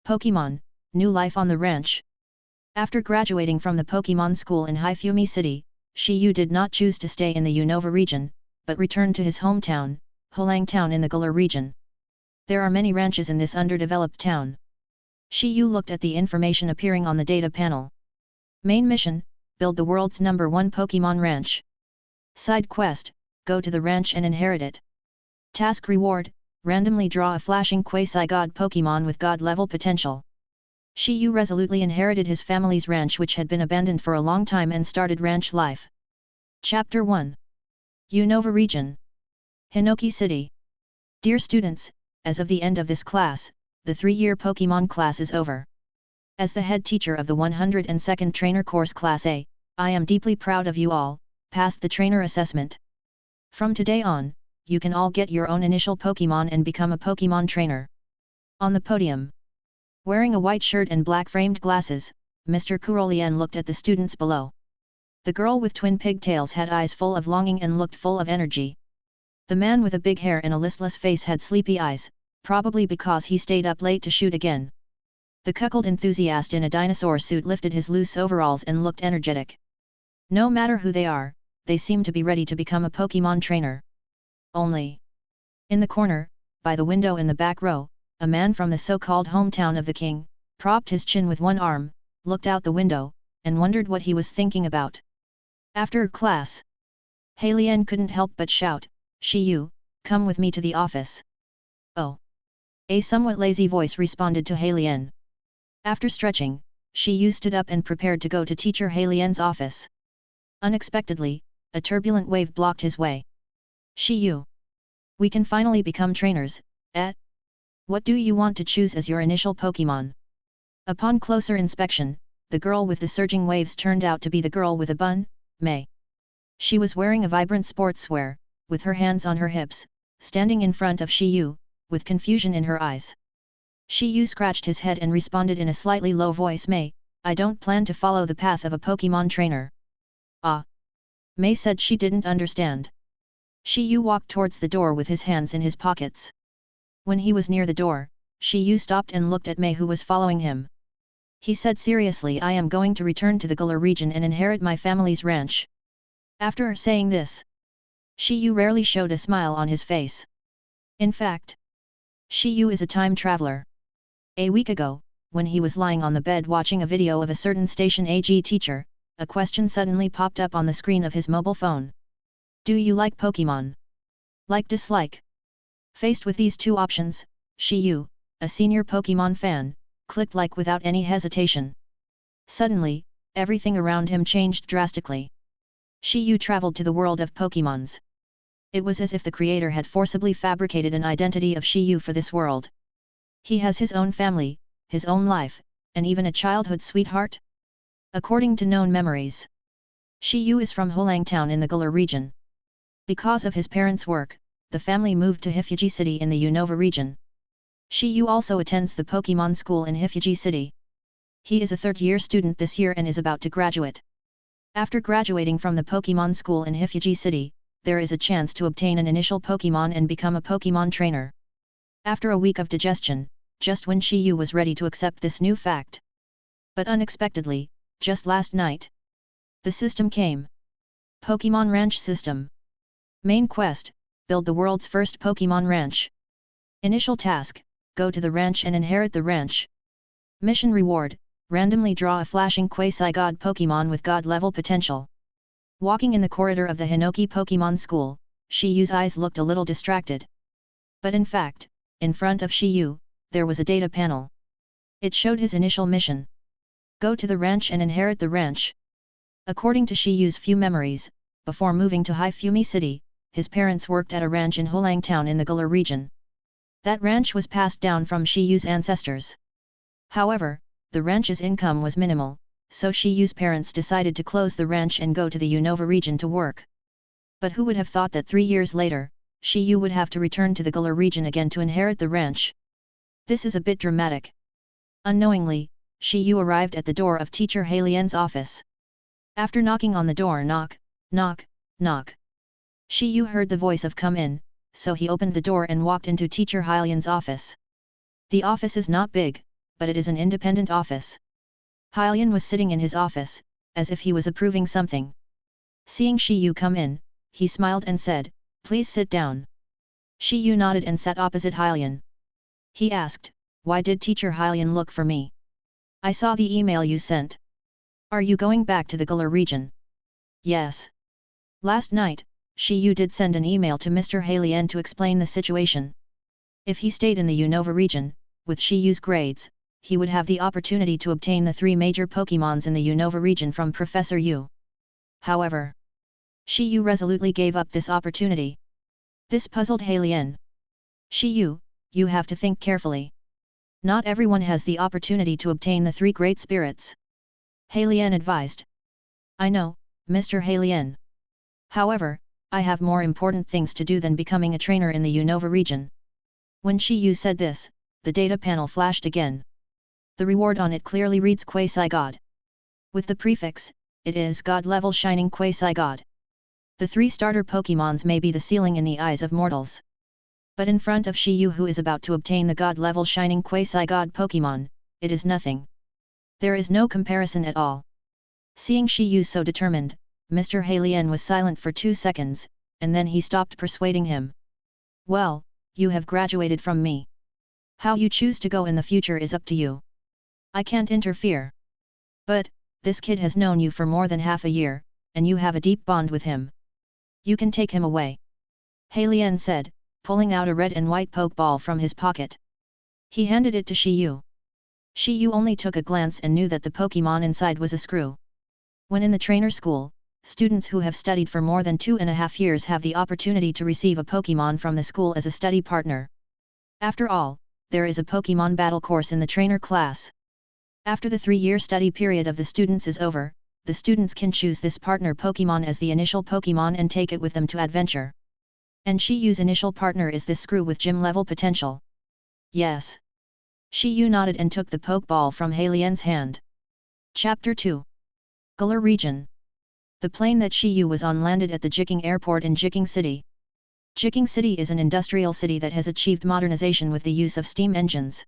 Pokémon, New Life on the Ranch. After graduating from the Pokémon School in Hifumi City, Shi Yu did not choose to stay in the Unova region, but returned to his hometown, Hulang Town in the Galar region. There are many ranches in this underdeveloped town. Shi Yu looked at the information appearing on the data panel. Main mission, build the world's #1 Pokémon ranch. Side quest, go to the ranch and inherit it. Task reward, randomly draw a flashing quasi-god Pokémon with god-level potential. Shi Yu resolutely inherited his family's ranch which had been abandoned for a long time and started ranch life. Chapter 1. Unova Region. Hifumi City. Dear students, as of the end of this class, the 3-year Pokémon class is over. As the head teacher of the 102nd Trainer Course Class A, I am deeply proud of you all, passed the trainer assessment. From today on, you can all get your own initial Pokémon and become a Pokémon trainer. On the podium, wearing a white shirt and black framed glasses, Mr. Kurolian looked at the students below. The girl with twin pigtails had eyes full of longing and looked full of energy. The man with a big hair and a listless face had sleepy eyes, probably because he stayed up late to shoot again. The cuckold enthusiast in a dinosaur suit lifted his loose overalls and looked energetic. No matter who they are, they seem to be ready to become a Pokémon trainer. Only. In the corner, by the window in the back row, a man from the so-called hometown of the king, propped his chin with one arm, looked out the window, and wondered what he was thinking about. After class, Halian couldn't help but shout, "Shi Yu, come with me to the office." Oh. A somewhat lazy voice responded to Halian. After stretching, Shi Yu stood up and prepared to go to Teacher Halian's office. Unexpectedly, a turbulent wave blocked his way. "Shi Yu, we can finally become trainers, eh? What do you want to choose as your initial Pokémon?" Upon closer inspection, the girl with the surging waves turned out to be the girl with a bun, Mei. She was wearing a vibrant sportswear, with her hands on her hips, standing in front of Shi Yu, with confusion in her eyes. Shi Yu scratched his head and responded in a slightly low voice, "Mei, I don't plan to follow the path of a Pokémon trainer." "Ah." Mei said she didn't understand. Shi Yu walked towards the door with his hands in his pockets. When he was near the door, Shi Yu stopped and looked at Mei who was following him. He said seriously, "I am going to return to the Galar region and inherit my family's ranch." After saying this, Shi Yu rarely showed a smile on his face. In fact, Shi Yu is a time traveler. A week ago, when he was lying on the bed watching a video of a certain station AG teacher, a question suddenly popped up on the screen of his mobile phone. "Do you like Pokémon? Like-dislike?" Faced with these two options, Shi Yu, a senior Pokémon fan, clicked like without any hesitation. Suddenly, everything around him changed drastically. Shi Yu traveled to the world of Pokémons. It was as if the creator had forcibly fabricated an identity of Shi Yu for this world. He has his own family, his own life, and even a childhood sweetheart? According to known memories, Shi Yu is from Hulang Town in the Galar region. Because of his parents' work, the family moved to Hifumi City in the Unova region. Shi Yu also attends the Pokémon School in Hifumi City. He is a third-year student this year and is about to graduate. After graduating from the Pokémon School in Hifumi City, there is a chance to obtain an initial Pokémon and become a Pokémon trainer. After a week of digestion, just when Shi Yu was ready to accept this new fact. But unexpectedly, just last night, the system came. Pokémon Ranch System. Main quest, build the world's first Pokémon ranch. Initial task, go to the ranch and inherit the ranch. Mission reward, randomly draw a flashing quasi-god Pokémon with god-level potential. Walking in the corridor of the Hifumi Pokémon School, Shi Yu's eyes looked a little distracted. But in fact, in front of Shi Yu, there was a data panel. It showed his initial mission. Go to the ranch and inherit the ranch. According to Shi Yu's few memories, before moving to Hifumi City, his parents worked at a ranch in Hulang Town in the Galar region. That ranch was passed down from Shi Yu's ancestors. However, the ranch's income was minimal, so Shi Yu's parents decided to close the ranch and go to the Unova region to work. But who would have thought that 3 years later, Shi Yu would have to return to the Galar region again to inherit the ranch? This is a bit dramatic. Unknowingly, Shi Yu arrived at the door of Teacher Halian's office. After knocking on the door, knock, knock, knock. Shi Yu heard the voice of "come in," so he opened the door and walked into Teacher Halian's office. The office is not big, but it is an independent office. Hylian was sitting in his office, as if he was approving something. Seeing Shi Yu come in, he smiled and said, "Please sit down." Shi Yu nodded and sat opposite Hylian. He asked, "Why did Teacher Hylian look for me? I saw the email you sent. Are you going back to the Galar region?" "Yes. Last night, Shi Yu did send an email to Mr. Hylian to explain the situation. If he stayed in the Unova region, with Shi Yu's grades, he would have the opportunity to obtain the 3 major Pokémons in the Unova region from Professor Yu. However, Shi Yu resolutely gave up this opportunity. This puzzled Hylian. "Shi Yu, you have to think carefully. Not everyone has the opportunity to obtain the 3 great spirits," Hylian advised. "I know, Mr. Hylian. However, I have more important things to do than becoming a trainer in the Unova region." When Shi Yu said this, the data panel flashed again. The reward on it clearly reads quasi-god. With the prefix, it is God-level shining quasi-god. The 3 starter Pokémons may be the ceiling in the eyes of mortals. But in front of Shi Yu, who is about to obtain the God-level shining quasi-god Pokémon, it is nothing. There is no comparison at all. Seeing Shi Yu so determined, Mr. Hylian was silent for 2 seconds, and then he stopped persuading him. "Well, you have graduated from me. How you choose to go in the future is up to you. I can't interfere. But, this kid has known you for more than half a year, and you have a deep bond with him. You can take him away," Hylian said, pulling out a red and white Pokeball from his pocket. He handed it to Shi Yu. Shi Yu only took a glance and knew that the Pokémon inside was a screw. When in the trainer school, students who have studied for more than 2.5 years have the opportunity to receive a Pokémon from the school as a study partner. After all, there is a Pokémon battle course in the trainer class. After the 3-year study period of the students is over, the students can choose this partner Pokémon as the initial Pokémon and take it with them to adventure. And Shi Yu's initial partner is this screw with gym level potential. "Yes." Shi Yu nodded and took the Pokeball from Hylian's hand. Chapter 2. Galar Region. The plane that Shi Yu was on landed at the Jiking Airport in Jiking City. Jiking City is an industrial city that has achieved modernization with the use of steam engines.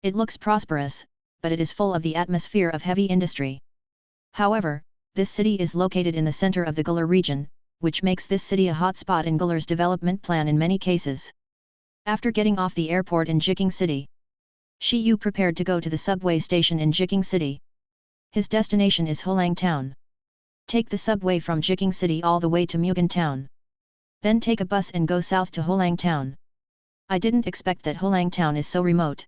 It looks prosperous, but it is full of the atmosphere of heavy industry. However, this city is located in the center of the Galar region, which makes this city a hotspot in Galar's development plan in many cases. After getting off the airport in Jiking City, Shi Yu prepared to go to the subway station in Jiking City. His destination is Hulang Town. Take the subway from Jiking City all the way to Hulang Town. Then take a bus and go south to Hulang Town. I didn't expect that Hulang Town is so remote.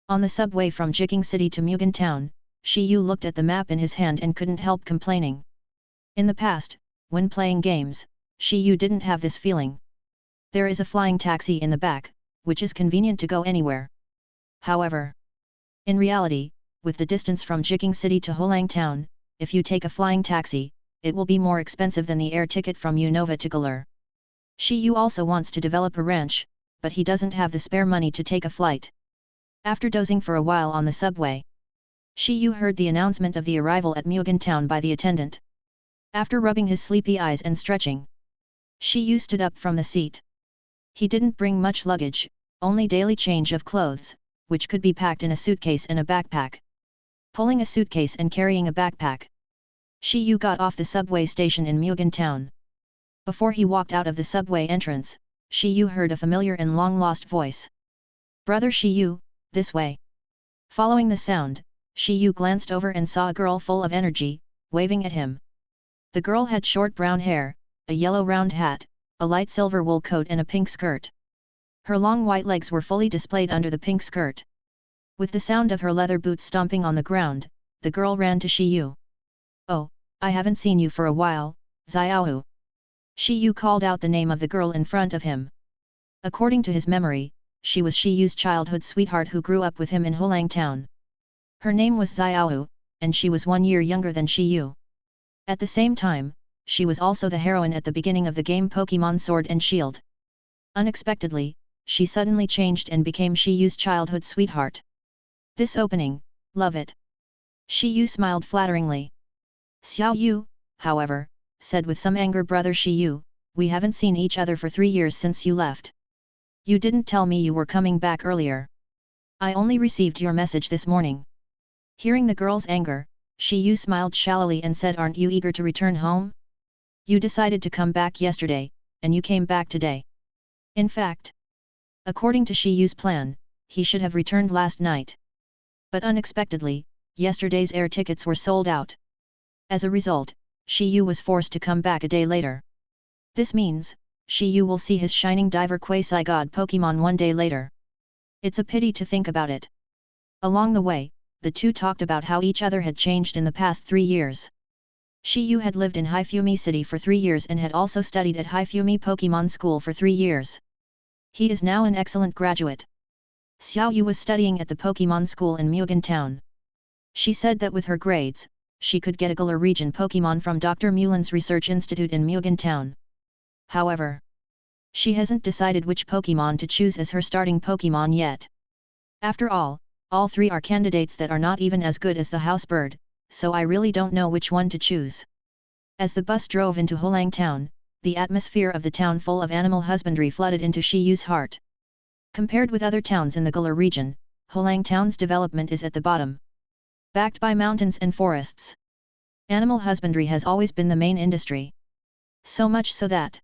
On the subway from Jiking City to Hulang Town, Shi Yu looked at the map in his hand and couldn't help complaining. In the past, when playing games, Shi Yu didn't have this feeling. There is a flying taxi in the back, which is convenient to go anywhere. However, in reality, with the distance from Jiking City to Hulang Town, if you take a flying taxi, it will be more expensive than the air ticket from Unova to Galar. Shi Yu also wants to develop a ranch, but he doesn't have the spare money to take a flight. After dozing for a while on the subway, Shi Yu heard the announcement of the arrival at Hulang Town by the attendant. After rubbing his sleepy eyes and stretching, Shi Yu stood up from the seat. He didn't bring much luggage, only daily change of clothes, which could be packed in a suitcase and a backpack. Pulling a suitcase and carrying a backpack, Shi Yu got off the subway station in Hulang Town. Before he walked out of the subway entrance, Shi Yu heard a familiar and long-lost voice. "Brother Shi Yu, this way." Following the sound, Shi Yu glanced over and saw a girl full of energy, waving at him. The girl had short brown hair, a yellow round hat, a light silver wool coat and a pink skirt. Her long white legs were fully displayed under the pink skirt. With the sound of her leather boots stomping on the ground, the girl ran to Shi Yu. "Oh, I haven't seen you for a while, Xiaohu." Shi Yu called out the name of the girl in front of him. According to his memory, she was Shi Yu's childhood sweetheart who grew up with him in Hulang Town. Her name was Xiaohu, and she was 1 year younger than Shi Yu. At the same time, she was also the heroine at the beginning of the game Pokémon Sword and Shield. Unexpectedly, she suddenly changed and became Shi Yu's childhood sweetheart. This opening, love it. Shi Yu smiled flatteringly. Xiao Yu, however, said with some anger, "Brother Shi Yu, we haven't seen each other for 3 years since you left. You didn't tell me you were coming back earlier." I only received your message this morning. Hearing the girl's anger, Shi Yu smiled shallowly and said, aren't you eager to return home? You decided to come back yesterday, and you came back today. In fact, according to Shi Yu's plan, he should have returned last night. But unexpectedly, yesterday's air tickets were sold out. As a result, Shi Yu was forced to come back a day later. This means, Shi Yu will see his shining diver quasi-god Pokémon one day later. It's a pity to think about it. Along the way, the two talked about how each other had changed in the past 3 years. Shi Yu had lived in Hifumi City for 3 years and had also studied at Hifumi Pokémon School for 3 years. He is now an excellent graduate. Xiao Yu was studying at the Pokémon School in Hulang Town. She said that with her grades, she could get a Galar region Pokémon from Dr. Mulan's research institute in Hulang Town. However, she hasn't decided which Pokémon to choose as her starting Pokémon yet. After all 3 are candidates that are not even as good as the house bird, so I really don't know which one to choose. As the bus drove into Hulang Town, the atmosphere of the town full of animal husbandry flooded into Shi Yu's heart. Compared with other towns in the Galar region, Hulang Town's development is at the bottom. Backed by mountains and forests, animal husbandry has always been the main industry. So much so that,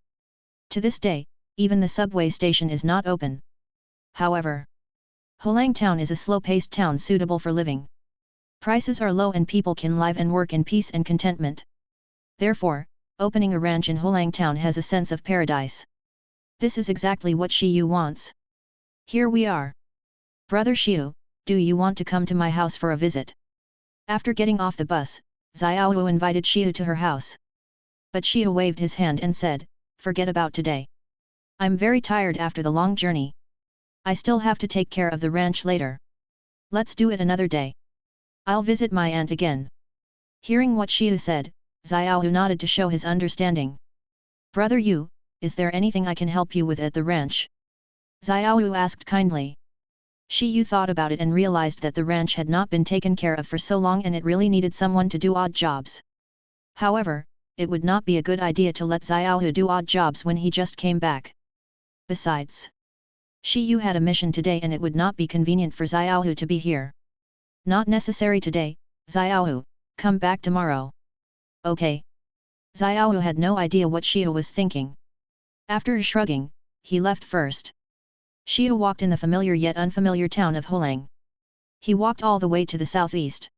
to this day, even the subway station is not open. However, Hulang Town is a slow-paced town suitable for living. Prices are low and people can live and work in peace and contentment. Therefore, opening a ranch in Hulang Town has a sense of paradise. This is exactly what Shi Yu wants. Here we are. Brother Shi Yu, do you want to come to my house for a visit? After getting off the bus, Xiaowu invited Shi Yu to her house. But Shi Yu waved his hand and said, forget about today. I'm very tired after the long journey. I still have to take care of the ranch later. Let's do it another day. I'll visit my aunt again. Hearing what Shi Yu said, Xiaowu nodded to show his understanding. Brother Yu, is there anything I can help you with at the ranch? Xiaowu asked kindly. Shi Yu thought about it and realized that the ranch had not been taken care of for so long and it really needed someone to do odd jobs. However, it would not be a good idea to let Xiaowu do odd jobs when he just came back. Besides, Shi Yu had a mission today and it would not be convenient for Xiaowu to be here. Not necessary today, Xiaowu, come back tomorrow. Okay. Xiaowu had no idea what Shi Yu was thinking. After shrugging, he left first. Shi Yu walked in the familiar yet unfamiliar town of Hulang. He walked all the way to the southeast.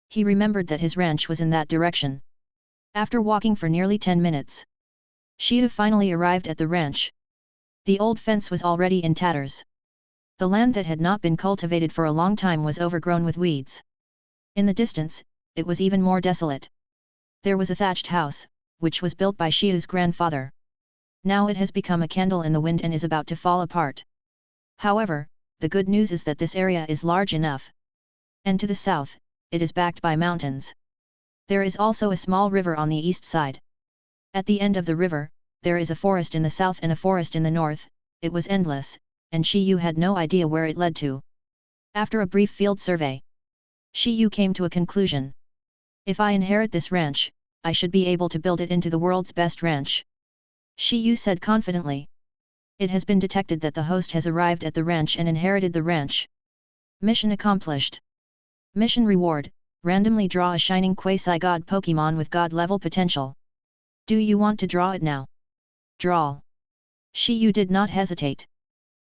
He remembered that his ranch was in that direction. After walking for nearly 10 minutes, Shi Yu finally arrived at the ranch. The old fence was already in tatters. The land that had not been cultivated for a long time was overgrown with weeds. In the distance, it was even more desolate. There was a thatched house, which was built by Shi Yu's grandfather. Now it has become a candle in the wind and is about to fall apart. However, the good news is that this area is large enough. And to the south, it is backed by mountains. There is also a small river on the east side. At the end of the river, there is a forest in the south and a forest in the north. It was endless, and Shi Yu had no idea where it led to. After a brief field survey, Shi Yu came to a conclusion. If I inherit this ranch, I should be able to build it into the world's best ranch. Shi Yu said confidently. It has been detected that the host has arrived at the ranch and inherited the ranch. Mission accomplished. Mission reward, randomly draw a shining quasi-god Pokémon with god-level potential. Do you want to draw it now? Draw. Shi Yu did not hesitate.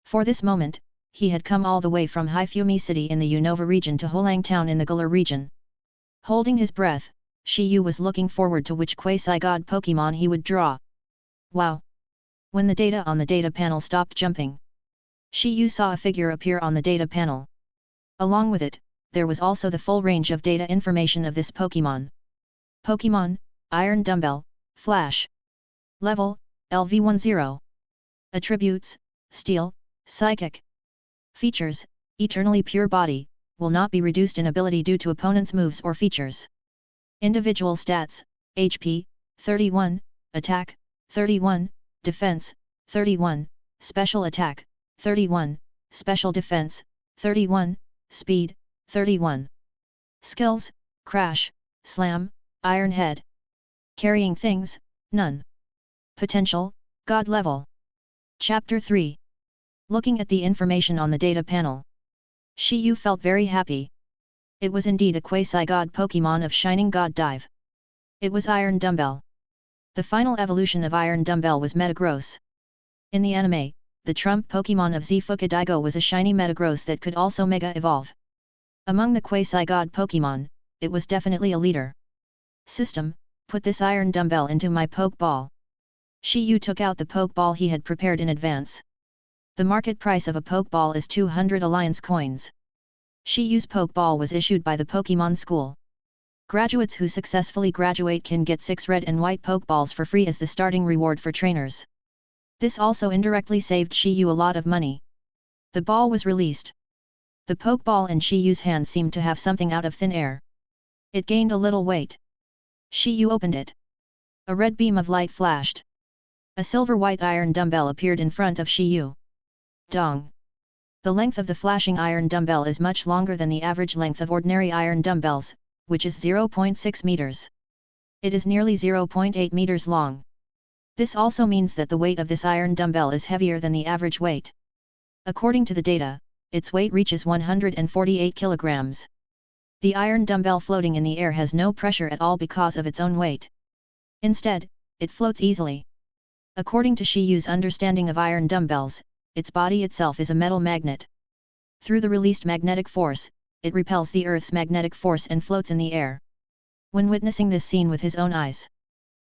For this moment, he had come all the way from Hifumi City in the Unova region to Hulang Town in the Galar region. Holding his breath, Shi Yu was looking forward to which quasi-god Pokémon he would draw. Wow! When the data on the data panel stopped jumping, Shi Yu saw a figure appear on the data panel. Along with it, there was also the full range of data information of this Pokémon. Pokémon, Iron Dumbbell, Flash. Level, LV10. Attributes, Steel, Psychic. Features, Eternally Pure Body, will not be reduced in ability due to opponent's moves or features. Individual stats, HP, 31, Attack, 31, Defense, 31, Special Attack, 31, Special Defense, 31, Speed, 31. Skills, Crash, Slam, Iron Head. Carrying things, none. Potential, God level. Chapter 3. Looking at the information on the data panel, Shi Yu felt very happy. It was indeed a quasi-god Pokémon of Shining God Dive. It was Iron Dumbbell. The final evolution of Iron Dumbbell was Metagross. In the anime, the trump Pokémon of Zfuka Daigo was a shiny Metagross that could also Mega Evolve. Among the quasi-god Pokémon, it was definitely a leader. System, put this Iron Dumbbell into my Pokeball. Shi Yu took out the Pokeball he had prepared in advance. The market price of a Pokeball is 200 Alliance coins. Shi Yu's Pokeball was issued by the Pokémon School. Graduates who successfully graduate can get 6 red and white Pokeballs for free as the starting reward for trainers. This also indirectly saved Shi Yu a lot of money. The ball was released. The Pokeball in Shi Yu's hand seemed to have something out of thin air. It gained a little weight. Shi Yu opened it. A red beam of light flashed. A silver-white iron dumbbell appeared in front of Shi Yu. Dong! The length of the flashing iron dumbbell is much longer than the average length of ordinary iron dumbbells, which is 0.6 meters. It is nearly 0.8 meters long. This also means that the weight of this iron dumbbell is heavier than the average weight. According to the data, its weight reaches 148 kilograms. The iron dumbbell floating in the air has no pressure at all because of its own weight. Instead, it floats easily. According to Shi Yu's understanding of iron dumbbells, its body itself is a metal magnet. Through the released magnetic force, it repels the Earth's magnetic force and floats in the air. When witnessing this scene with his own eyes,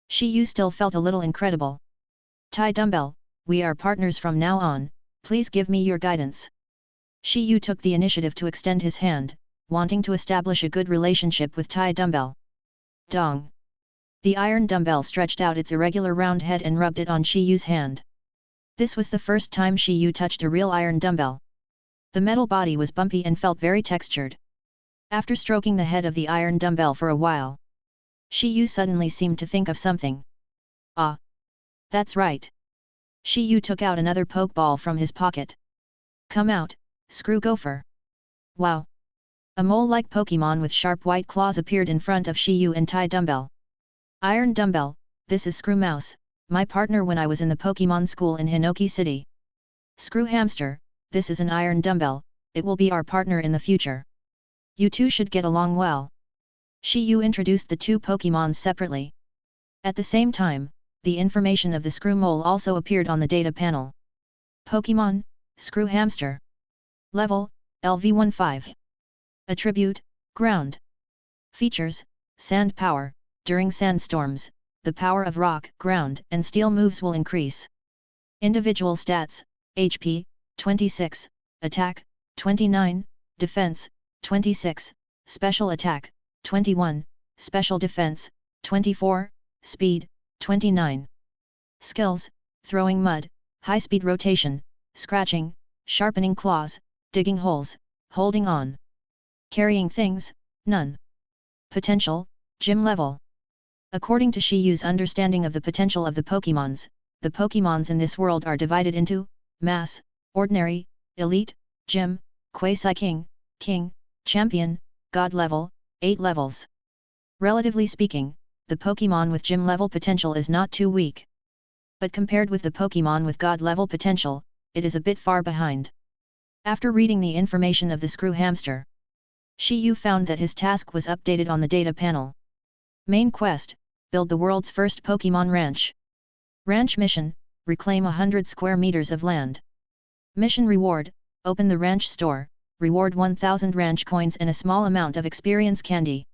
Shi Yu still felt a little incredible. Tai Dumbbell, we are partners from now on, please give me your guidance. Shi Yu took the initiative to extend his hand, wanting to establish a good relationship with Tai Dumbbell. Dong! The iron dumbbell stretched out its irregular round head and rubbed it on Shi Yu's hand. This was the first time Shi Yu touched a real iron dumbbell. The metal body was bumpy and felt very textured. After stroking the head of the iron dumbbell for a while, Shi Yu suddenly seemed to think of something. Ah! That's right! Shi Yu took out another Pokeball from his pocket. Come out, Screw Gopher! Wow! A mole-like Pokémon with sharp white claws appeared in front of Shi Yu and Tai Dumbbell. Iron Dumbbell, this is Screw Mouse, my partner when I was in the Pokémon School in Hifumi City. Screw Hamster, this is an Iron Dumbbell, it will be our partner in the future. You two should get along well. Shi Yu introduced the two Pokémons separately. At the same time, the information of the Screw Mole also appeared on the data panel. Pokémon, Screw Hamster. Level, LV15. Attribute, Ground. Features, Sand Power, during sandstorms, the power of rock, ground and steel moves will increase. Individual stats, HP, 26, Attack, 29, Defense, 26, Special Attack, 21, Special Defense, 24, Speed, 29. Skills, Throwing Mud, High-Speed Rotation, Scratching, Sharpening Claws, Digging Holes, Holding On. Carrying Things, None. Potential, Gym Level. According to Shi Yu's understanding of the potential of the Pokémons in this world are divided into Mass, Ordinary, Elite, Gym, Quasi-King, King, Champion, God Level, 8 levels. Relatively speaking, the Pokémon with Gym level potential is not too weak. But compared with the Pokémon with God level potential, it is a bit far behind. After reading the information of the Screw Hamster, Shi Yu found that his task was updated on the data panel. Main Quest, build the world's first Pokémon Ranch. Ranch Mission, reclaim 100 square meters of land. Mission Reward, open the ranch store, reward 1000 ranch coins and a small amount of experience candy.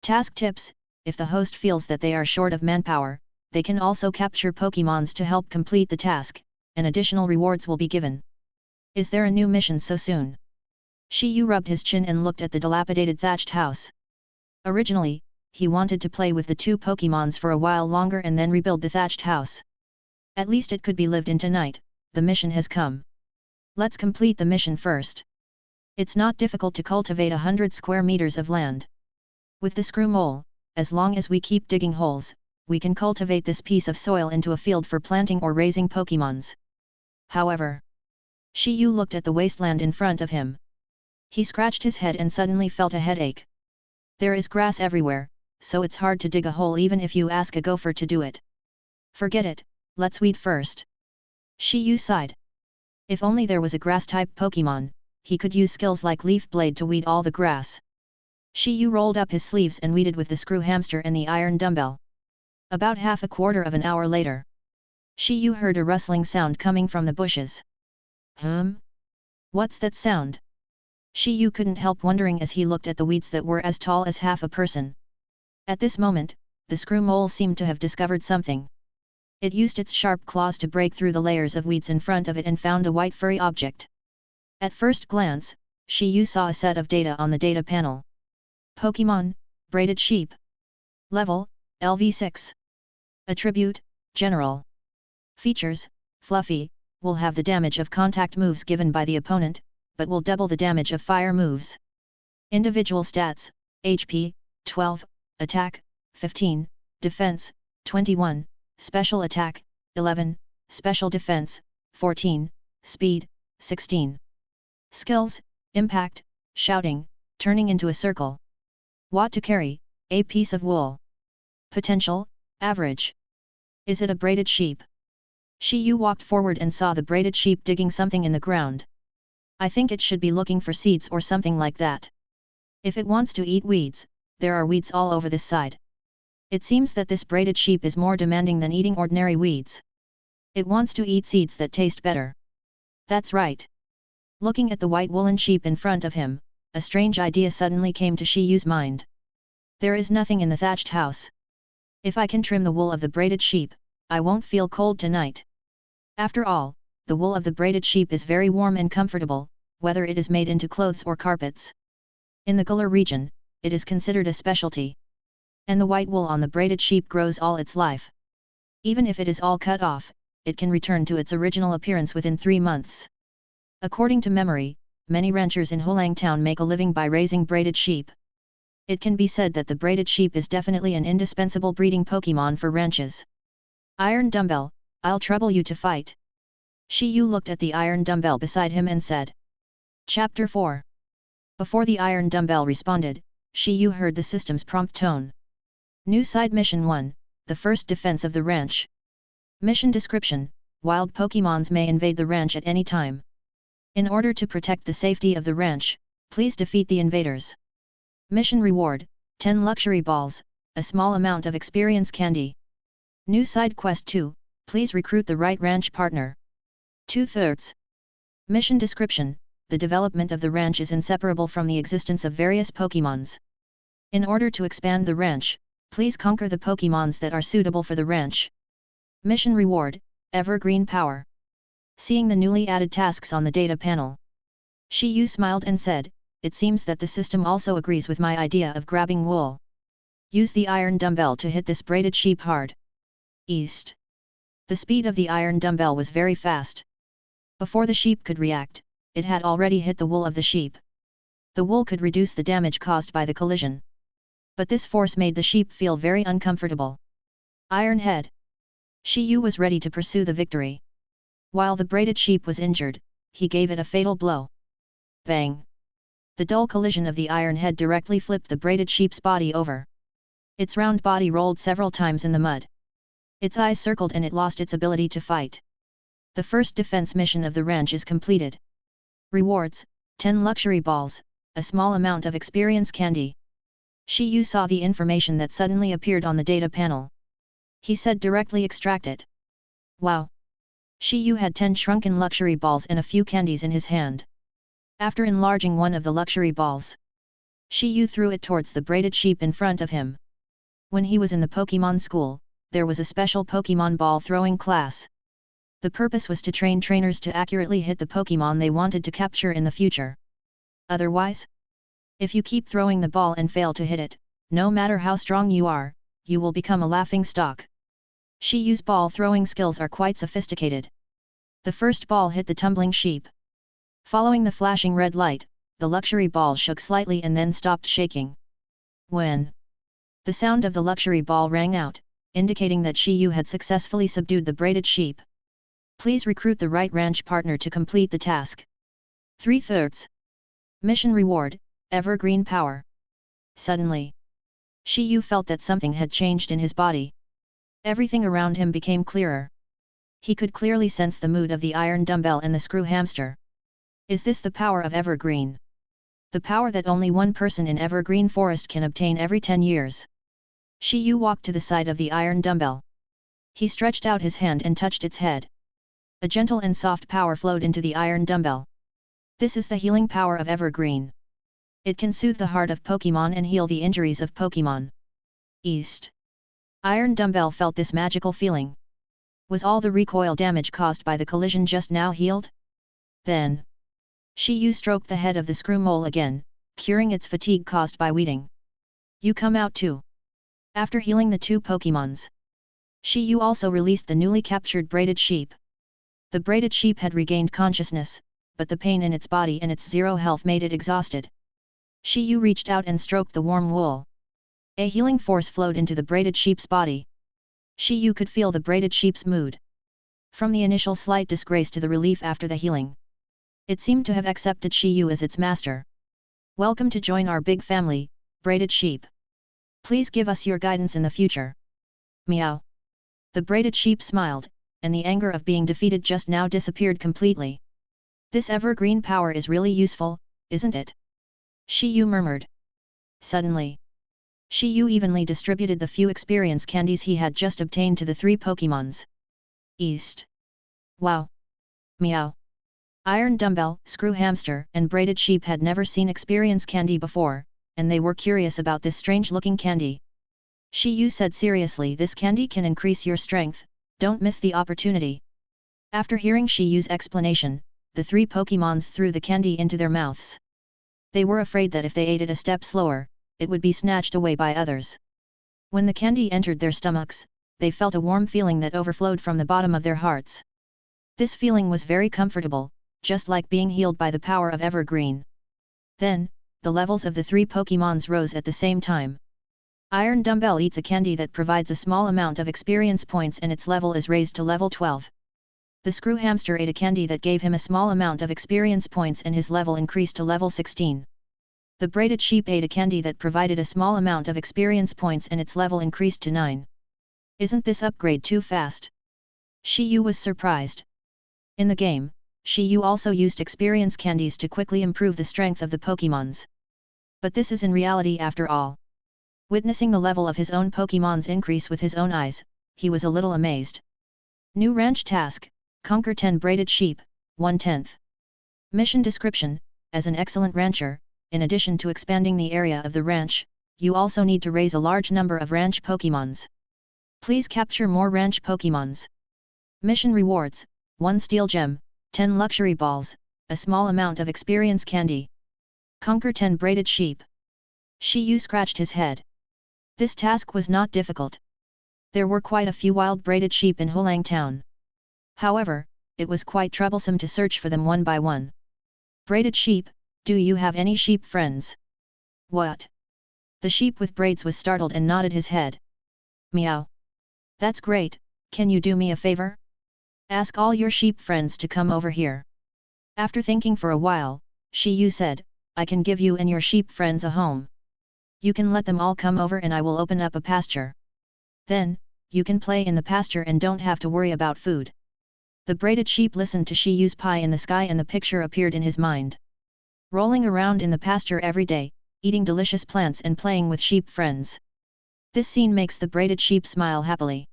Task Tips, if the host feels that they are short of manpower, they can also capture Pokémons to help complete the task, and additional rewards will be given. Is there a new mission so soon? Shi Yu rubbed his chin and looked at the dilapidated thatched house. Originally, he wanted to play with the two Pokémons for a while longer and then rebuild the thatched house. At least it could be lived in tonight. The mission has come. Let's complete the mission first. It's not difficult to cultivate 100 square meters of land. With the Screw Mole, as long as we keep digging holes, we can cultivate this piece of soil into a field for planting or raising Pokémons. However, Shi Yu looked at the wasteland in front of him. He scratched his head and suddenly felt a headache. There is grass everywhere, so it's hard to dig a hole even if you ask a gopher to do it. Forget it, let's weed first. Shi Yu sighed. If only there was a grass-type Pokémon, he could use skills like leaf blade to weed all the grass. Shi Yu rolled up his sleeves and weeded with the screw hamster and the iron dumbbell. About half a quarter of an hour later, Shi Yu heard a rustling sound coming from the bushes. What's that sound? Shi Yu couldn't help wondering as he looked at the weeds that were as tall as half a person. At this moment, the screw mole seemed to have discovered something. It used its sharp claws to break through the layers of weeds in front of it and found a white furry object. At first glance, Shi Yu saw a set of data on the data panel. Pokémon, braided sheep. Level, LV6. Attribute, General. Features, Fluffy, will have the damage of contact moves given by the opponent, but will double the damage of fire moves. Individual stats, HP, 12, Attack, 15, Defense, 21, Special Attack, 11, Special Defense, 14, Speed, 16. Skills, Impact, Shouting, Turning into a circle. Watt to carry, a piece of wool. Potential, Average. Is it a braided sheep? Shi Yu walked forward and saw the braided sheep digging something in the ground. I think it should be looking for seeds or something like that. If it wants to eat weeds, there are weeds all over this side. It seems that this braided sheep is more demanding than eating ordinary weeds. It wants to eat seeds that taste better. That's right. Looking at the white woolen sheep in front of him, a strange idea suddenly came to Shi Yu's mind. There is nothing in the thatched house. If I can trim the wool of the braided sheep, I won't feel cold tonight. After all, the wool of the braided sheep is very warm and comfortable, whether it is made into clothes or carpets. In the Galar region, it is considered a specialty. And the white wool on the braided sheep grows all its life. Even if it is all cut off, it can return to its original appearance within 3 months. According to memory, many ranchers in Hulang Town make a living by raising braided sheep. It can be said that the braided sheep is definitely an indispensable breeding Pokémon for ranches. Iron dumbbell, I'll trouble you to fight. Shi Yu looked at the iron dumbbell beside him and said. Chapter 4. Before the iron dumbbell responded, Shi Yu heard the system's prompt tone. New side mission 1, the first defense of the ranch. Mission description, wild Pokémons may invade the ranch at any time. In order to protect the safety of the ranch, please defeat the invaders. Mission reward, 10 luxury balls, a small amount of experience candy. New side quest 2, please recruit the right ranch partner. 2/3. Mission description, the development of the ranch is inseparable from the existence of various Pokémons. In order to expand the ranch, please conquer the Pokémons that are suitable for the ranch. Mission reward, Evergreen Power. Seeing the newly added tasks on the data panel, Shi Yu smiled and said, it seems that the system also agrees with my idea of grabbing wool. Use the iron dumbbell to hit this braided sheep hard. East. The speed of the iron dumbbell was very fast. Before the sheep could react, it had already hit the wool of the sheep. The wool could reduce the damage caused by the collision. But this force made the sheep feel very uncomfortable. Iron head. Shi Yu was ready to pursue the victory. While the braided sheep was injured, he gave it a fatal blow. Bang! The dull collision of the iron head directly flipped the braided sheep's body over. Its round body rolled several times in the mud. Its eyes circled and it lost its ability to fight. The first defense mission of the ranch is completed. Rewards, 10 luxury balls, a small amount of experience candy. Shi Yu saw the information that suddenly appeared on the data panel. He said directly extract it. Wow! Shi Yu had 10 shrunken luxury balls and a few candies in his hand. After enlarging one of the luxury balls, Shi Yu threw it towards the braided sheep in front of him. When he was in the Pokémon School, there was a special Pokémon ball throwing class. The purpose was to train trainers to accurately hit the Pokémon they wanted to capture in the future. Otherwise, if you keep throwing the ball and fail to hit it, no matter how strong you are, you will become a laughing stock. Shi Yu's ball throwing skills are quite sophisticated. The first ball hit the tumbling sheep. Following the flashing red light, the luxury ball shook slightly and then stopped shaking. When the sound of the luxury ball rang out, indicating that Shi Yu had successfully subdued the braided sheep. Please recruit the right ranch partner to complete the task. 3/3. Mission reward, Evergreen Power. Suddenly, Shi Yu felt that something had changed in his body. Everything around him became clearer. He could clearly sense the mood of the iron dumbbell and the screw hamster. Is this the power of Evergreen? The power that only one person in Evergreen Forest can obtain every 10 years. Shi Yu walked to the side of the iron dumbbell. He stretched out his hand and touched its head. A gentle and soft power flowed into the iron dumbbell. This is the healing power of Evergreen. It can soothe the heart of Pokémon and heal the injuries of Pokémon. East. Iron dumbbell felt this magical feeling. Was all the recoil damage caused by the collision just now healed? Then, Shi Yu stroked the head of the screw mole again, curing its fatigue caused by weeding. You come out too. After healing the two Pokémons, Shi Yu also released the newly captured braided sheep. The braided sheep had regained consciousness, but the pain in its body and its zero health made it exhausted. Shi Yu reached out and stroked the warm wool. A healing force flowed into the braided sheep's body. Shi Yu could feel the braided sheep's mood. From the initial slight disgrace to the relief after the healing, it seemed to have accepted Shi Yu as its master. Welcome to join our big family, braided sheep. Please give us your guidance in the future. Meow. The braided sheep smiled, and the anger of being defeated just now disappeared completely. This evergreen power is really useful, isn't it? Shi Yu murmured. Suddenly, Shi Yu evenly distributed the few experience candies he had just obtained to the three Pokémons. East. Wow. Meow. Iron dumbbell, screw hamster, and braided sheep had never seen experience candy before, and they were curious about this strange-looking candy. Shi Yu said seriously, this candy can increase your strength, don't miss the opportunity. After hearing Shi Yu's explanation, the three Pokémons threw the candy into their mouths. They were afraid that if they ate it a step slower, it would be snatched away by others. When the candy entered their stomachs, they felt a warm feeling that overflowed from the bottom of their hearts. This feeling was very comfortable, just like being healed by the power of Evergreen. Then, the levels of the three Pokémons rose at the same time. Iron dumbbell eats a candy that provides a small amount of experience points and its level is raised to level 12. The screw hamster ate a candy that gave him a small amount of experience points and his level increased to level 16. The braided sheep ate a candy that provided a small amount of experience points and its level increased to 9. Isn't this upgrade too fast? Shi Yu was surprised. In the game, Shi Yu also used experience candies to quickly improve the strength of the Pokémons. But this is in reality after all. Witnessing the level of his own Pokémons increase with his own eyes, he was a little amazed. New ranch task, conquer 10 braided sheep, 1/10. Mission description, as an excellent rancher, in addition to expanding the area of the ranch, you also need to raise a large number of ranch Pokémons. Please capture more ranch Pokémons. Mission rewards, 1 steel gem, 10 luxury balls, a small amount of experience candy. Conquer 10 braided sheep. Shi Yu scratched his head. This task was not difficult. There were quite a few wild braided sheep in Hulang Town. However, it was quite troublesome to search for them one by one. Braided sheep, do you have any sheep friends? What? The sheep with braids was startled and nodded his head. Meow. That's great, can you do me a favor? Ask all your sheep friends to come over here. After thinking for a while, Shi Yu said, I can give you and your sheep friends a home. You can let them all come over and I will open up a pasture. Then, you can play in the pasture and don't have to worry about food. The braided sheep listened to Shi Yu's pie in the sky and the picture appeared in his mind. Rolling around in the pasture every day, eating delicious plants and playing with sheep friends. This scene makes the braided sheep smile happily.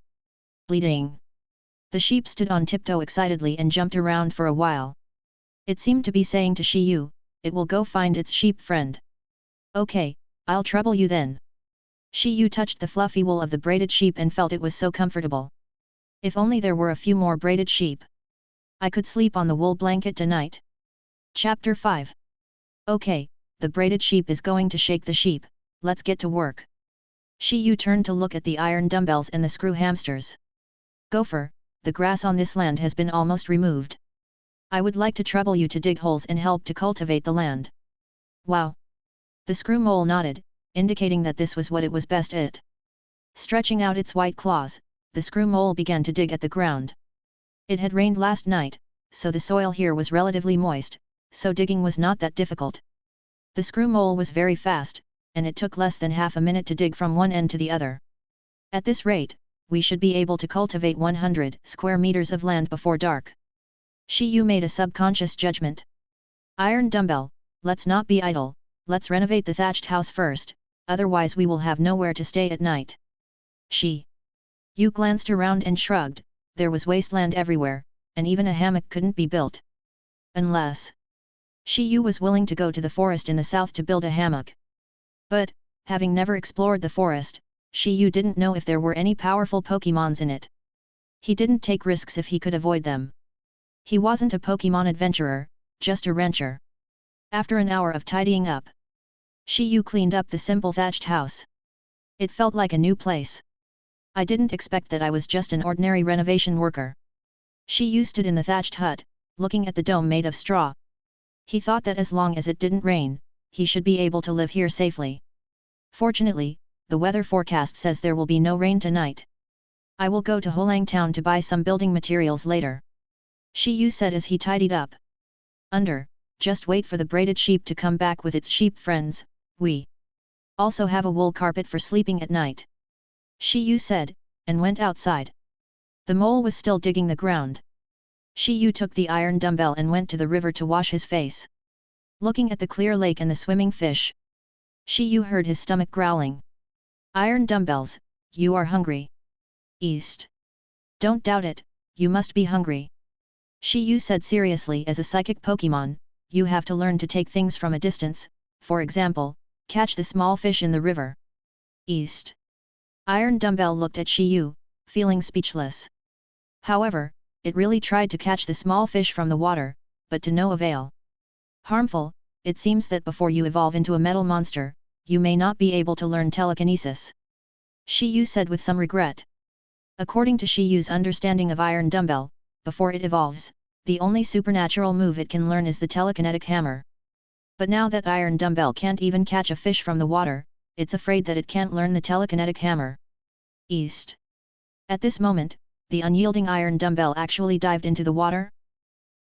Bleeding. The sheep stood on tiptoe excitedly and jumped around for a while. It seemed to be saying to Shi Yu, it will go find its sheep friend. Okay, I'll trouble you then. Shi Yu touched the fluffy wool of the braided sheep and felt it was so comfortable. If only there were a few more braided sheep. I could sleep on the wool blanket tonight. Chapter 5. Okay, the braided sheep is going to shake the sheep, let's get to work. Shi Yu turned to look at the iron dumbbells and the screw hamsters. Gopher, the grass on this land has been almost removed. I would like to trouble you to dig holes and help to cultivate the land. Wow. The screw mole nodded, indicating that this was what it was best at. Stretching out its white claws, the screw mole began to dig at the ground. It had rained last night, so the soil here was relatively moist, so digging was not that difficult. The screw mole was very fast, and it took less than half a minute to dig from one end to the other. At this rate, we should be able to cultivate 100 square meters of land before dark. Shi Yu made a subconscious judgment. Iron dumbbell, let's not be idle, let's renovate the thatched house first, otherwise we will have nowhere to stay at night. Shi Yu glanced around and shrugged, there was wasteland everywhere, and even a hammock couldn't be built. Unless Shi Yu was willing to go to the forest in the south to build a hammock. But, having never explored the forest, Shi Yu didn't know if there were any powerful Pokémons in it. He didn't take risks if he could avoid them. He wasn't a Pokémon adventurer, just a rancher. After an hour of tidying up, Shi Yu cleaned up the simple thatched house. It felt like a new place. I didn't expect that I was just an ordinary renovation worker. Shi Yu stood in the thatched hut, looking at the dome made of straw. He thought that as long as it didn't rain, he should be able to live here safely. Fortunately, the weather forecast says there will be no rain tonight. I will go to Hulang Town to buy some building materials later. Shi Yu said as he tidied up. Just wait for the braided sheep to come back with its sheep friends, we also have a wool carpet for sleeping at night. Shi Yu said, and went outside. The mole was still digging the ground. Shi Yu took the iron dumbbell and went to the river to wash his face. Looking at the clear lake and the swimming fish, Shi Yu heard his stomach growling. Iron dumbbells, you are hungry. East. Don't doubt it, you must be hungry. Shi Yu said seriously, as a psychic Pokémon, you have to learn to take things from a distance, for example, catch the small fish in the river. East. Iron dumbbell looked at Shi Yu, feeling speechless. However, it really tried to catch the small fish from the water, but to no avail. Harmful, it seems that before you evolve into a metal monster, you may not be able to learn telekinesis. Shi Yu said with some regret. According to Shi Yu's understanding of iron dumbbell, before it evolves, the only supernatural move it can learn is the telekinetic hammer. But now that iron dumbbell can't even catch a fish from the water, it's afraid that it can't learn the telekinetic hammer. East. At this moment, the unyielding iron dumbbell actually dived into the water.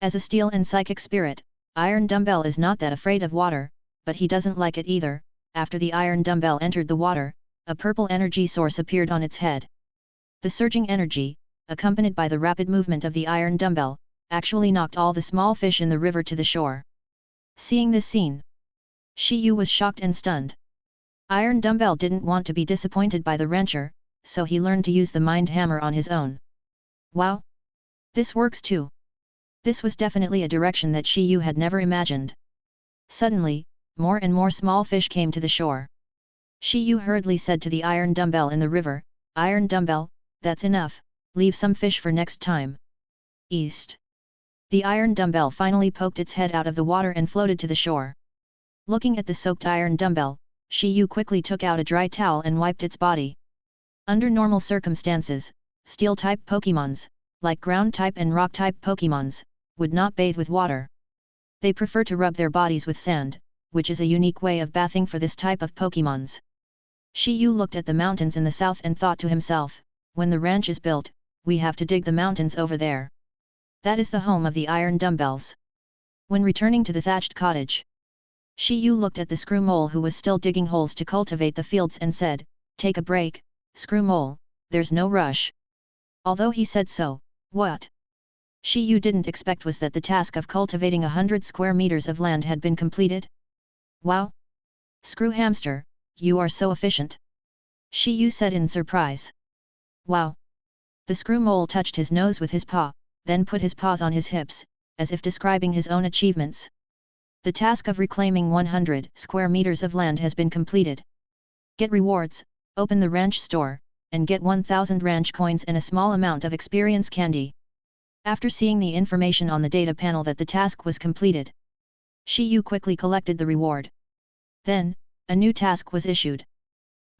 As a steel and psychic spirit, iron dumbbell is not that afraid of water, but he doesn't like it either. After the iron dumbbell entered the water, a purple energy source appeared on its head. The surging energy, accompanied by the rapid movement of the iron dumbbell, actually knocked all the small fish in the river to the shore. Seeing this scene, Shi Yu was shocked and stunned. Iron dumbbell didn't want to be disappointed by the rancher, so he learned to use the mind hammer on his own. Wow! This works too! This was definitely a direction that Shi Yu had never imagined. Suddenly, more and more small fish came to the shore. Shi Yu hurriedly said to the iron dumbbell in the river, Iron dumbbell, that's enough, leave some fish for next time. East. The iron dumbbell finally poked its head out of the water and floated to the shore. Looking at the soaked iron dumbbell, Shi Yu quickly took out a dry towel and wiped its body. Under normal circumstances, Steel-type Pokémons, like Ground-type and Rock-type Pokémons, would not bathe with water. They prefer to rub their bodies with sand, which is a unique way of bathing for this type of Pokémons. Shi Yu looked at the mountains in the south and thought to himself, when the ranch is built, we have to dig the mountains over there. That is the home of the iron dumbbells. When returning to the thatched cottage, Shi Yu looked at the screw mole who was still digging holes to cultivate the fields and said, Take a break, screw mole, there's no rush. Although he said so, what Shi Yu didn't expect was that the task of cultivating 100 square meters of land had been completed. Wow! Screw hamster, you are so efficient! Shi Yu said in surprise. Wow! The screw mole touched his nose with his paw, then put his paws on his hips, as if describing his own achievements. The task of reclaiming 100 square meters of land has been completed. Get rewards, open the ranch store, and get 1000 ranch coins and a small amount of experience candy. After seeing the information on the data panel that the task was completed, Shi Yu quickly collected the reward. Then, a new task was issued.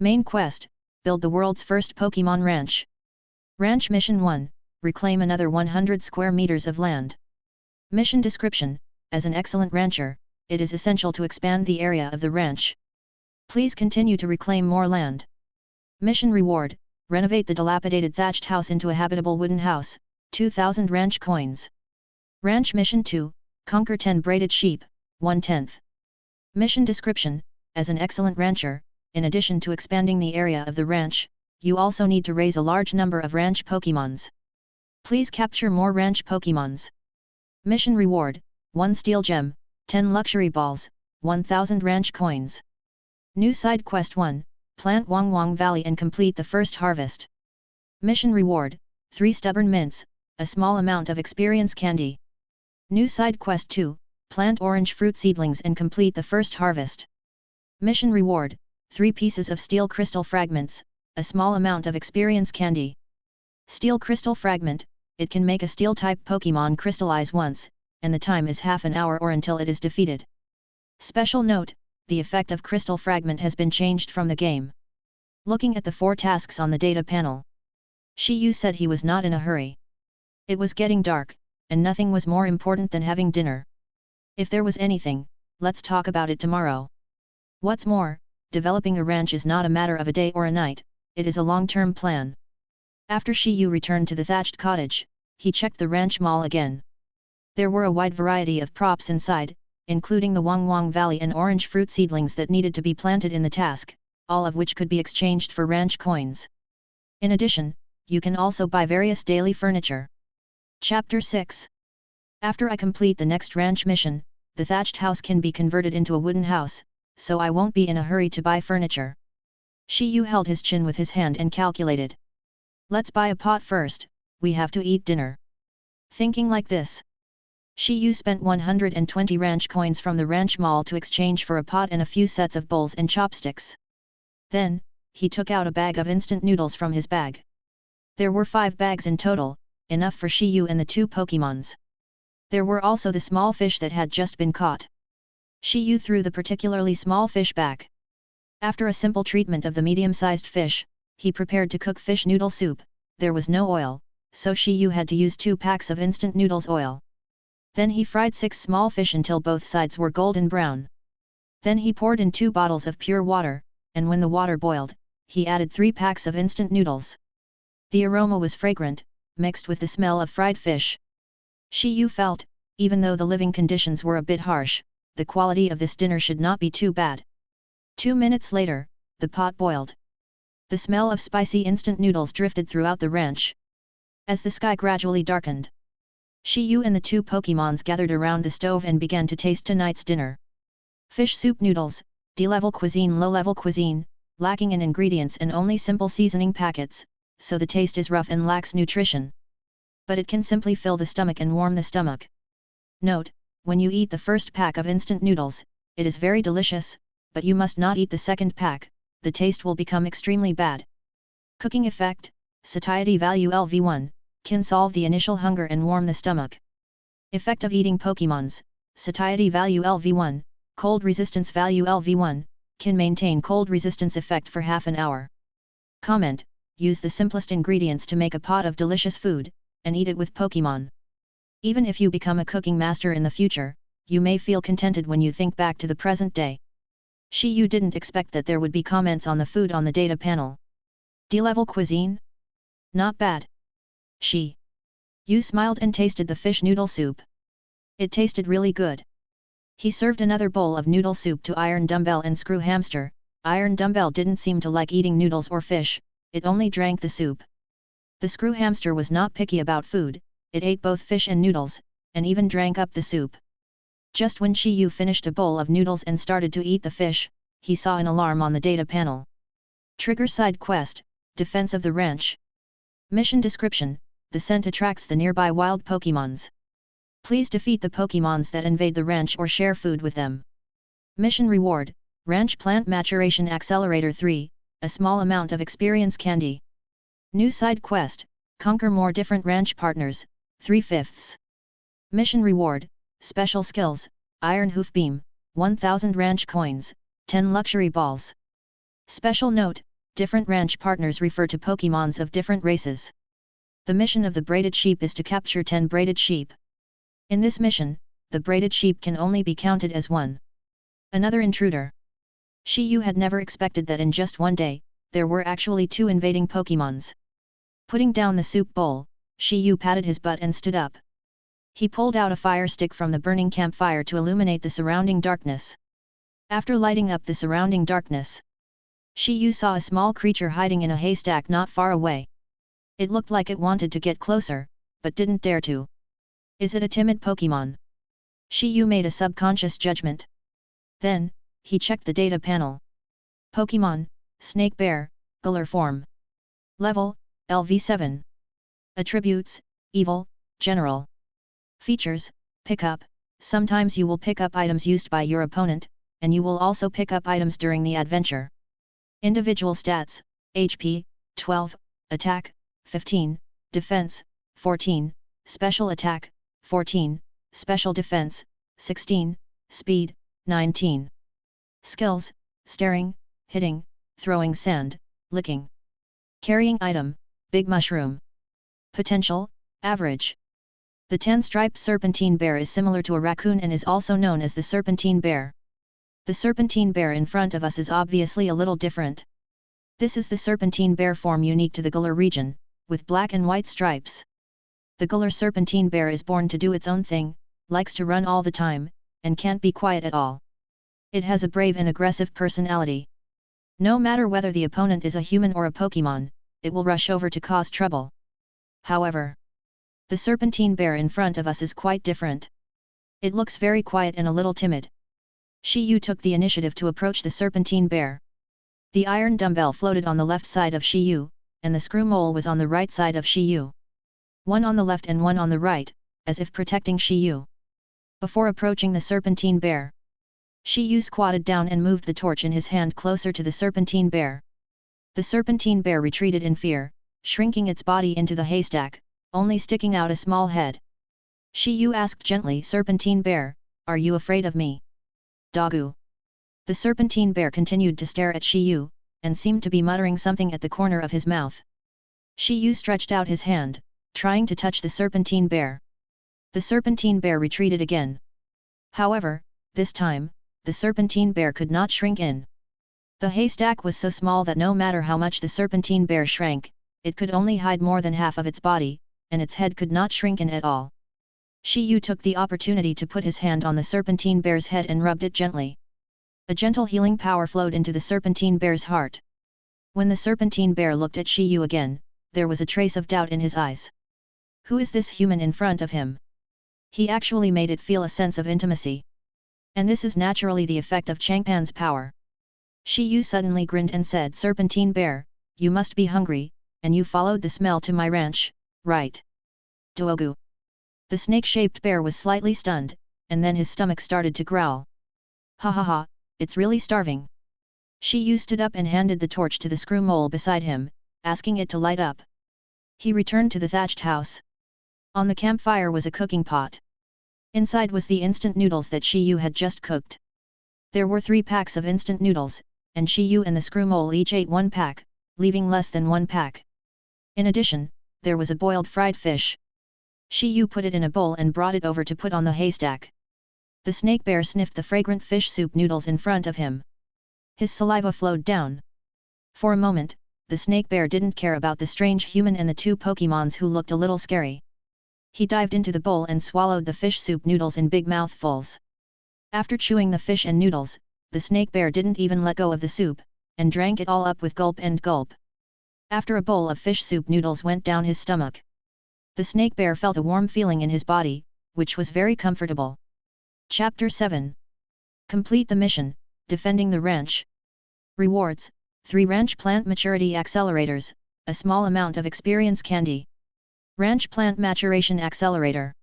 Main quest, build the world's first Pokémon ranch. Ranch Mission 1, reclaim another 100 square meters of land. Mission description, as an excellent rancher, it is essential to expand the area of the ranch. Please continue to reclaim more land. Mission reward, renovate the dilapidated thatched house into a habitable wooden house, 2000 ranch coins. Ranch Mission 2, conquer 10 braided sheep, 1/10. Mission description, as an excellent rancher, in addition to expanding the area of the ranch, you also need to raise a large number of ranch Pokémons. Please capture more ranch Pokémons. Mission reward, 1 steel gem, 10 luxury balls, 1000 ranch coins. New side quest 1, plant Wang Wang Valley and complete the first harvest. Mission reward, 3 stubborn mints, a small amount of experience candy. New side quest 2, plant orange fruit seedlings and complete the first harvest. Mission reward, 3 pieces of steel crystal fragments, a small amount of experience candy. Steel crystal fragment, it can make a steel-type Pokémon crystallize once, and the time is half an hour or until it is defeated. Special note, the effect of crystal fragment has been changed from the game. Looking at the 4 tasks on the data panel, Shi Yu said he was not in a hurry. It was getting dark, and nothing was more important than having dinner. If there was anything, let's talk about it tomorrow. What's more, developing a ranch is not a matter of a day or a night, it is a long-term plan. After Shi Yu returned to the thatched cottage, he checked the ranch mall again. There were a wide variety of props inside, including the Wang Wang Valley and orange fruit seedlings that needed to be planted in the task, all of which could be exchanged for ranch coins. In addition, you can also buy various daily furniture. Chapter 6. After I complete the next ranch mission, the thatched house can be converted into a wooden house, so I won't be in a hurry to buy furniture. Shi Yu held his chin with his hand and calculated. Let's buy a pot first, we have to eat dinner. Thinking like this, Shi Yu spent 120 ranch coins from the ranch mall to exchange for a pot and a few sets of bowls and chopsticks. Then, he took out a bag of instant noodles from his bag. There were 5 bags in total, enough for Shi Yu and the 2 Pokémons. There were also the small fish that had just been caught. Shi Yu threw the particularly small fish back. After a simple treatment of the medium-sized fish, he prepared to cook fish noodle soup. There was no oil, so Shi Yu had to use 2 packs of instant noodles oil. Then he fried 6 small fish until both sides were golden brown. Then he poured in 2 bottles of pure water, and when the water boiled, he added 3 packs of instant noodles. The aroma was fragrant, mixed with the smell of fried fish. Shi Yu felt, even though the living conditions were a bit harsh, the quality of this dinner should not be too bad. 2 minutes later, the pot boiled. The smell of spicy instant noodles drifted throughout the ranch. As the sky gradually darkened, Shi Yu and the 2 Pokémons gathered around the stove and began to taste tonight's dinner. Fish soup noodles, D-level cuisine, low-level cuisine, lacking in ingredients and only simple seasoning packets, so the taste is rough and lacks nutrition. But it can simply fill the stomach and warm the stomach. Note, when you eat the first pack of instant noodles, it is very delicious, but you must not eat the second pack, the taste will become extremely bad. Cooking effect, satiety value LV1, can solve the initial hunger and warm the stomach. Effect of eating Pokémons, satiety value LV1, cold resistance value LV1, can maintain cold resistance effect for half an hour. Comment, use the simplest ingredients to make a pot of delicious food, and eat it with Pokémon. Even if you become a cooking master in the future, you may feel contented when you think back to the present day. Shi Yu didn't expect that there would be comments on the food on the data panel. D-level cuisine? Not bad. Shi Yu smiled and tasted the fish noodle soup. It tasted really good. He served another bowl of noodle soup to Iron Dumbbell and Screw Hamster. Iron Dumbbell didn't seem to like eating noodles or fish, it only drank the soup. The Screw Hamster was not picky about food, it ate both fish and noodles, and even drank up the soup. Just when Shi Yu finished a bowl of noodles and started to eat the fish, he saw an alarm on the data panel. Trigger side quest, Defense of the Ranch. Mission description, the scent attracts the nearby wild Pokémons. Please defeat the Pokémons that invade the ranch or share food with them. Mission reward, Ranch Plant Maturation Accelerator 3, a small amount of experience candy. New side quest, conquer more different ranch partners, 3/5. Mission reward, special skills, Iron Hoof Beam, 1000 ranch coins, 10 luxury balls. Special note, different ranch partners refer to Pokémons of different races. The mission of the braided sheep is to capture 10 braided sheep. In this mission, the braided sheep can only be counted as one. Another intruder. Shi Yu had never expected that in just one day, there were actually 2 invading Pokémons. Putting down the soup bowl, Shi Yu patted his butt and stood up. He pulled out a fire stick from the burning campfire to illuminate the surrounding darkness. After lighting up the surrounding darkness, Shi Yu saw a small creature hiding in a haystack not far away. It looked like it wanted to get closer, but didn't dare to. Is it a timid Pokémon? Shi Yu made a subconscious judgment. Then, he checked the data panel. Pokémon, Snake Bear, Galar form. Level, LV7. Attributes, Evil, General. Features, Pickup, sometimes you will pick up items used by your opponent, and you will also pick up items during the adventure. Individual stats, HP, 12, Attack, 15, Defense, 14, Special Attack, 14, Special Defense, 16, Speed, 19. Skills, Staring, Hitting, Throwing Sand, Licking. Carrying item, Big Mushroom. Potential, Average. The 10-striped serpentine bear is similar to a raccoon and is also known as the serpentine bear. The serpentine bear in front of us is obviously a little different. This is the serpentine bear form unique to the Galar region, with black and white stripes. The Galar serpentine bear is born to do its own thing, likes to run all the time, and can't be quiet at all. It has a brave and aggressive personality. No matter whether the opponent is a human or a Pokémon, it will rush over to cause trouble. However, the serpentine bear in front of us is quite different. It looks very quiet and a little timid. Shi Yu took the initiative to approach the serpentine bear. The iron dumbbell floated on the left side of Shi Yu, and the screw mole was on the right side of Shi Yu. One on the left and one on the right, as if protecting Shi Yu. Before approaching the serpentine bear, Shi Yu squatted down and moved the torch in his hand closer to the serpentine bear. The serpentine bear retreated in fear, shrinking its body into the haystack, only sticking out a small head. Shi Yu asked gently, "Serpentine bear, are you afraid of me?" "Doggo." The serpentine bear continued to stare at Shi Yu, and seemed to be muttering something at the corner of his mouth. Shi Yu stretched out his hand, trying to touch the serpentine bear. The serpentine bear retreated again. However, this time, the serpentine bear could not shrink in. The haystack was so small that no matter how much the serpentine bear shrank, it could only hide more than half of its body, and its head could not shrink in at all. Shi Yu took the opportunity to put his hand on the serpentine bear's head and rubbed it gently. A gentle healing power flowed into the serpentine bear's heart. When the serpentine bear looked at Shi Yu again, there was a trace of doubt in his eyes. Who is this human in front of him? He actually made it feel a sense of intimacy. And this is naturally the effect of Changpan's power. Shi Yu suddenly grinned and said, "Serpentine bear, you must be hungry, and you followed the smell to my ranch, right?" "Dogu." The snake-shaped bear was slightly stunned, and then his stomach started to growl. "Ha ha ha, it's really starving." Shi Yu stood up and handed the torch to the screw mole beside him, asking it to light up. He returned to the thatched house. On the campfire was a cooking pot. Inside was the instant noodles that Shi Yu had just cooked. There were 3 packs of instant noodles, and Shi Yu and the screw mole each ate 1 pack, leaving less than 1 pack. In addition, there was a boiled fried fish. Shi Yu put it in a bowl and brought it over to put on the haystack. The snake bear sniffed the fragrant fish soup noodles in front of him. His saliva flowed down. For a moment, the snake bear didn't care about the strange human and the 2 Pokémons who looked a little scary. He dived into the bowl and swallowed the fish soup noodles in big mouthfuls. After chewing the fish and noodles, the snake bear didn't even let go of the soup, and drank it all up with gulp and gulp. After a bowl of fish soup noodles went down his stomach, the snake bear felt a warm feeling in his body, which was very comfortable. Chapter 7. Complete the mission, defending the ranch. Rewards: 3 ranch plant maturity accelerators, a small amount of experience candy. Ranch plant maturation accelerator.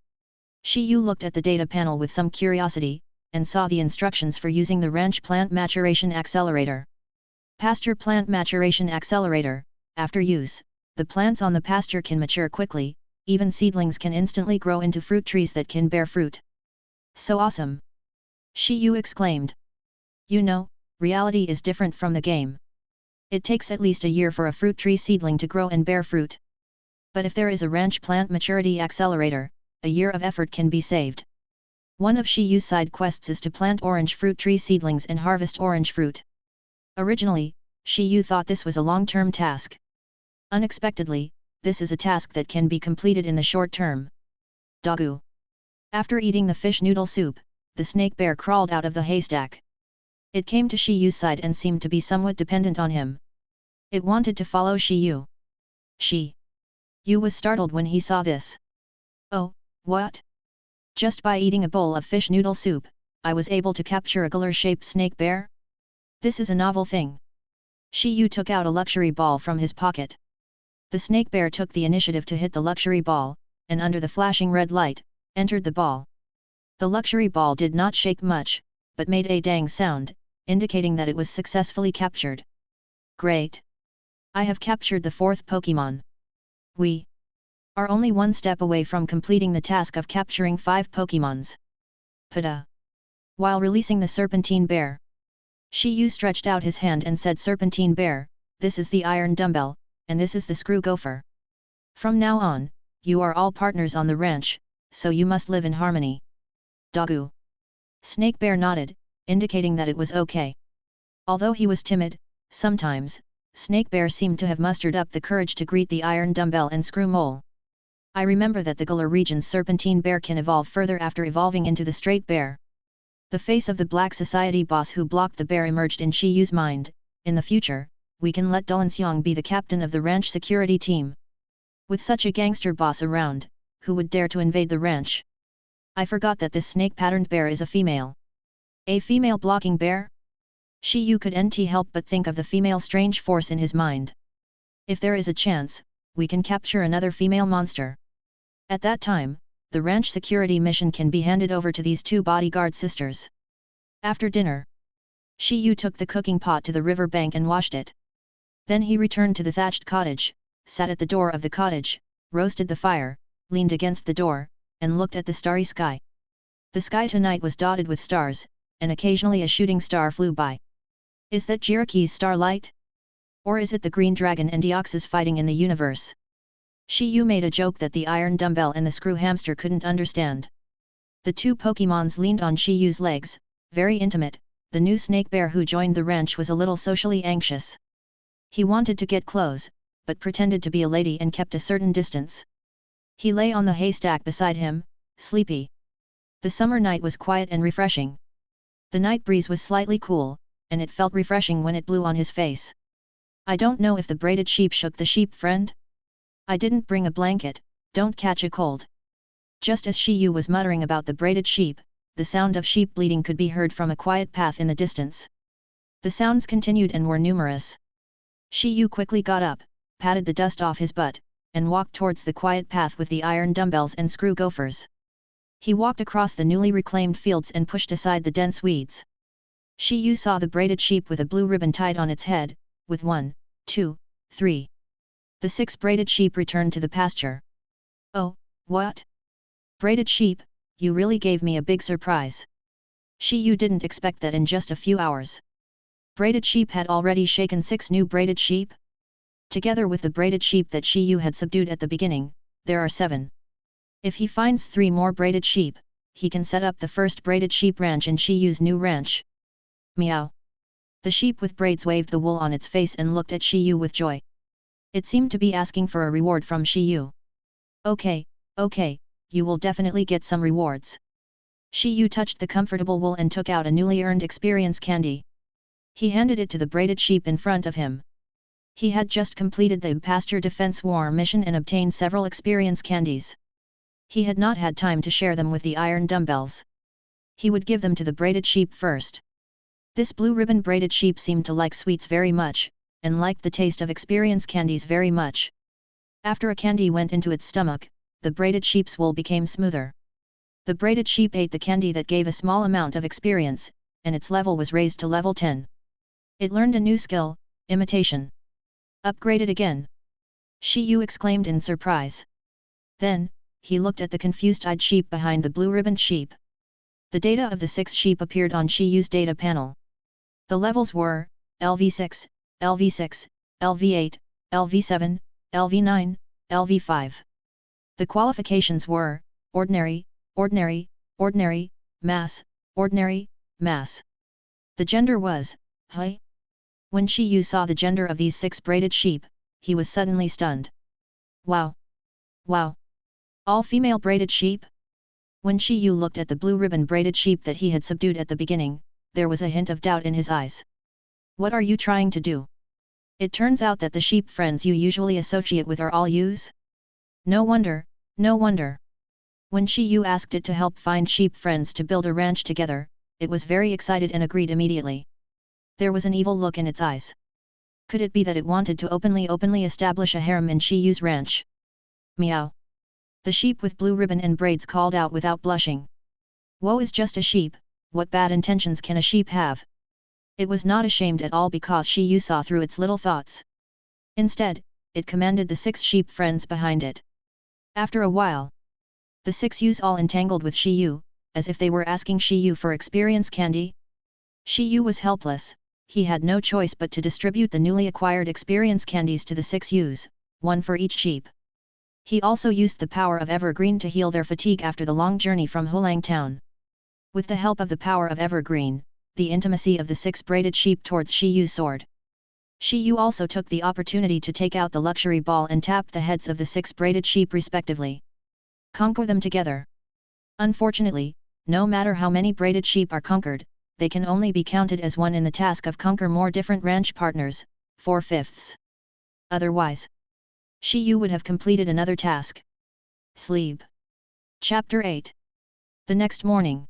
Shi Yu looked at the data panel with some curiosity, and saw the instructions for using the ranch plant maturation accelerator. Pasture plant maturation accelerator. After use, the plants on the pasture can mature quickly, even seedlings can instantly grow into fruit trees that can bear fruit. So awesome! Shi Yu exclaimed. You know, reality is different from the game. It takes at least a year for a fruit tree seedling to grow and bear fruit. But if there is a ranch plant maturity accelerator, a year of effort can be saved. One of Shi Yu's side quests is to plant orange fruit tree seedlings and harvest orange fruit. Originally, Shi Yu thought this was a long-term task. Unexpectedly, this is a task that can be completed in the short term. Doggo. After eating the fish noodle soup, the snake bear crawled out of the haystack. It came to Shi Yu's side and seemed to be somewhat dependent on him. It wanted to follow Shi Yu. Shi Yu was startled when he saw this. "Oh, what? Just by eating a bowl of fish noodle soup, I was able to capture a Galar-shaped snake bear? This is a novel thing. Shi Yu took out a luxury ball from his pocket. The snake bear took the initiative to hit the luxury ball, and under the flashing red light, entered the ball. The luxury ball did not shake much, but made a dang sound, indicating that it was successfully captured. Great! I have captured the fourth Pokémon. We are only one step away from completing the task of capturing 5 Pokémons. Pada! While releasing the Serpentine Bear, Shi Yu stretched out his hand and said, Serpentine Bear, this is the Iron Dumbbell, and this is the Screw Gopher. From now on, you are all partners on the ranch, so you must live in harmony. Doggo. Snake Bear nodded, indicating that it was okay. Although he was timid, sometimes, Snake Bear seemed to have mustered up the courage to greet the Iron Dumbbell and Screw Mole. I remember that the Galar region's Serpentine Bear can evolve further after evolving into the Straight Bear. The face of the Black Society boss who blocked the bear emerged in Shi Yu's mind. In the future, we can let Dulanxiang be the captain of the ranch security team. With such a gangster boss around, who would dare to invade the ranch? I forgot that this snake-patterned bear is a female. A female blocking bear? Shi Yu couldn't help but think of the female strange force in his mind. If there is a chance, we can capture another female monster. At that time, the ranch security mission can be handed over to these 2 bodyguard sisters. After dinner, Shi Yu took the cooking pot to the river bank and washed it. Then he returned to the thatched cottage, sat at the door of the cottage, roasted the fire, leaned against the door, and looked at the starry sky. The sky tonight was dotted with stars, and occasionally a shooting star flew by. Is that Jiraki's starlight? Or is it the green dragon and Deoxys fighting in the universe? Shi Yu made a joke that the Iron Dumbbell and the Screw Hamster couldn't understand. The 2 Pokémons leaned on Shi Yu's legs, very intimate. The new snake bear who joined the ranch was a little socially anxious. He wanted to get close, but pretended to be a lady and kept a certain distance. He lay on the haystack beside him, sleepy. The summer night was quiet and refreshing. The night breeze was slightly cool, and it felt refreshing when it blew on his face. I don't know if the braided sheep shook the sheep friend? I didn't bring a blanket, don't catch a cold. Just as Shi Yu was muttering about the braided sheep, the sound of sheep bleating could be heard from a quiet path in the distance. The sounds continued and were numerous. Shi Yu quickly got up, patted the dust off his butt, and walked towards the quiet path with the Iron Dumbbells and Screw Gophers. He walked across the newly reclaimed fields and pushed aside the dense weeds. Shi Yu saw the braided sheep with a blue ribbon tied on its head, with 1, 2, 3. The 6 braided sheep returned to the pasture. Oh, what? Braided sheep, you really gave me a big surprise. Shi Yu didn't expect that in just a few hours. Braided sheep had already shaken 6 new braided sheep? Together with the braided sheep that Shi Yu had subdued at the beginning, there are 7. If he finds 3 more braided sheep, he can set up the first braided sheep ranch in Shi Yu's new ranch. Meow. The sheep with braids waved the wool on its face and looked at Shi Yu with joy. It seemed to be asking for a reward from Shi Yu. Okay, you will definitely get some rewards. Shi Yu touched the comfortable wool and took out a newly earned experience candy. He handed it to the braided sheep in front of him. He had just completed the pasture defense war mission and obtained several experience candies. He had not had time to share them with the Iron Dumbbells. He would give them to the braided sheep first. This blue ribbon braided sheep seemed to like sweets very much, and liked the taste of experience candies very much. After a candy went into its stomach, the braided sheep's wool became smoother. The braided sheep ate the candy that gave a small amount of experience, and its level was raised to level 10. It learned a new skill, imitation. Upgraded again! Shi Yu exclaimed in surprise. Then, he looked at the confused-eyed sheep behind the blue-ribboned sheep. The data of the 6 sheep appeared on Shi Yu's data panel. The levels were, LV6, LV6, LV8, LV7, LV9, LV5. The qualifications were, Ordinary, Ordinary, Ordinary, Mass, Ordinary, Mass. The gender was, Hi. When Shi Yu saw the gender of these 6 braided sheep, he was suddenly stunned. Wow! Wow! All female braided sheep? When Shi Yu looked at the blue ribbon braided sheep that he had subdued at the beginning, there was a hint of doubt in his eyes. What are you trying to do? It turns out that the sheep friends you usually associate with are all yous? No wonder, no wonder. When Shi Yu asked it to help find sheep friends to build a ranch together, it was very excited and agreed immediately. There was an evil look in its eyes. Could it be that it wanted to openly establish a harem in Shi Yu's ranch? Meow. The sheep with blue ribbon and braids called out without blushing. Woe is just a sheep, what bad intentions can a sheep have? It was not ashamed at all because Shi Yu saw through its little thoughts. Instead, it commanded the 6 sheep friends behind it. After a while, the 6 ewes all entangled with Shi Yu, as if they were asking Shi Yu for experience candy. Shi Yu was helpless, he had no choice but to distribute the newly acquired experience candies to the 6 ewes, 1 for each sheep. He also used the power of Evergreen to heal their fatigue after the long journey from Hulang Town. With the help of the power of Evergreen, the intimacy of the 6 braided sheep towards Shi Yu soared. Shi Yu also took the opportunity to take out the luxury ball and tap the heads of the 6 braided sheep respectively. Conquer them together. Unfortunately, no matter how many braided sheep are conquered, they can only be counted as one in the task of conquer more different ranch partners, 4/5. Otherwise, Shi Yu would have completed another task. Sleep. Chapter 8. The next morning,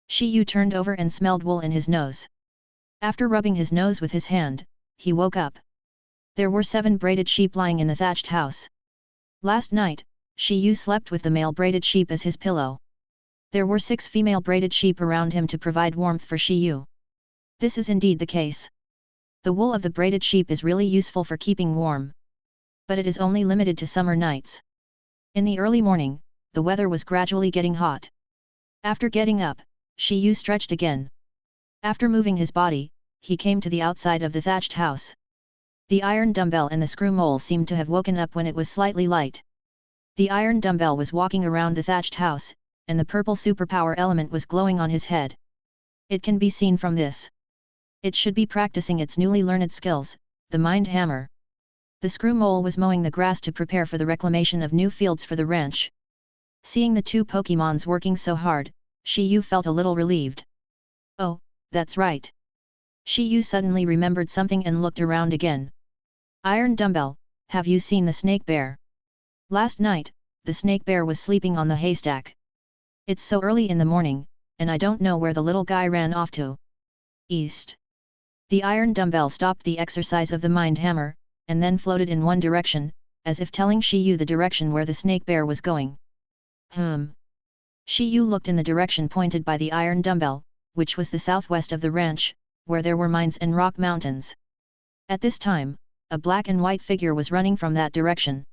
Shi Yu turned over and smelled wool in his nose. After rubbing his nose with his hand, he woke up. There were 7 braided sheep lying in the thatched house. Last night, Shi Yu slept with the male braided sheep as his pillow. There were 6 female braided sheep around him to provide warmth for Shi Yu. This is indeed the case. The wool of the braided sheep is really useful for keeping warm. But it is only limited to summer nights. In the early morning, the weather was gradually getting hot. After getting up, Shi Yu stretched again. After moving his body, he came to the outside of the thatched house. The iron dumbbell and the screw mole seemed to have woken up when it was slightly light. The iron dumbbell was walking around the thatched house, and the purple superpower element was glowing on his head. It can be seen from this. It should be practicing its newly learned skills, the mind hammer. The screw mole was mowing the grass to prepare for the reclamation of new fields for the ranch. Seeing the 2 Pokémons working so hard, Shi Yu felt a little relieved. Oh, that's right. Shi Yu suddenly remembered something and looked around again. Iron dumbbell, have you seen the snake bear? Last night, the snake bear was sleeping on the haystack. It's so early in the morning, and I don't know where the little guy ran off to. East. The iron dumbbell stopped the exercise of the mind hammer, and then floated in one direction, as if telling Shi Yu the direction where the snake bear was going. Shi Yu looked in the direction pointed by the iron dumbbell, which was the southwest of the ranch, where there were mines and rock mountains. At this time, a black and white figure was running from that direction.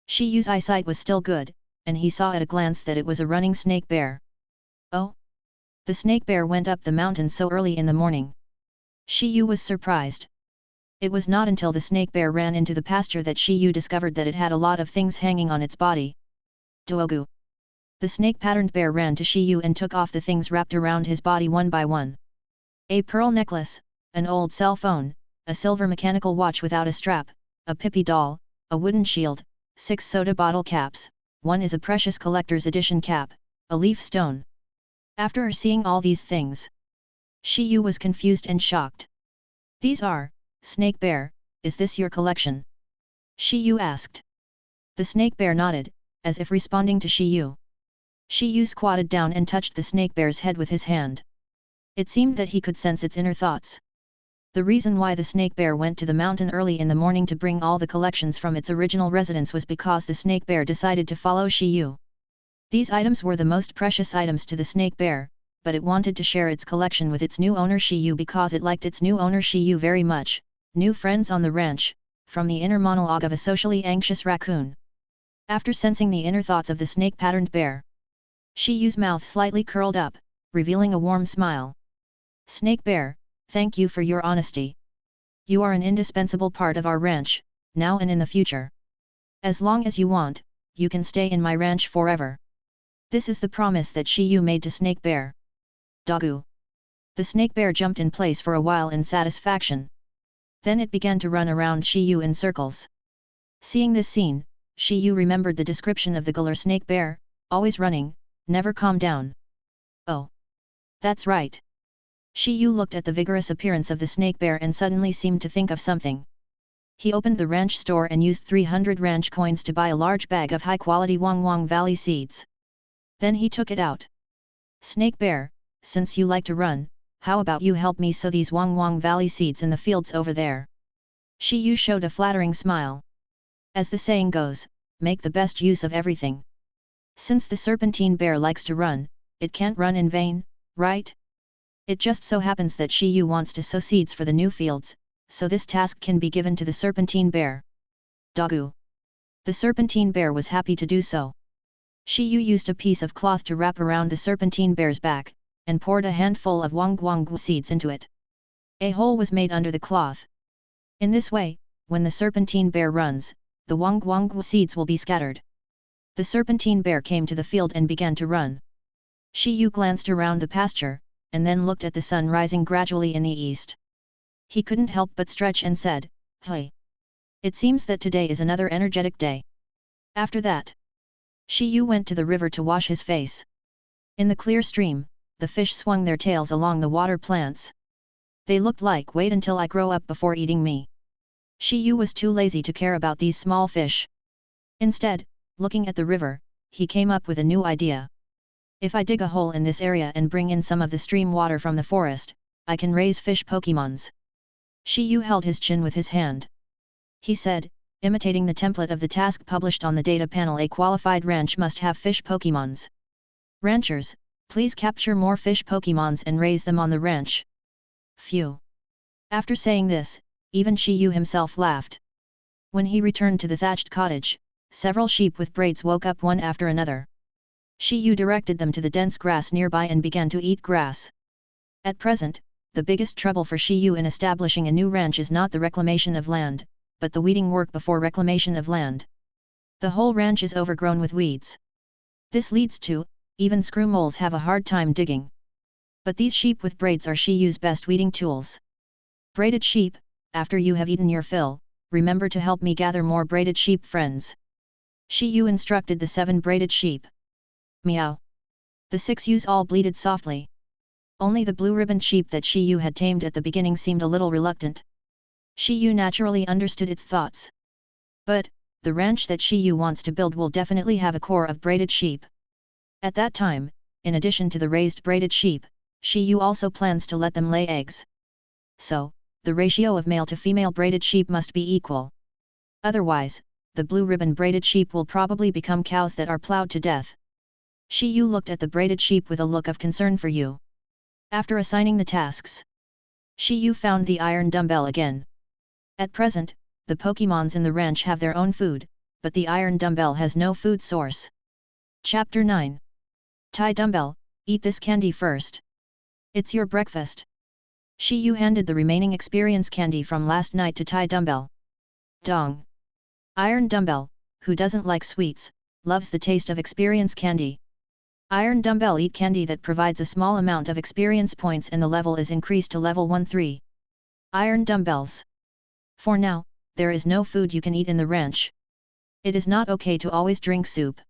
Shi Yu's eyesight was still good, and he saw at a glance that it was a running snake bear. Oh! The snake bear went up the mountain so early in the morning. Shi Yu was surprised. It was not until the snake bear ran into the pasture that Shi Yu discovered that it had a lot of things hanging on its body. Dogu! The snake-patterned bear ran to Shi Yu and took off the things wrapped around his body one by one. A pearl necklace, an old cell phone, a silver mechanical watch without a strap, a Pippi doll, a wooden shield, 6 soda bottle caps, one is a precious collector's edition cap, a leaf stone. After seeing all these things, Shi Yu was confused and shocked. These are, Snake Bear, is this your collection? Shi Yu asked. The snake bear nodded, as if responding to Shi Yu. Shi Yu squatted down and touched the snake bear's head with his hand. It seemed that he could sense its inner thoughts. The reason why the snake bear went to the mountain early in the morning to bring all the collections from its original residence was because the snake bear decided to follow Shi Yu. These items were the most precious items to the snake bear, but it wanted to share its collection with its new owner Shi Yu because it liked its new owner Shi Yu very much. New friends on the ranch, from the inner monologue of a socially anxious raccoon. After sensing the inner thoughts of the snake-patterned bear, Shi Yu's mouth slightly curled up, revealing a warm smile. Snake Bear, thank you for your honesty. You are an indispensable part of our ranch, now and in the future. As long as you want, you can stay in my ranch forever. This is the promise that Shi Yu made to Snake Bear. Dogu. The Snake Bear jumped in place for a while in satisfaction. Then it began to run around Shi Yu in circles. Seeing this scene, Shi Yu remembered the description of the Galar snake bear, always running, never calm down. Oh! That's right. Shi Yu looked at the vigorous appearance of the snake bear and suddenly seemed to think of something. He opened the ranch store and used 300 ranch coins to buy a large bag of high-quality Wang Wang Valley seeds. Then he took it out. Snake Bear, since you like to run, how about you help me sow these Wang Wang Valley seeds in the fields over there? Shi Yu showed a flattering smile. As the saying goes, make the best use of everything. Since the Serpentine Bear likes to run, it can't run in vain, right? It just so happens that Shi Yu wants to sow seeds for the new fields, so this task can be given to the Serpentine Bear. Dogu. The Serpentine Bear was happy to do so. Shi Yu used a piece of cloth to wrap around the Serpentine Bear's back, and poured a handful of Wang Wang seeds into it. A hole was made under the cloth. In this way, when the Serpentine Bear runs, the Wang Wang seeds will be scattered. The Serpentine Bear came to the field and began to run. Shi Yu glanced around the pasture, and then looked at the sun rising gradually in the east. He couldn't help but stretch and said, "Hey! It seems that today is another energetic day." After that, Shi Yu went to the river to wash his face. In the clear stream, the fish swung their tails along the water plants. They looked like wait until I grow up before eating me. Shi Yu was too lazy to care about these small fish. Instead, looking at the river, he came up with a new idea. If I dig a hole in this area and bring in some of the stream water from the forest, I can raise fish Pokémons. Shi Yu held his chin with his hand. He said, imitating the template of the task published on the data panel, a qualified ranch must have fish Pokémons. Ranchers, please capture more fish Pokémons and raise them on the ranch. Phew. After saying this, even Shi Yu himself laughed. When he returned to the thatched cottage, several sheep with braids woke up one after another. Shi Yu directed them to the dense grass nearby and began to eat grass. At present, the biggest trouble for Shi Yu in establishing a new ranch is not the reclamation of land, but the weeding work before reclamation of land. The whole ranch is overgrown with weeds. This leads to, even screw moles have a hard time digging. But these sheep with braids are Shi Yu's best weeding tools. Braided sheep, after you have eaten your fill, remember to help me gather more braided sheep friends. Shi Yu instructed the 7 braided sheep. Meow. The 6 ewes all bleated softly. Only the blue-ribboned sheep that Shi Yu had tamed at the beginning seemed a little reluctant. Shi Yu naturally understood its thoughts. But, the ranch that Shi Yu wants to build will definitely have a core of braided sheep. At that time, in addition to the raised braided sheep, Shi Yu also plans to let them lay eggs. So, the ratio of male to female braided sheep must be equal. Otherwise, the blue-ribbon braided sheep will probably become cows that are plowed to death. Shi Yu looked at the braided sheep with a look of concern for Yu. After assigning the tasks, Shi Yu found the iron dumbbell again. At present, the Pokémons in the ranch have their own food, but the iron dumbbell has no food source. Chapter 9. Tai Dumbbell, eat this candy first. It's your breakfast. Shi Yu handed the remaining experience candy from last night to Tai Dumbbell. Dong. Iron Dumbbell, who doesn't like sweets, loves the taste of experience candy. Iron Dumbbell eat candy that provides a small amount of experience points and the level is increased to level 1-3. Iron Dumbbells. For now, there is no food you can eat in the ranch. It is not okay to always drink soup.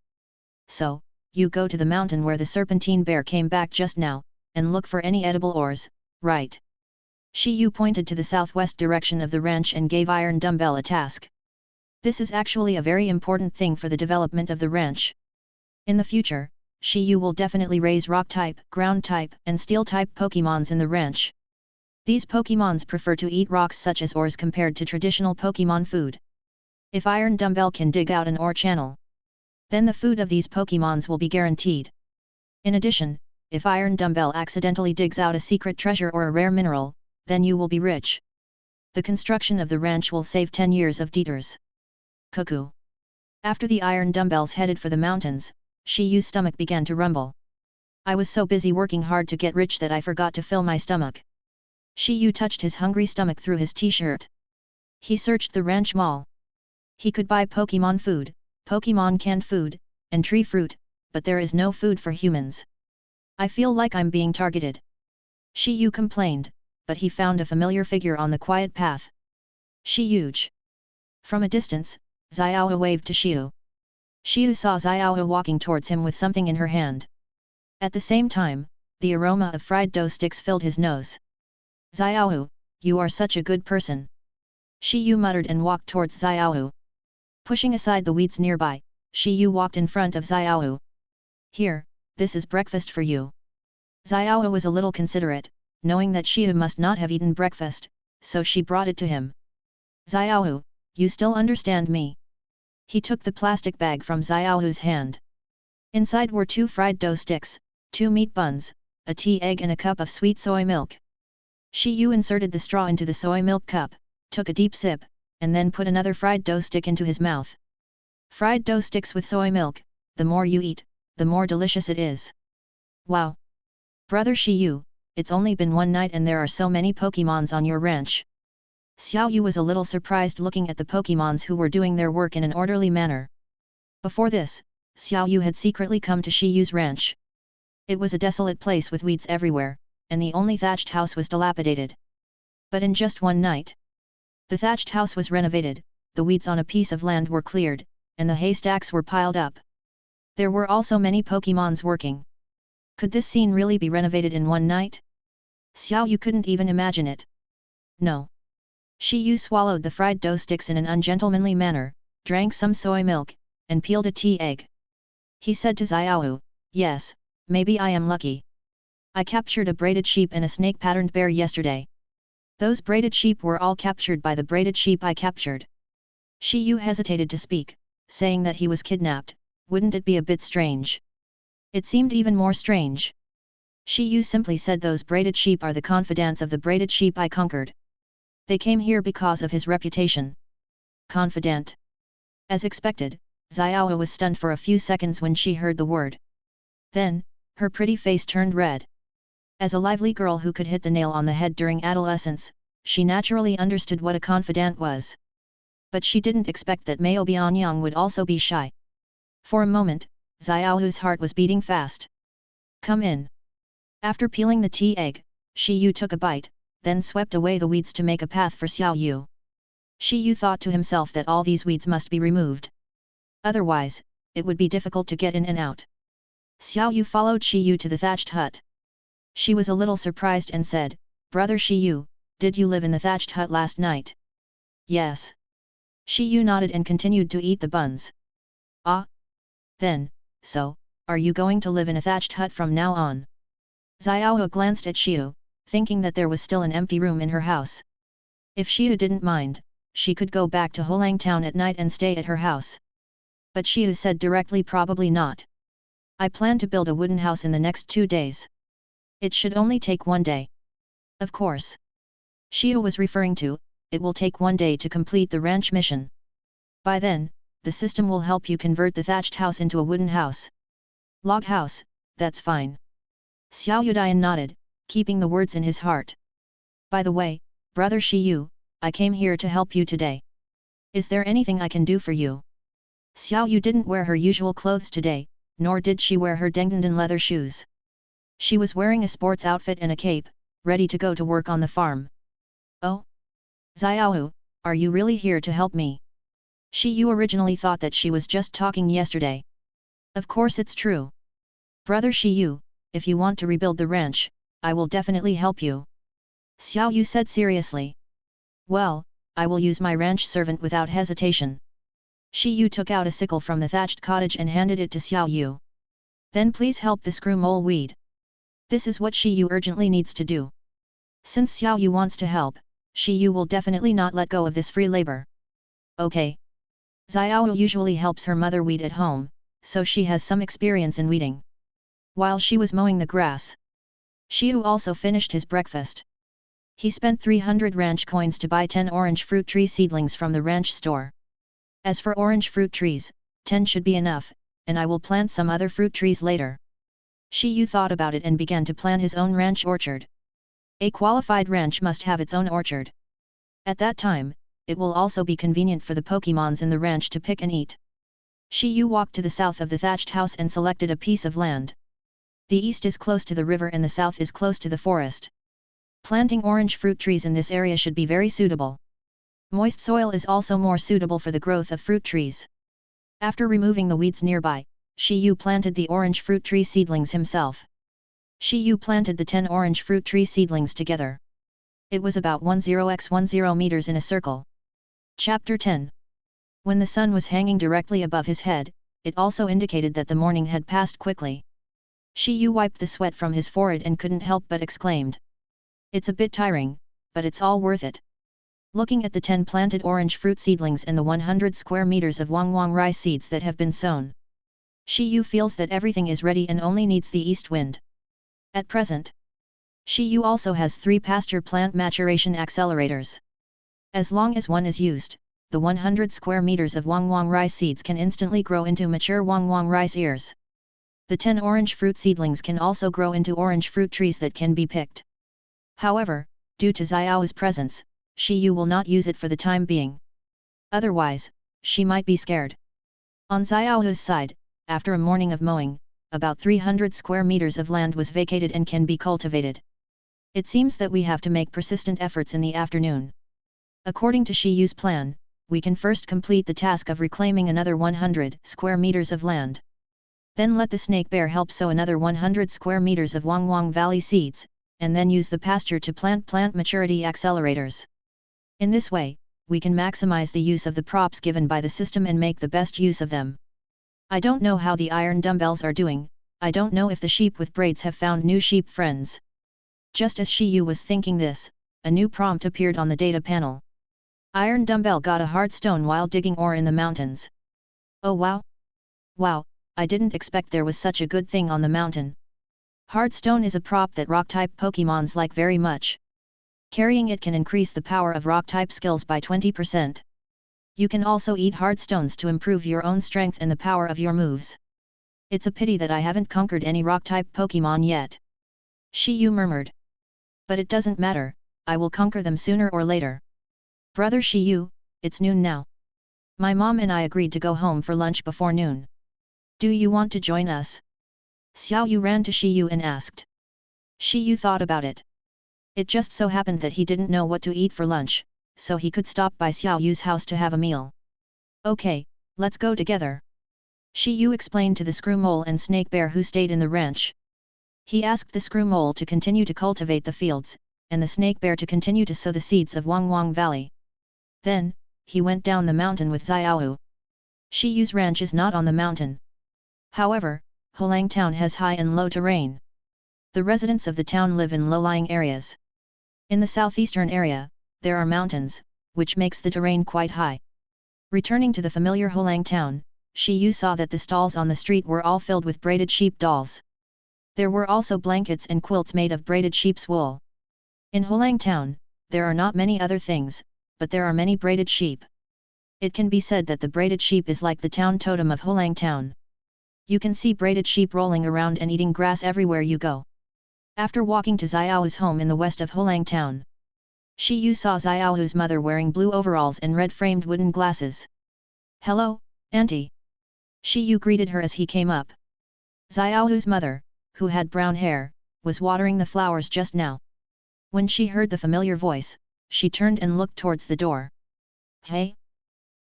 So, you go to the mountain where the Serpentine Bear came back just now, and look for any edible ores, right? Shi Yu pointed to the southwest direction of the ranch and gave Iron Dumbbell a task. This is actually a very important thing for the development of the ranch. In the future, Shi Yu will definitely raise rock-type, ground-type, and steel-type Pokémons in the ranch. These Pokémons prefer to eat rocks such as ores compared to traditional Pokémon food. If Iron Dumbbell can dig out an ore channel, then the food of these Pokémons will be guaranteed. In addition, if Iron Dumbbell accidentally digs out a secret treasure or a rare mineral, then you will be rich. The construction of the ranch will save 10 years of detours. Cuckoo. After the Iron Dumbbells headed for the mountains, Shi Yu's stomach began to rumble. I was so busy working hard to get rich that I forgot to fill my stomach. Shi Yu touched his hungry stomach through his t-shirt. He searched the ranch mall. He could buy Pokémon food, Pokémon canned food, and tree fruit, but there is no food for humans. I feel like I'm being targeted. Shi Yu complained, but he found a familiar figure on the quiet path. Shi Yu. From a distance, Xiao waved to Shi Yu. Shi Yu saw Xiao walking towards him with something in her hand. At the same time, the aroma of fried dough sticks filled his nose. Xiao, you are such a good person. Shi Yu muttered and walked towards Xiao. Pushing aside the weeds nearby, Shi Yu walked in front of Xiao. Here, this is breakfast for you. Xiao was a little considerate, knowing that Shi Yu must not have eaten breakfast, so she brought it to him. Xiao, you still understand me? He took the plastic bag from Xiao's hand. Inside were 2 fried dough sticks, 2 meat buns, a tea egg and a cup of sweet soy milk. Shi Yu inserted the straw into the soy milk cup, took a deep sip, and then put another fried dough stick into his mouth. Fried dough sticks with soy milk, the more you eat, the more delicious it is. Wow! Brother Shi Yu, it's only been one night and there are so many Pokémons on your ranch. Xiao Yu was a little surprised looking at the Pokémons who were doing their work in an orderly manner. Before this, Xiao Yu had secretly come to Shi Yu's ranch. It was a desolate place with weeds everywhere, and the only thatched house was dilapidated. But in just one night, the thatched house was renovated, the weeds on a piece of land were cleared, and the haystacks were piled up. There were also many Pokémons working. Could this scene really be renovated in one night? Xiao Yu couldn't even imagine it. No. Shi Yu swallowed the fried dough sticks in an ungentlemanly manner, drank some soy milk, and peeled a tea egg. He said to Xiao, yes, maybe I am lucky. I captured a braided sheep and a snake-patterned bear yesterday. Those braided sheep were all captured by the braided sheep I captured. Shi Yu hesitated to speak, saying that he was kidnapped. Wouldn't it be a bit strange? It seemed even more strange. Shi Yu simply said those braided sheep are the confidants of the braided sheep I conquered. They came here because of his reputation. Confidant. As expected, Xiao was stunned for a few seconds when she heard the word. Then, her pretty face turned red. As a lively girl who could hit the nail on the head during adolescence, she naturally understood what a confidant was. But she didn't expect that Mao Bianyang would also be shy. For a moment, Xiao's heart was beating fast. Come in. After peeling the tea egg, Shi Yu took a bite, then swept away the weeds to make a path for Xiao Yu. Shi Yu thought to himself that all these weeds must be removed. Otherwise, it would be difficult to get in and out. Xiao Yu followed Shi Yu to the thatched hut. She was a little surprised and said, Brother Shi Yu, did you live in the thatched hut last night? Yes. Shi Yu nodded and continued to eat the buns. Ah? Then, so, are you going to live in a thatched hut from now on? Xiao glanced at Shi Yu, thinking that there was still an empty room in her house. If Shi Yu didn't mind, she could go back to Hulang Town at night and stay at her house. But Shi Yu said directly probably not. I plan to build a wooden house in the next 2 days. It should only take 1 day. Of course. Shi Yu was referring to, it will take 1 day to complete the ranch mission. By then, the system will help you convert the thatched house into a wooden house. Log house, that's fine. Xiao Yudian nodded, keeping the words in his heart. By the way, Brother Shi Yu, I came here to help you today. Is there anything I can do for you? Xiao Yu didn't wear her usual clothes today, nor did she wear her Dengdenden leather shoes. She was wearing a sports outfit and a cape, ready to go to work on the farm. Oh? Xiao, are you really here to help me? Shi Yu originally thought that she was just talking yesterday. Of course it's true. Brother Shi Yu, if you want to rebuild the ranch, I will definitely help you. Xiao Yu said seriously. Well, I will use my ranch servant without hesitation. Shi Yu took out a sickle from the thatched cottage and handed it to Xiao Yu. Then please help the screw mole weed. This is what Shi Yu urgently needs to do. Since Xiao Yu wants to help, Shi Yu will definitely not let go of this free labor. Okay. Xiao usually helps her mother weed at home, so she has some experience in weeding. While she was mowing the grass, Shi Yu also finished his breakfast. He spent 300 ranch coins to buy 10 orange fruit tree seedlings from the ranch store. As for orange fruit trees, 10 should be enough, and I will plant some other fruit trees later. Shi Yu thought about it and began to plan his own ranch orchard. A qualified ranch must have its own orchard. At that time, it will also be convenient for the Pokémons in the ranch to pick and eat. Shi Yu walked to the south of the thatched house and selected a piece of land. The east is close to the river and the south is close to the forest. Planting orange fruit trees in this area should be very suitable. Moist soil is also more suitable for the growth of fruit trees. After removing the weeds nearby, Shi Yu planted the orange fruit tree seedlings himself. Shi Yu planted the 10 orange fruit tree seedlings together. It was about 10x10 meters in a circle. Chapter 10. When the sun was hanging directly above his head, it also indicated that the morning had passed quickly. Shi Yu wiped the sweat from his forehead and couldn't help but exclaimed. It's a bit tiring, but it's all worth it. Looking at the 10 planted orange fruit seedlings and the 100 square meters of wang rice seeds that have been sown, Shi Yu feels that everything is ready and only needs the east wind. At present, Shi Yu also has 3 pasture plant maturation accelerators. As long as one is used, the 100 square meters of wang rice seeds can instantly grow into mature wang rice ears. The 10 orange fruit seedlings can also grow into orange fruit trees that can be picked. However, due to Xiao's presence, Shi Yu will not use it for the time being. Otherwise, she might be scared. On Xiao's side, after a morning of mowing, about 300 square meters of land was vacated and can be cultivated. It seems that we have to make persistent efforts in the afternoon. According to Shi Yu's plan, we can first complete the task of reclaiming another 100 square meters of land. Then let the snake bear help sow another 100 square meters of wang valley seeds, and then use the pasture to plant maturity accelerators. In this way, we can maximize the use of the props given by the system and make the best use of them. I don't know how the iron dumbbells are doing, I don't know if the sheep with braids have found new sheep friends. Just as Shi Yu was thinking this, a new prompt appeared on the data panel. Iron dumbbell got a hard stone while digging ore in the mountains. Oh wow! Wow, I didn't expect there was such a good thing on the mountain. Hard stone is a prop that rock-type Pokémons like very much. Carrying it can increase the power of rock-type skills by 20%. You can also eat hard stones to improve your own strength and the power of your moves. It's a pity that I haven't conquered any rock-type Pokémon yet. Shi Yu murmured. But it doesn't matter, I will conquer them sooner or later. Brother Shi Yu, it's noon now. My mom and I agreed to go home for lunch before noon. Do you want to join us? Xiao Yu ran to Shi Yu and asked. Shi Yu thought about it. It just so happened that he didn't know what to eat for lunch, so he could stop by Xiao Yu's house to have a meal. Okay, let's go together. Shi Yu explained to the screw mole and snake bear who stayed in the ranch. He asked the screw mole to continue to cultivate the fields, and the snake bear to continue to sow the seeds of Wang Valley. Then, he went down the mountain with Xiao. Shi Yu's ranch is not on the mountain. However, Hulang Town has high and low terrain. The residents of the town live in low-lying areas. In the southeastern area, there are mountains, which makes the terrain quite high. Returning to the familiar Hulang Town, Shi Yu saw that the stalls on the street were all filled with braided sheep dolls. There were also blankets and quilts made of braided sheep's wool. In Hulang Town, there are not many other things, but there are many braided sheep. It can be said that the braided sheep is like the town totem of Hulang Town. You can see braided sheep rolling around and eating grass everywhere you go. After walking to Xiao's home in the west of Hulang Town, Shi Yu saw Xiao's mother wearing blue overalls and red-framed wooden glasses. Hello, Auntie. Shi Yu greeted her as he came up. Xiao's mother, who had brown hair, was watering the flowers just now. When she heard the familiar voice, she turned and looked towards the door. Hey?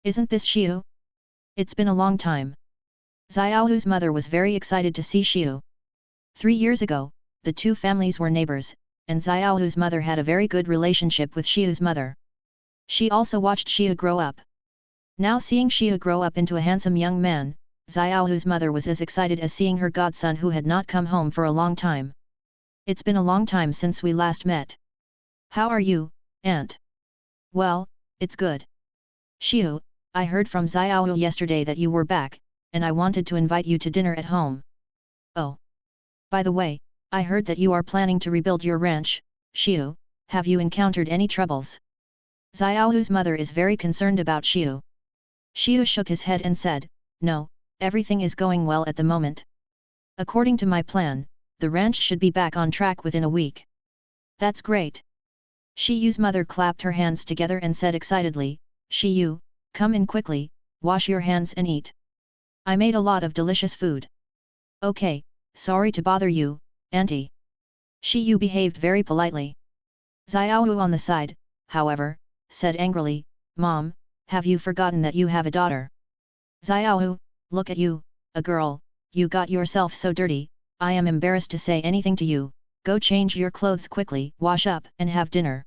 Isn't this Shi Yu? It's been a long time. Xiao's mother was very excited to see Shi Yu. 3 years ago, the two families were neighbors, and Xiao's mother had a very good relationship with Shi Yu's mother. She also watched Shi Yu grow up. Now seeing Shi Yu grow up into a handsome young man, Xiao's mother was as excited as seeing her godson who had not come home for a long time. It's been a long time since we last met. How are you, Aunt? Well, it's good. Shi Yu, I heard from Xiao yesterday that you were back, and I wanted to invite you to dinner at home. Oh. By the way, I heard that you are planning to rebuild your ranch, Shi Yu, have you encountered any troubles? Xiao's mother is very concerned about Shi Yu. Shi Yu shook his head and said, No, everything is going well at the moment. According to my plan, the ranch should be back on track within a week. That's great. Shi Yu's mother clapped her hands together and said excitedly, Shi Yu, come in quickly, wash your hands and eat. I made a lot of delicious food. Okay, sorry to bother you, Auntie. Shi Yu behaved very politely. Xiao on the side, however, said angrily, Mom, have you forgotten that you have a daughter? Xiao, look at you, a girl, you got yourself so dirty, I am embarrassed to say anything to you, go change your clothes quickly, wash up and have dinner.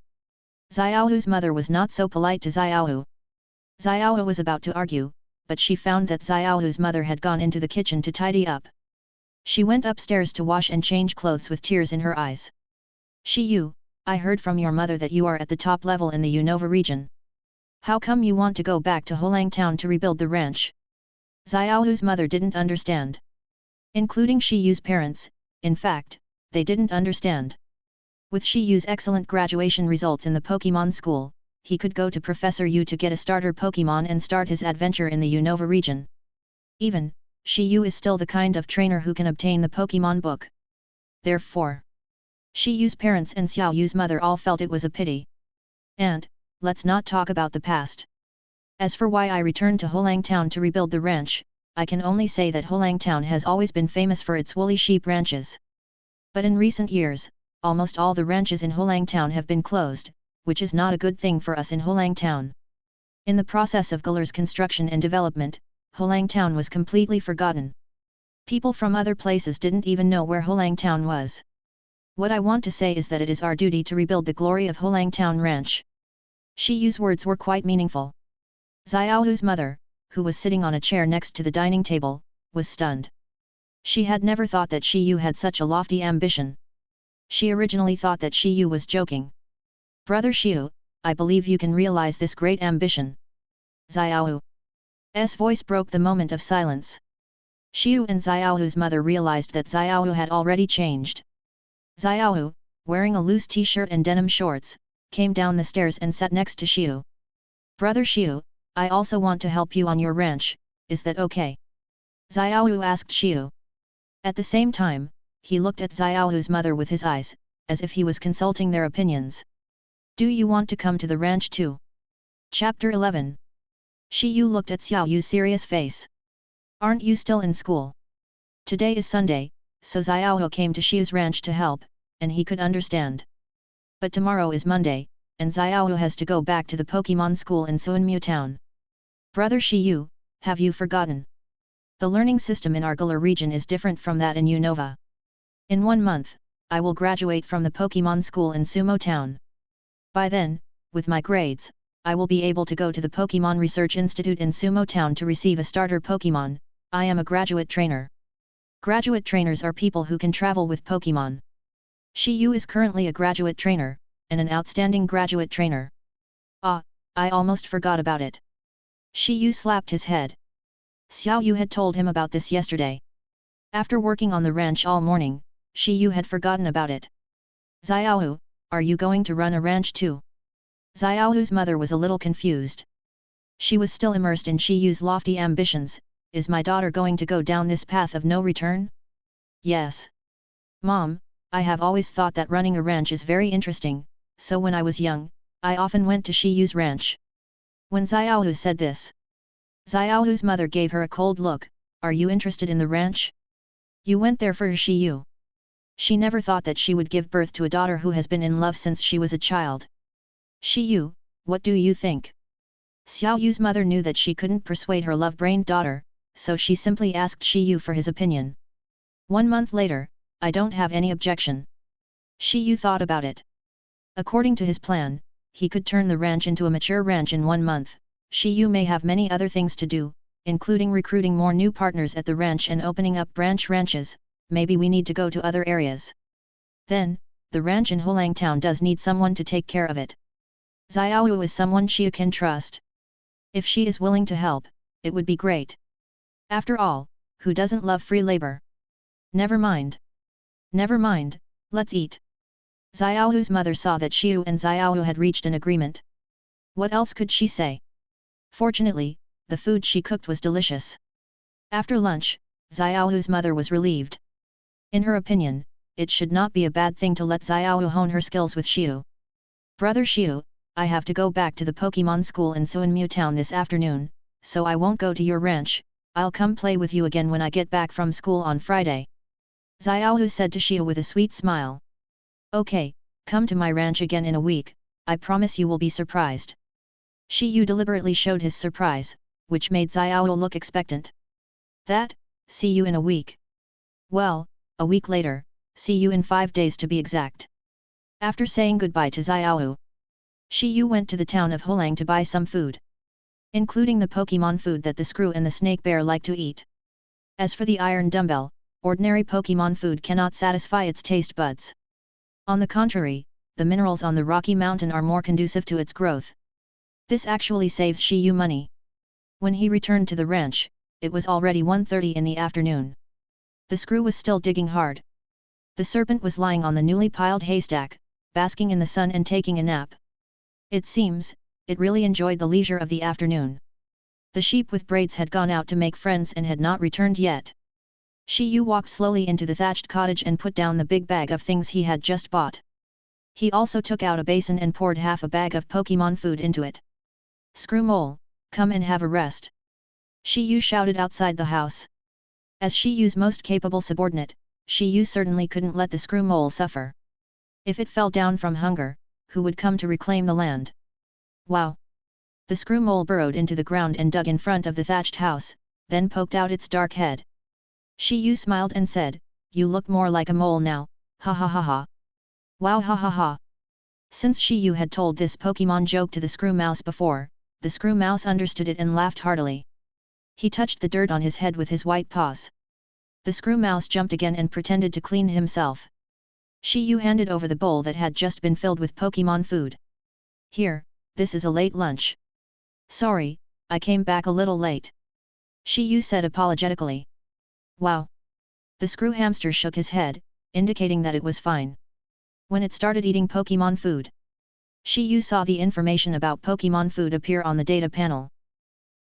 Xiao's mother was not so polite to Xiao. Xiao was about to argue, but she found that Xiao's mother had gone into the kitchen to tidy up. She went upstairs to wash and change clothes with tears in her eyes. Shi Yu, I heard from your mother that you are at the top level in the Unova region. How come you want to go back to Hulang Town to rebuild the ranch? Xiaohu's mother didn't understand. Including Shi Yu's parents, in fact, they didn't understand. With Shi Yu's excellent graduation results in the Pokémon School, he could go to Professor Yu to get a starter Pokémon and start his adventure in the Unova region. Even, Shi Yu is still the kind of trainer who can obtain the Pokémon book. Therefore, Shi Yu's parents and Xiao Yu's mother all felt it was a pity. And, let's not talk about the past. As for why I returned to Hulang Town to rebuild the ranch, I can only say that Hulang Town has always been famous for its woolly sheep ranches. But in recent years, almost all the ranches in Hulang Town have been closed, which is not a good thing for us in Hulang Town. In the process of Galar's construction and development, Hulang Town was completely forgotten. People from other places didn't even know where Hulang Town was. What I want to say is that it is our duty to rebuild the glory of Hulang Town Ranch. Shi Yu's words were quite meaningful. Xiaohu's mother, who was sitting on a chair next to the dining table, was stunned. She had never thought that Shi Yu had such a lofty ambition. She originally thought that Shi Yu was joking. Brother Shi Yu, I believe you can realize this great ambition. Xiaohu's voice broke the moment of silence. Shi Yu and Xiaohu's mother realized that Xiaohu had already changed. Xiaohu, wearing a loose t-shirt and denim shorts, came down the stairs and sat next to Shi Yu. Brother Shi Yu, I also want to help you on your ranch, is that okay? Xiaohu asked Shi Yu. At the same time, he looked at Xiaohu's mother with his eyes, as if he was consulting their opinions. Do you want to come to the ranch too? Chapter 11. Shi Yu looked at Xiao Yu's serious face. Aren't you still in school? Today is Sunday, so Xiaohu came to Shi Yu's ranch to help, and he could understand. But tomorrow is Monday, and Xiaohu has to go back to the Pokémon School in Suanmu Town. Brother Shi Yu, have you forgotten? The learning system in our Galar region is different from that in Unova. In 1 month, I will graduate from the Pokémon School in Sumo Town. By then, with my grades, I will be able to go to the Pokémon Research Institute in Sumo Town to receive a starter Pokémon. I am a graduate trainer. Graduate trainers are people who can travel with Pokémon. Shi Yu is currently a graduate trainer, and an outstanding graduate trainer. Ah, I almost forgot about it. Shi Yu slapped his head. Xiao Yu had told him about this yesterday. After working on the ranch all morning, Shi Yu had forgotten about it. Xiaohu, are you going to run a ranch too? Xiaohu's mother was a little confused. She was still immersed in Shi Yu's lofty ambitions. Is my daughter going to go down this path of no return? Yes. Mom, I have always thought that running a ranch is very interesting, so when I was young, I often went to Shi Yu's ranch. When Xiaohu said this, Xiaohu's mother gave her a cold look. Are you interested in the ranch? You went there for Shi Yu. She never thought that she would give birth to a daughter who has been in love since she was a child. Shi Yu, what do you think? Xiao Yu's mother knew that she couldn't persuade her love-brained daughter, so she simply asked Shi Yu for his opinion. 1 month later, I don't have any objection. Shi Yu thought about it. According to his plan, he could turn the ranch into a mature ranch in 1 month. Shi Yu may have many other things to do, including recruiting more new partners at the ranch and opening up branch ranches. Maybe we need to go to other areas. Then, the ranch in Hulang Town does need someone to take care of it. Xiaohu is someone Shi can trust. If she is willing to help, it would be great. After all, who doesn't love free labor? Never mind. Never mind, let's eat. Xiaohu's mother saw that Shi Yu and Xiaohu had reached an agreement. What else could she say? Fortunately, the food she cooked was delicious. After lunch, Xiaohu's mother was relieved. In her opinion, it should not be a bad thing to let Xiaohu hone her skills with Shi Yu. Brother Shi Yu, I have to go back to the Pokémon School in Suanmu Town this afternoon, so I won't go to your ranch. I'll come play with you again when I get back from school on Friday. Xiaohu said to Shi Yu with a sweet smile. Okay, come to my ranch again in a week, I promise you will be surprised. Shi Yu deliberately showed his surprise, which made Xiaohu look expectant. That, see you in a week. Well, a week later, see you in 5 days to be exact. After saying goodbye to Xiaohu, Shi Yu went to the town of Hulang to buy some food, including the Pokémon food that the Screw and the Snake Bear like to eat. As for the iron dumbbell, ordinary Pokémon food cannot satisfy its taste buds. On the contrary, the minerals on the rocky mountain are more conducive to its growth. This actually saves Shi Yu money. When he returned to the ranch, it was already 1:30 in the afternoon. The screw was still digging hard. The serpent was lying on the newly piled haystack, basking in the sun and taking a nap. It seems, it really enjoyed the leisure of the afternoon. The sheep with braids had gone out to make friends and had not returned yet. Shi Yu walked slowly into the thatched cottage and put down the big bag of things he had just bought. He also took out a basin and poured half a bag of Pokémon food into it. "Screw mole, come and have a rest," Shi Yu shouted outside the house. As Shi Yu's most capable subordinate, Shi Yu certainly couldn't let the screw mole suffer. If it fell down from hunger, who would come to reclaim the land? Wow! The screw mole burrowed into the ground and dug in front of the thatched house, then poked out its dark head. Shi Yu smiled and said, "You look more like a mole now, ha ha ha ha. Wow ha ha ha." Since Shi Yu had told this Pokémon joke to the screw mouse before, the screw mouse understood it and laughed heartily. He touched the dirt on his head with his white paws. The screw mouse jumped again and pretended to clean himself. Shi Yu handed over the bowl that had just been filled with Pokémon food. "Here, this is a late lunch. Sorry, I came back a little late," Shi Yu said apologetically. "Wow!" The screw hamster shook his head, indicating that it was fine. When it started eating Pokémon food, Shi Yu saw the information about Pokémon food appear on the data panel.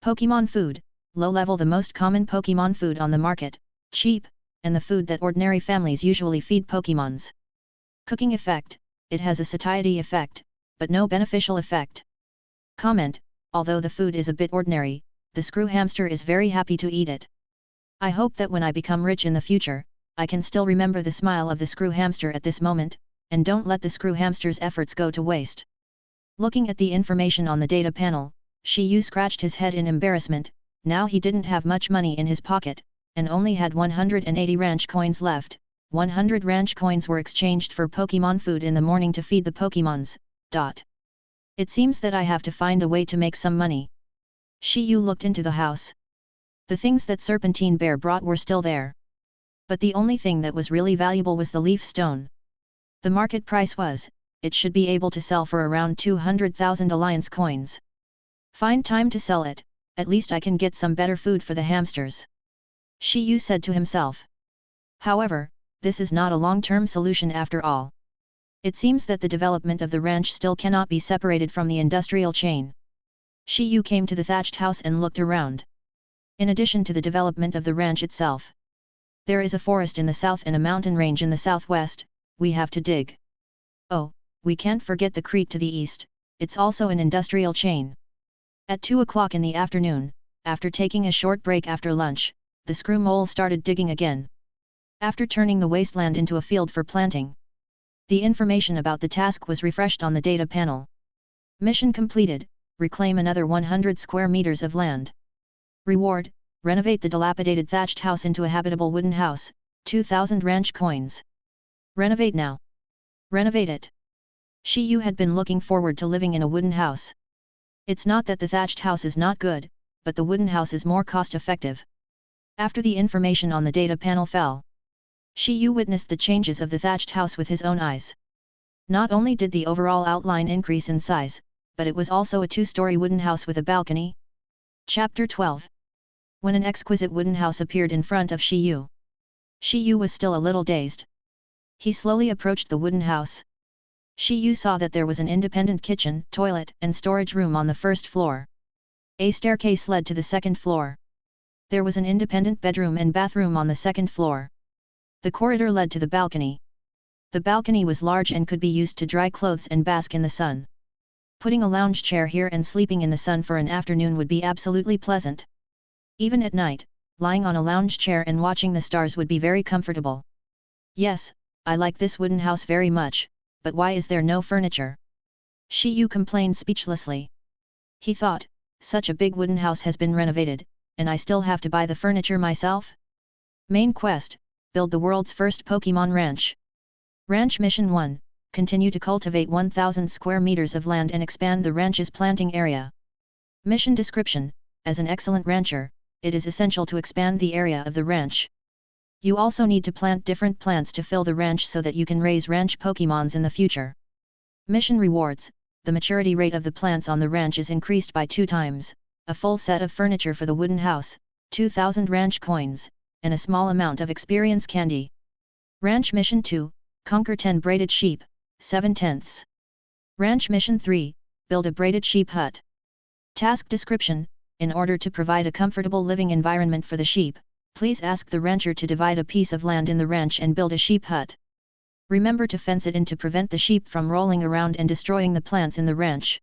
Pokémon food, low level, the most common Pokémon food on the market, cheap, and the food that ordinary families usually feed Pokémons. Cooking effect, it has a satiety effect, but no beneficial effect. Comment, although the food is a bit ordinary, the screw hamster is very happy to eat it. I hope that when I become rich in the future, I can still remember the smile of the screw hamster at this moment, and don't let the screw hamster's efforts go to waste. Looking at the information on the data panel, Shi Yu scratched his head in embarrassment. Now he didn't have much money in his pocket, and only had 180 ranch coins left. 100 ranch coins were exchanged for Pokémon food in the morning to feed the Pokémons. It seems that I have to find a way to make some money. Shi Yu looked into the house. The things that Serpentine Bear brought were still there. But the only thing that was really valuable was the leaf stone. The market price was, it should be able to sell for around 200,000 alliance coins. Find time to sell it, at least I can get some better food for the hamsters, Shi Yu said to himself. However, this is not a long-term solution after all. It seems that the development of the ranch still cannot be separated from the industrial chain. Shi Yu came to the thatched house and looked around. In addition to the development of the ranch itself, there is a forest in the south and a mountain range in the southwest. We have to dig. Oh, we can't forget the creek to the east, it's also an industrial chain. At 2 o'clock in the afternoon, after taking a short break after lunch, the screw mole started digging again. After turning the wasteland into a field for planting, the information about the task was refreshed on the data panel. Mission completed, reclaim another 100 square meters of land. Reward, renovate the dilapidated thatched house into a habitable wooden house, 2,000 ranch coins. Renovate now. Renovate it. Shi Yu had been looking forward to living in a wooden house. It's not that the thatched house is not good, but the wooden house is more cost-effective. After the information on the data panel fell, Shi Yu witnessed the changes of the thatched house with his own eyes. Not only did the overall outline increase in size, but it was also a 2-story wooden house with a balcony. Chapter 12. When an exquisite wooden house appeared in front of Shi Yu was still a little dazed. He slowly approached the wooden house. Shi Yu saw that there was an independent kitchen, toilet, and storage room on the first floor. A staircase led to the second floor. There was an independent bedroom and bathroom on the second floor. The corridor led to the balcony. The balcony was large and could be used to dry clothes and bask in the sun. Putting a lounge chair here and sleeping in the sun for an afternoon would be absolutely pleasant. Even at night, lying on a lounge chair and watching the stars would be very comfortable. Yes, I like this wooden house very much, but why is there no furniture? Shi Yu complained speechlessly. He thought, such a big wooden house has been renovated, and I still have to buy the furniture myself? Main quest, build the world's first Pokémon ranch. Ranch Mission 1, continue to cultivate 1,000 square meters of land and expand the ranch's planting area. Mission description, as an excellent rancher, it is essential to expand the area of the ranch. You also need to plant different plants to fill the ranch so that you can raise ranch Pokémons in the future. Mission rewards: the maturity rate of the plants on the ranch is increased by 2 times, a full set of furniture for the wooden house, 2,000 ranch coins, and a small amount of experience candy. Ranch Mission 2, conquer 10 braided sheep, 7/10. Ranch Mission 3, build a braided sheep hut. Task description: in order to provide a comfortable living environment for the sheep, please ask the rancher to divide a piece of land in the ranch and build a sheep hut. Remember to fence it in to prevent the sheep from rolling around and destroying the plants in the ranch.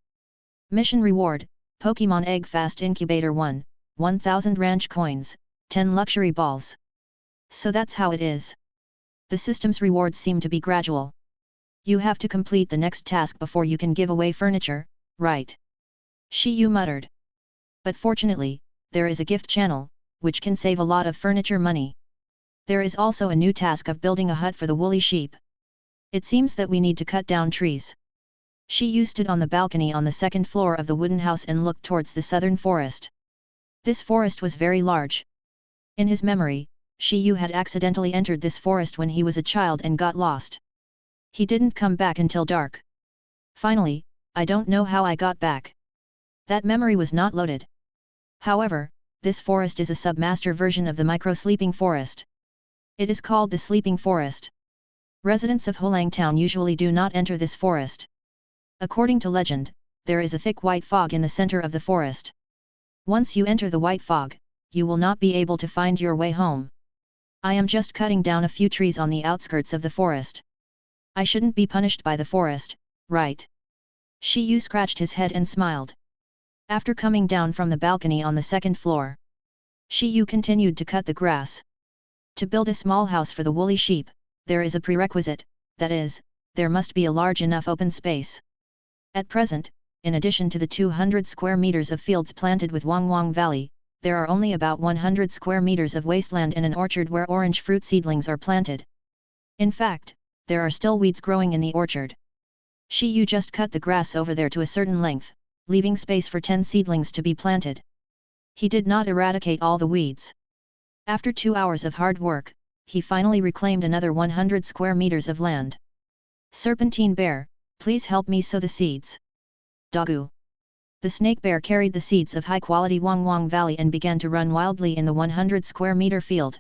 Mission reward: Pokémon Egg Fast Incubator 1, 1000 ranch coins, 10 luxury balls. So that's how it is. The system's rewards seem to be gradual. You have to complete the next task before you can give away furniture, right? Shi Yu muttered. But fortunately, there is a gift channel, which can save a lot of furniture money. There is also a new task of building a hut for the woolly sheep. It seems that we need to cut down trees. Shi Yu stood on the balcony on the second floor of the wooden house and looked towards the southern forest. This forest was very large. In his memory, Shi Yu had accidentally entered this forest when he was a child and got lost. He didn't come back until dark. Finally, I don't know how I got back. That memory was not loaded. However, this forest is a sub-master version of the micro-sleeping forest. It is called the Sleeping Forest. Residents of Hulang Town usually do not enter this forest. According to legend, there is a thick white fog in the center of the forest. Once you enter the white fog, you will not be able to find your way home. I am just cutting down a few trees on the outskirts of the forest. I shouldn't be punished by the forest, right? Shi Yu scratched his head and smiled. After coming down from the balcony on the second floor, Shi Yu continued to cut the grass. To build a small house for the woolly sheep, there is a prerequisite, that is, there must be a large enough open space. At present, in addition to the 200 square meters of fields planted with Wangwang Valley, there are only about 100 square meters of wasteland and an orchard where orange fruit seedlings are planted. In fact, there are still weeds growing in the orchard. Shi Yu just cut the grass over there to a certain length, leaving space for 10 seedlings to be planted. He did not eradicate all the weeds. After 2 hours of hard work, he finally reclaimed another 100 square meters of land. Serpentine Bear, please help me sow the seeds. Dogu. The snake bear carried the seeds of high-quality Wangwang Valley and began to run wildly in the 100 square meter field.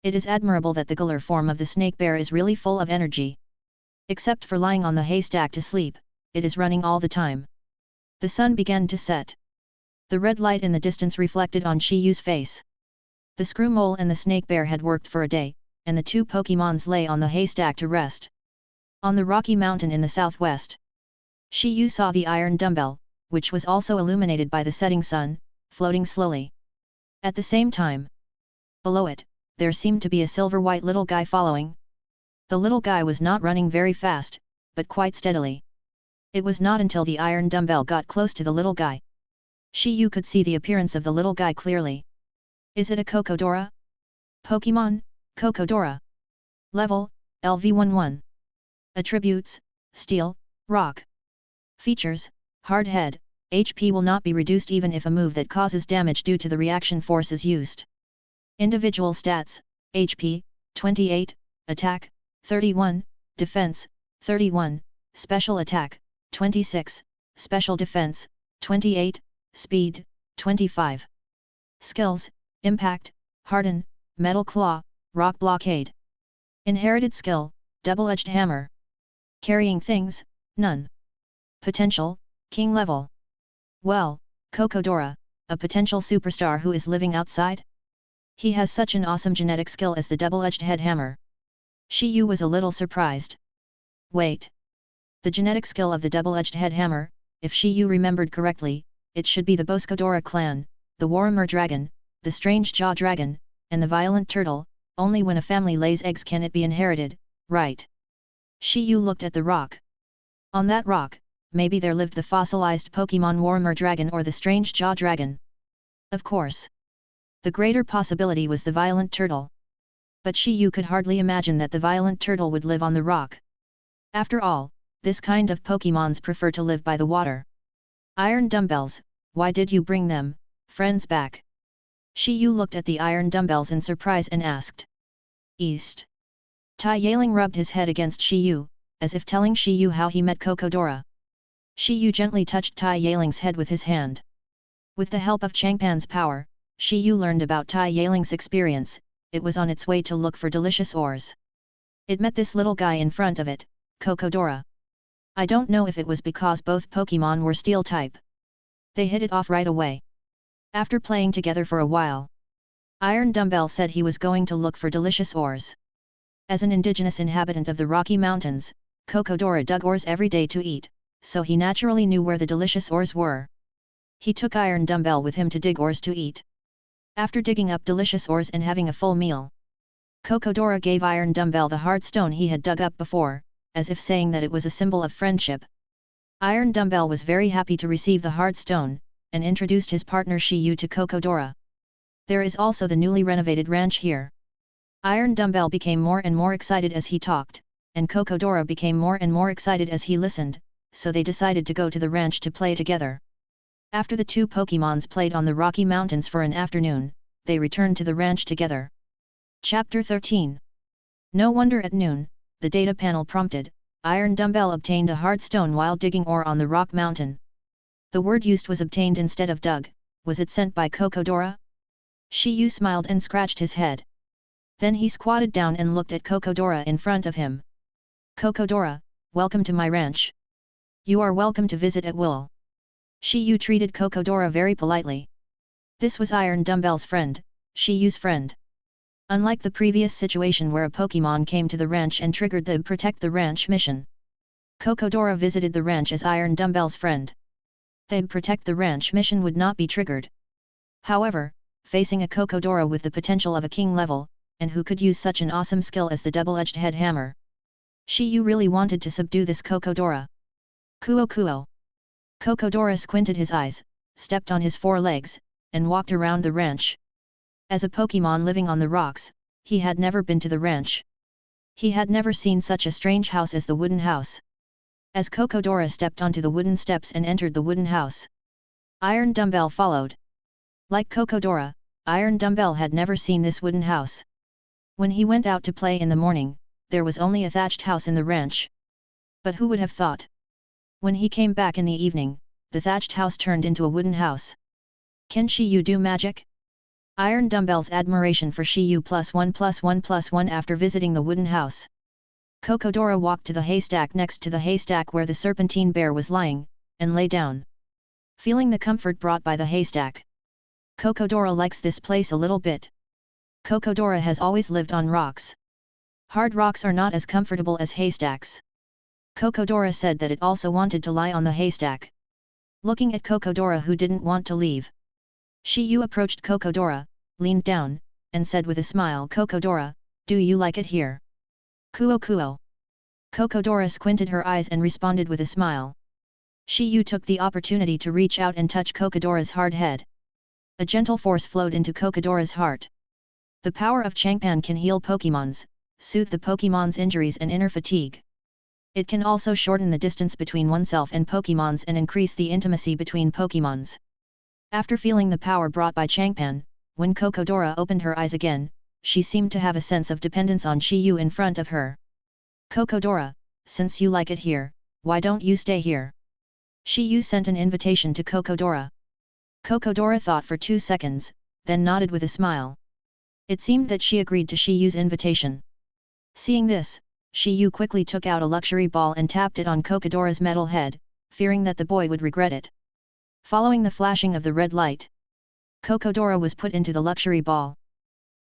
It is admirable that the Galar form of the snake bear is really full of energy. Except for lying on the haystack to sleep, it is running all the time. The sun began to set. The red light in the distance reflected on Shi Yu's face. The screw mole and the snake bear had worked for a day, and the 2 Pokémons lay on the haystack to rest. On the rocky mountain in the southwest, Shi Yu saw the iron dumbbell, which was also illuminated by the setting sun, floating slowly. At the same time, below it, there seemed to be a silver-white little guy following. The little guy was not running very fast, but quite steadily. It was not until the iron dumbbell got close to the little guy. Shi Yu could see the appearance of the little guy clearly. Is it a Cocodora? Pokémon, Cocodora. Level, LV11. Attributes, Steel, Rock. Features, Hard Head, HP will not be reduced even if a move that causes damage due to the reaction force is used. Individual stats, HP, 28, Attack, 31, Defense, 31, Special Attack, 26, Special Defense, 28, Speed, 25. Skills, Impact, Harden, Metal Claw, Rock Blockade. Inherited skill, Double-Edged Hammer. Carrying things, none. Potential, King level. Well, Cocodora, a potential superstar who is living outside? He has such an awesome genetic skill as the double-edged head hammer. Shi Yu was a little surprised. Wait. The genetic skill of the double-edged head hammer, if Shi Yu remembered correctly, it should be the Boscodora clan, the Warhammer dragon, the strange jaw dragon, and the violent turtle. Only when a family lays eggs can it be inherited, right? Shi Yu looked at the rock. On that rock, maybe there lived the fossilized Pokémon Warhammer dragon or the strange jaw dragon. Of course. The greater possibility was the violent turtle. But Shi Yu could hardly imagine that the violent turtle would live on the rock. After all, this kind of Pokémons prefer to live by the water. Iron dumbbells, why did you bring them, friends, back? Shi Yu looked at the iron dumbbells in surprise and asked. east. Tai Yaling rubbed his head against Shi Yu, as if telling Shi Yu how he met Kokodora. Shi Yu gently touched Tai Yaling's head with his hand. With the help of Changpan's power, Shi Yu learned about Tai Yaling's experience. It was on its way to look for delicious ores. It met this little guy in front of it, Kokodora. I don't know if it was because both Pokemon were steel type. They hit it off right away. After playing together for a while, Iron Dumbbell said he was going to look for delicious ores. As an indigenous inhabitant of the Rocky Mountains, Kokodora dug ores every day to eat, so he naturally knew where the delicious ores were. He took Iron Dumbbell with him to dig ores to eat. After digging up delicious ores and having a full meal, Kokodora gave Iron Dumbbell the hard stone he had dug up before, as if saying that it was a symbol of friendship. Iron Dumbbell was very happy to receive the hard stone, and introduced his partner Shi Yu to Kokodora. There is also the newly renovated ranch here. Iron Dumbbell became more and more excited as he talked, and Kokodora became more and more excited as he listened, so they decided to go to the ranch to play together. After the two Pokemons played on the Rocky Mountains for an afternoon, they returned to the ranch together. Chapter 13. No wonder at noon, the data panel prompted, Iron Dumbbell obtained a hard stone while digging ore on the rock mountain. The word used was obtained instead of dug. Was it sent by Kokodora? Shi Yu smiled and scratched his head. Then he squatted down and looked at Kokodora in front of him. Kokodora, welcome to my ranch. You are welcome to visit at will. Shi Yu treated Kokodora very politely. This was Iron Dumbbell's friend, Shi Yu's friend. Unlike the previous situation where a Pokemon came to the ranch and triggered the Protect the Ranch mission, Kokodora visited the ranch as Iron Dumbbell's friend. The Protect the Ranch mission would not be triggered. However, facing a Kokodora with the potential of a king level, and who could use such an awesome skill as the double-edged head hammer, Shi Yu really wanted to subdue this Kokodora. Kuo Kuo. Kokodora squinted his eyes, stepped on his four legs, and walked around the ranch. As a Pokemon living on the rocks, he had never been to the ranch. He had never seen such a strange house as the wooden house. As Kokodora stepped onto the wooden steps and entered the wooden house, Iron Dumbbell followed. Like Kokodora, Iron Dumbbell had never seen this wooden house. When he went out to play in the morning, there was only a thatched house in the ranch. But who would have thought? When he came back in the evening, the thatched house turned into a wooden house. Can Shi Yu do magic? Iron Dumbbell's admiration for Shi Yu +1+1+1 after visiting the wooden house. Kokodora walked to the haystack next to the haystack where the Serpentine Bear was lying, and lay down. Feeling the comfort brought by the haystack, Kokodora likes this place a little bit. Kokodora has always lived on rocks. Hard rocks are not as comfortable as haystacks. Kokodora said that it also wanted to lie on the haystack. Looking at Kokodora who didn't want to leave, Shi Yu approached Kokodora, leaned down, and said with a smile, Kokodora, do you like it here? Kuo Kuo. Kokodora squinted her eyes and responded with a smile. Shi Yu took the opportunity to reach out and touch Kokodora's hard head. A gentle force flowed into Kokodora's heart. The power of Changpan can heal Pokemons, soothe the Pokemon's injuries and inner fatigue. It can also shorten the distance between oneself and Pokemons and increase the intimacy between Pokemons. After feeling the power brought by Changpan, when Kokodora opened her eyes again, she seemed to have a sense of dependence on Shi Yu in front of her. Kokodora, since you like it here, why don't you stay here? Shi Yu sent an invitation to Kokodora. Kokodora thought for 2 seconds, then nodded with a smile. It seemed that she agreed to Shi Yu's invitation. Seeing this, Shi Yu quickly took out a luxury ball and tapped it on Kokodora's metal head, fearing that the boy would regret it. Following the flashing of the red light, Kokodora was put into the luxury ball.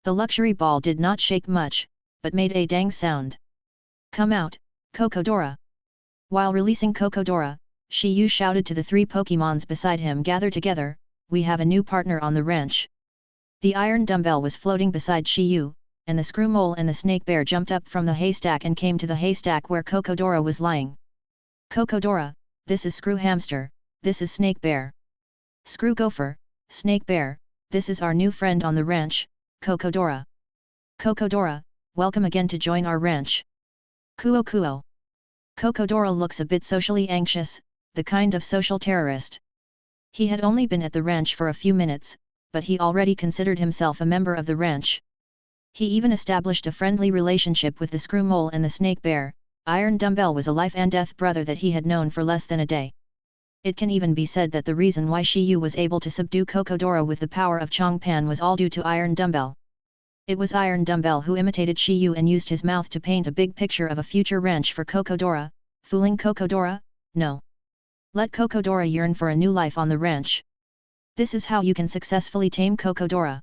The luxury ball did not shake much, but made a dang sound. Come out, Kokodora! While releasing Kokodora, Shi Yu shouted to the 3 Pokemons beside him, gather together, we have a new partner on the ranch. The Iron Dumbbell was floating beside Shi Yu, and the Screw Mole and the Snake Bear jumped up from the haystack and came to the haystack where Kokodora was lying. Kokodora, this is Screw Hamster, this is Snake Bear. Screw Gopher, Snake Bear, this is our new friend on the ranch, Kokodora. Kokodora, welcome again to join our ranch. Kuo Kuo. Kokodora looks a bit socially anxious, the kind of social terrorist. He had only been at the ranch for a few minutes, but he already considered himself a member of the ranch. He even established a friendly relationship with the Screw Mole and the Snake Bear. Iron Dumbbell was a life and death brother that he had known for less than a day. It can even be said that the reason why Shi Yu was able to subdue Kokodora with the power of Chongpan was all due to Iron Dumbbell. It was Iron Dumbbell who imitated Shi Yu and used his mouth to paint a big picture of a future ranch for Kokodora, fooling Kokodora? No. Let Kokodora yearn for a new life on the ranch. This is how you can successfully tame Kokodora.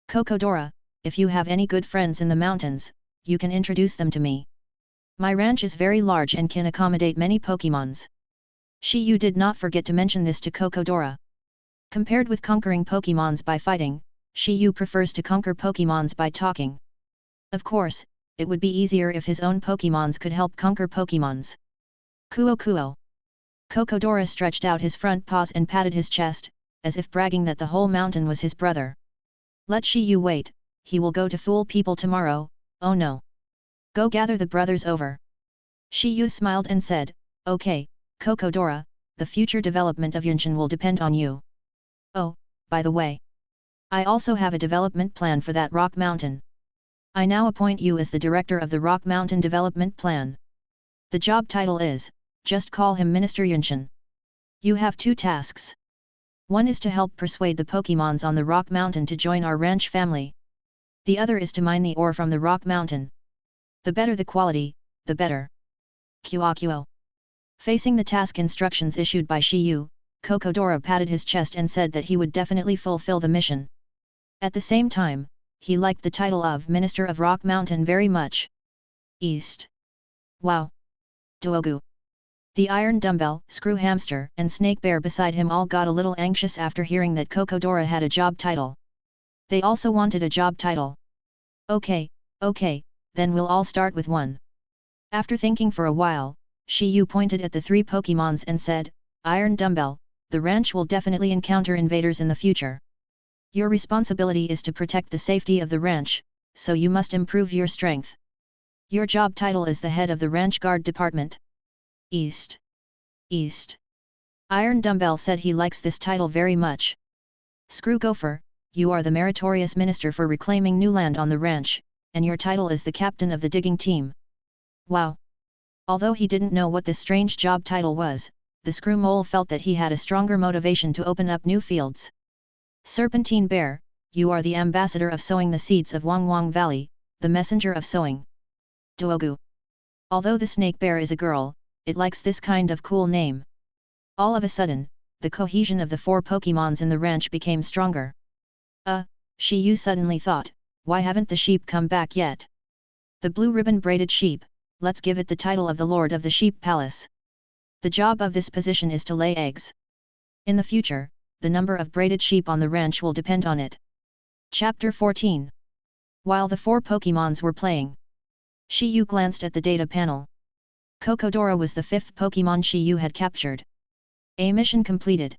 Kokodora, if you have any good friends in the mountains, you can introduce them to me. My ranch is very large and can accommodate many Pokémons. Shi Yu did not forget to mention this to Kokodora. Compared with conquering Pokémons by fighting, Shi Yu prefers to conquer Pokémons by talking. Of course, it would be easier if his own Pokémons could help conquer Pokémons. Kuo Kuo. Kokodora stretched out his front paws and patted his chest, as if bragging that the whole mountain was his brother. Let Shi Yu wait, he will go to fool people tomorrow. Oh no. Go gather the brothers over. Shi Yu smiled and said, okay, Kokodora, the future development of Yunshan will depend on you. Oh, by the way. I also have a development plan for that rock mountain. I now appoint you as the director of the Rock Mountain Development Plan. The job title is, just call him Minister Yunshan. You have two tasks. One is to help persuade the Pokémons on the Rock Mountain to join our ranch family. The other is to mine the ore from the Rock Mountain. The better the quality, the better. QOQO. Facing the task instructions issued by Shi Yu, Kokodora patted his chest and said that he would definitely fulfill the mission. At the same time, he liked the title of Minister of Rock Mountain very much. East. Wow. Duogu. The Iron Dumbbell, Screw Hamster, and Snake Bear beside him all got a little anxious after hearing that Kokodora had a job title. They also wanted a job title. Okay, then we'll all start with one. After thinking for a while, Shi Yu pointed at the three Pokémons and said, Iron Dumbbell, the ranch will definitely encounter invaders in the future. Your responsibility is to protect the safety of the ranch, so you must improve your strength. Your job title is the head of the ranch guard department. East. Iron Dumbbell said he likes this title very much. Screw Gopher, you are the meritorious minister for reclaiming new land on the ranch, and your title is the captain of the digging team. Wow! Although he didn't know what this strange job title was, the Screw Mole felt that he had a stronger motivation to open up new fields. Serpentine Bear, you are the ambassador of sowing the seeds of Wang Wang Valley, the messenger of sowing. Duogu. Although the Snake Bear is a girl, it likes this kind of cool name. All of a sudden, the cohesion of the four Pokémons in the ranch became stronger. Shi Yu suddenly thought, why haven't the sheep come back yet? The blue ribbon braided sheep, let's give it the title of the Lord of the Sheep Palace. The job of this position is to lay eggs. In the future, the number of braided sheep on the ranch will depend on it. Chapter 14. While the four Pokémons were playing, Shi Yu glanced at the data panel. Kokodora was the fifth Pokémon Shi Yu had captured. A mission completed.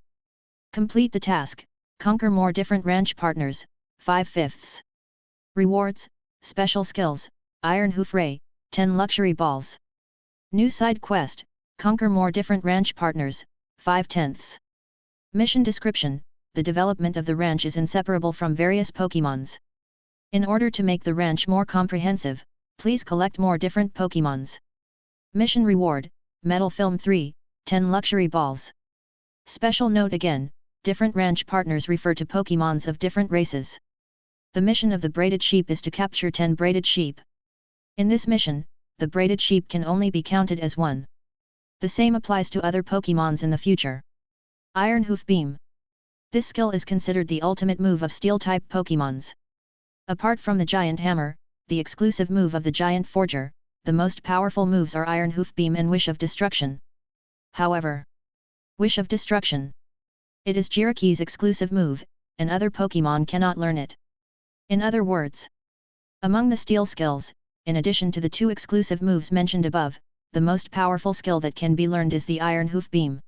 Complete the task, conquer more different ranch partners, 5/5. Rewards, special skills, Iron Hoof Ray, 10 luxury balls. New side quest, conquer more different ranch partners, 5/10. Mission description, the development of the ranch is inseparable from various Pokémons. In order to make the ranch more comprehensive, please collect more different Pokémons. Mission reward, Metal Film 3, 10 luxury balls. Special note again, different ranch partners refer to Pokémons of different races. The mission of the braided sheep is to capture 10 braided sheep. In this mission, the braided sheep can only be counted as one. The same applies to other Pokémons in the future. Iron Hoof Beam. This skill is considered the ultimate move of Steel-type Pokémons. Apart from the Giant Hammer, the exclusive move of the Giant Forger, the most powerful moves are Iron Hoof Beam and Wish of Destruction. However, Wish of Destruction. It is Jiraki's exclusive move, and other Pokémon cannot learn it. In other words, among the Steel skills, in addition to the two exclusive moves mentioned above, the most powerful skill that can be learned is the Iron Hoof Beam.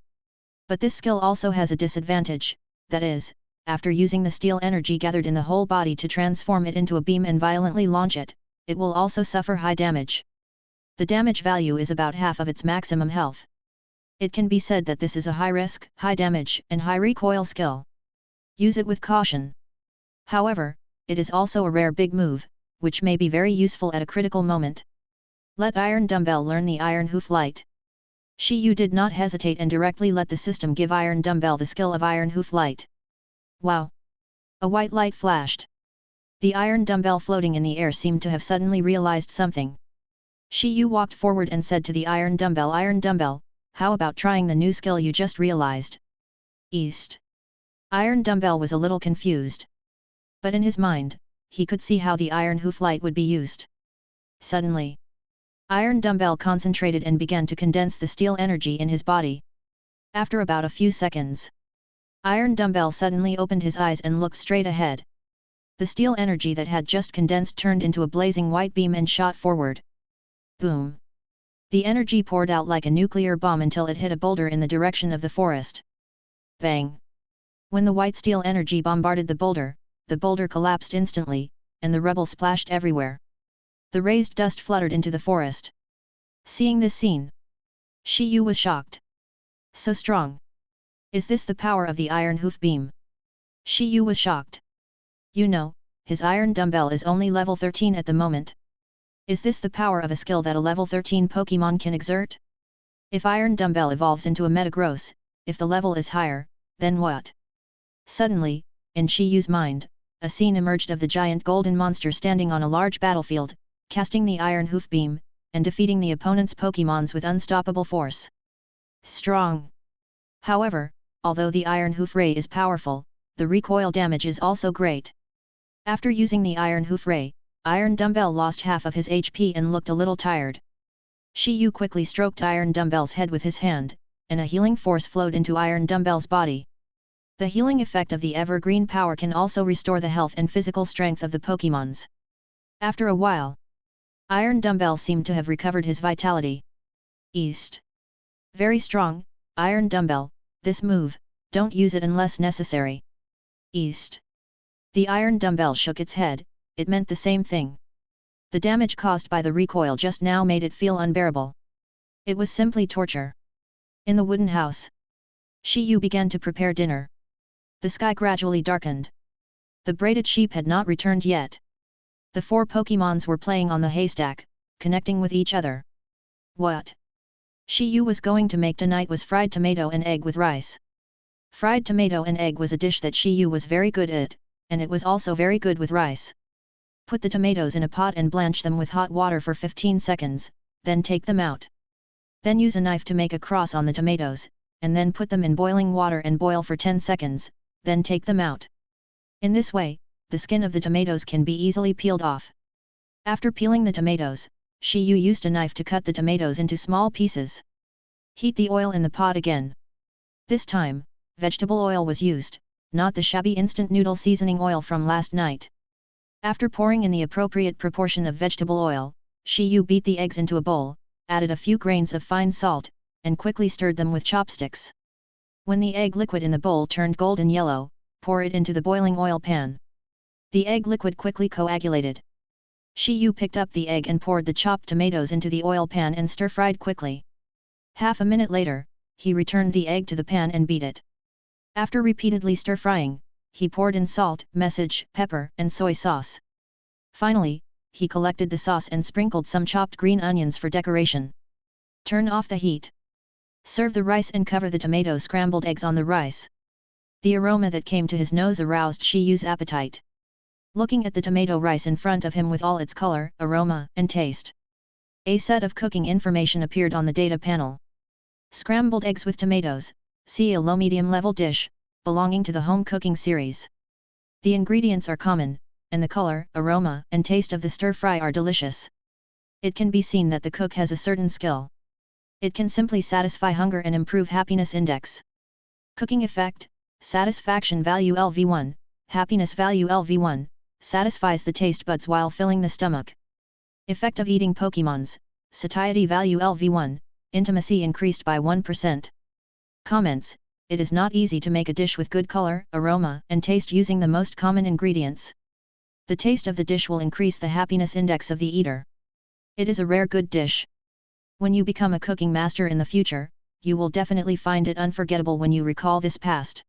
But this skill also has a disadvantage, that is, after using the steel energy gathered in the whole body to transform it into a beam and violently launch it, it will also suffer high damage. The damage value is about half of its maximum health. It can be said that this is a high risk, high damage, and high recoil skill. Use it with caution. However, it is also a rare big move, which may be very useful at a critical moment. Let Iron Dumbbell learn the Iron Hoof Light. Shi Yu did not hesitate and directly let the system give Iron Dumbbell the skill of Iron Hoof Light. Wow! A white light flashed. The Iron Dumbbell floating in the air seemed to have suddenly realized something. Shi Yu walked forward and said to the Iron Dumbbell, how about trying the new skill you just realized? East. Iron Dumbbell was a little confused. But in his mind, he could see how the Iron Hoof Light would be used. Suddenly, Iron Dumbbell concentrated and began to condense the steel energy in his body. After about a few seconds, Iron Dumbbell suddenly opened his eyes and looked straight ahead. The steel energy that had just condensed turned into a blazing white beam and shot forward. Boom! The energy poured out like a nuclear bomb until it hit a boulder in the direction of the forest. Bang! When the white steel energy bombarded the boulder collapsed instantly, and the rubble splashed everywhere. The raised dust fluttered into the forest. Seeing this scene, Shi Yu was shocked. So strong! Is this the power of the Iron Hoof Beam? Shi Yu was shocked. You know, his Iron Dumbbell is only level 13 at the moment. Is this the power of a skill that a level 13 Pokémon can exert? If Iron Dumbbell evolves into a Metagross, if the level is higher, then what? Suddenly, in Shi Yu's mind, a scene emerged of the giant golden monster standing on a large battlefield, casting the Iron Hoof Beam, and defeating the opponent's Pokémons with unstoppable force. Strong! However, although the Iron Hoof Ray is powerful, the recoil damage is also great. After using the Iron Hoof Ray, Iron Dumbbell lost half of his HP and looked a little tired. Shi Yu quickly stroked Iron Dumbbell's head with his hand, and a healing force flowed into Iron Dumbbell's body. The healing effect of the evergreen power can also restore the health and physical strength of the Pokémons. After a while, Iron Dumbbell seemed to have recovered his vitality. East. Very strong, Iron Dumbbell, this move, don't use it unless necessary. East. The Iron Dumbbell shook its head, it meant the same thing. The damage caused by the recoil just now made it feel unbearable. It was simply torture. In the wooden house, Shi Yu began to prepare dinner. The sky gradually darkened. The braided sheep had not returned yet. The 4 Pokémons were playing on the haystack, connecting with each other. What Shi Yu was going to make tonight was fried tomato and egg with rice. Fried tomato and egg was a dish that Shi Yu was very good at, and it was also very good with rice. Put the tomatoes in a pot and blanch them with hot water for 15 seconds, then take them out. Then use a knife to make a cross on the tomatoes, and then put them in boiling water and boil for 10 seconds, then take them out. In this way, the skin of the tomatoes can be easily peeled off. After peeling the tomatoes, Shi Yu used a knife to cut the tomatoes into small pieces. Heat the oil in the pot again. This time, vegetable oil was used, not the shabby instant noodle seasoning oil from last night. After pouring in the appropriate proportion of vegetable oil, Shi Yu beat the eggs into a bowl, added a few grains of fine salt, and quickly stirred them with chopsticks. When the egg liquid in the bowl turned golden yellow, pour it into the boiling oil pan. The egg liquid quickly coagulated. Shi Yu picked up the egg and poured the chopped tomatoes into the oil pan and stir-fried quickly. Half a minute later, he returned the egg to the pan and beat it. After repeatedly stir-frying, he poured in salt, message, pepper, and soy sauce. Finally, he collected the sauce and sprinkled some chopped green onions for decoration. Turn off the heat. Serve the rice and cover the tomato scrambled eggs on the rice. The aroma that came to his nose aroused Shi Yu's appetite. Looking at the tomato rice in front of him with all its color, aroma, and taste, a set of cooking information appeared on the data panel. Scrambled eggs with tomatoes, see a low-medium level dish, belonging to the home cooking series. The ingredients are common, and the color, aroma, and taste of the stir-fry are delicious. It can be seen that the cook has a certain skill. It can simply satisfy hunger and improve happiness index. Cooking effect, satisfaction value LV1, happiness value LV1, satisfies the taste buds while filling the stomach. Effect of eating Pokémons, satiety value LV1, intimacy increased by 1%. Comments: it is not easy to make a dish with good color, aroma, and taste using the most common ingredients. The taste of the dish will increase the happiness index of the eater. It is a rare good dish. When you become a cooking master in the future, you will definitely find it unforgettable when you recall this past.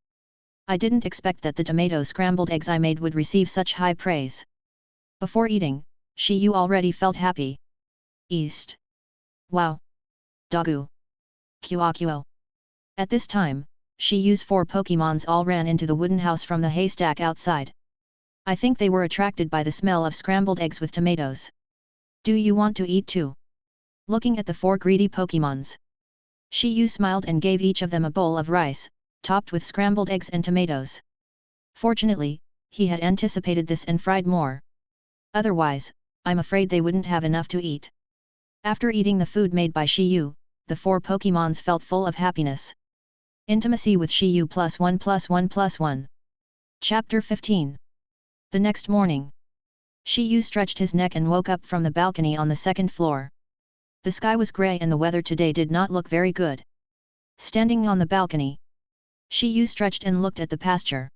I didn't expect that the tomato scrambled eggs I made would receive such high praise. Before eating, Shi Yu already felt happy. East. Wow. Dogu. Kuo. At this time, Shi Yu's 4 Pokémons all ran into the wooden house from the haystack outside. I think they were attracted by the smell of scrambled eggs with tomatoes. Do you want to eat too? Looking at the 4 greedy Pokémons, Shi Yu smiled and gave each of them a bowl of rice, topped with scrambled eggs and tomatoes. Fortunately, he had anticipated this and fried more. Otherwise, I'm afraid they wouldn't have enough to eat. After eating the food made by Shi Yu, the 4 Pokémons felt full of happiness. Intimacy with Shi Yu +1+1+1. Chapter 15. The next morning, Shi Yu stretched his neck and woke up from the balcony on the 2nd floor. The sky was grey and the weather today did not look very good. Standing on the balcony, Shi Yu stretched and looked at the pasture.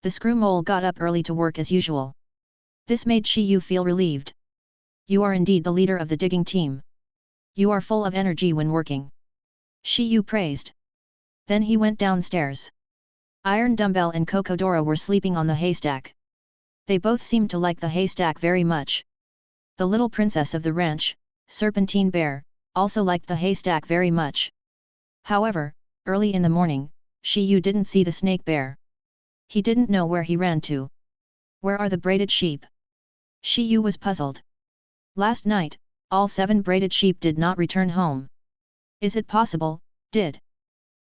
The screw mole got up early to work as usual. This made Shi Yu feel relieved. You are indeed the leader of the digging team. You are full of energy when working. Shi Yu praised. Then he went downstairs. Iron Dumbbell and Cocodora were sleeping on the haystack. They both seemed to like the haystack very much. The little princess of the ranch, Serpentine Bear, also liked the haystack very much. However, early in the morning, Shi Yu didn't see the snake bear. He didn't know where he ran to. Where are the braided sheep? Shi Yu was puzzled. Last night, all 7 braided sheep did not return home. Is it possible, did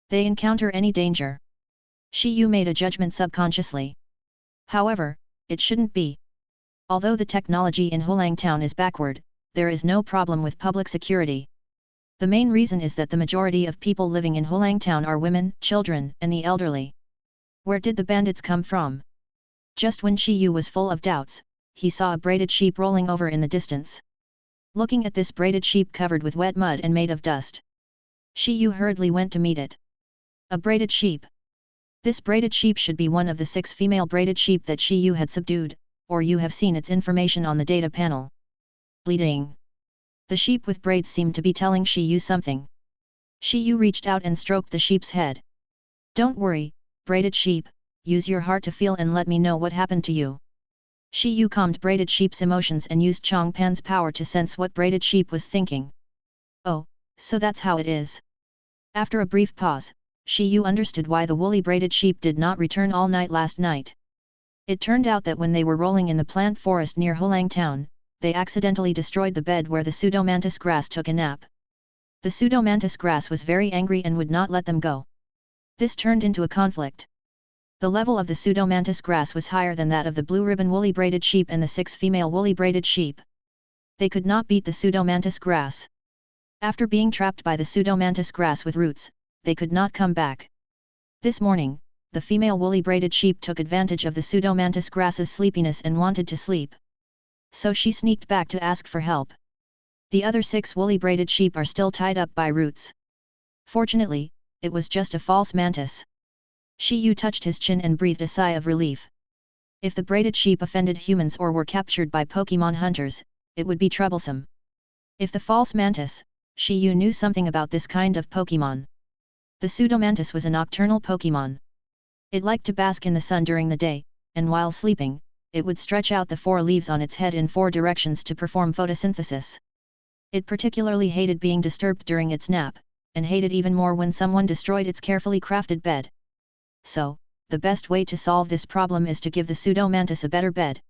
they encounter any danger? Shi Yu made a judgment subconsciously. However, it shouldn't be. Although the technology in Hulang Town is backward, there is no problem with public security. The main reason is that the majority of people living in Hulang Town are women, children, and the elderly. Where did the bandits come from? Just when Shi Yu was full of doubts, he saw a braided sheep rolling over in the distance. Looking at this braided sheep covered with wet mud and made of dust, Shi Yu hurriedly went to meet it. A braided sheep. This braided sheep should be one of the 6 female braided sheep that Shi Yu had subdued, or you have seen its information on the data panel. Bleeding. The sheep with braids seemed to be telling Shi Yu something. Shi Yu reached out and stroked the sheep's head. Don't worry, braided sheep, use your heart to feel and let me know what happened to you. Shi Yu calmed braided sheep's emotions and used Chongpan's power to sense what braided sheep was thinking. Oh, so that's how it is. After a brief pause, Shi Yu understood why the woolly braided sheep did not return all night last night. It turned out that when they were rolling in the plant forest near Hulang Town, they accidentally destroyed the bed where the pseudomantis grass took a nap. The pseudomantis grass was very angry and would not let them go. This turned into a conflict. The level of the pseudomantis grass was higher than that of the blue ribbon woolly braided sheep and the 6 female woolly braided sheep. They could not beat the pseudomantis grass. After being trapped by the pseudomantis grass with roots, they could not come back. This morning, the female woolly braided sheep took advantage of the pseudomantis grass's sleepiness and wanted to sleep. So she sneaked back to ask for help. The other 6 woolly braided sheep are still tied up by roots. Fortunately, it was just a false mantis. Shi Yu touched his chin and breathed a sigh of relief. If the braided sheep offended humans or were captured by Pokémon hunters, it would be troublesome. If the false mantis, Shi Yu knew something about this kind of Pokémon. The pseudomantis was a nocturnal Pokémon. It liked to bask in the sun during the day, and while sleeping, it would stretch out the 4 leaves on its head in 4 directions to perform photosynthesis. It particularly hated being disturbed during its nap, and hated even more when someone destroyed its carefully crafted bed. So, the best way to solve this problem is to give the pseudomantis a better bed.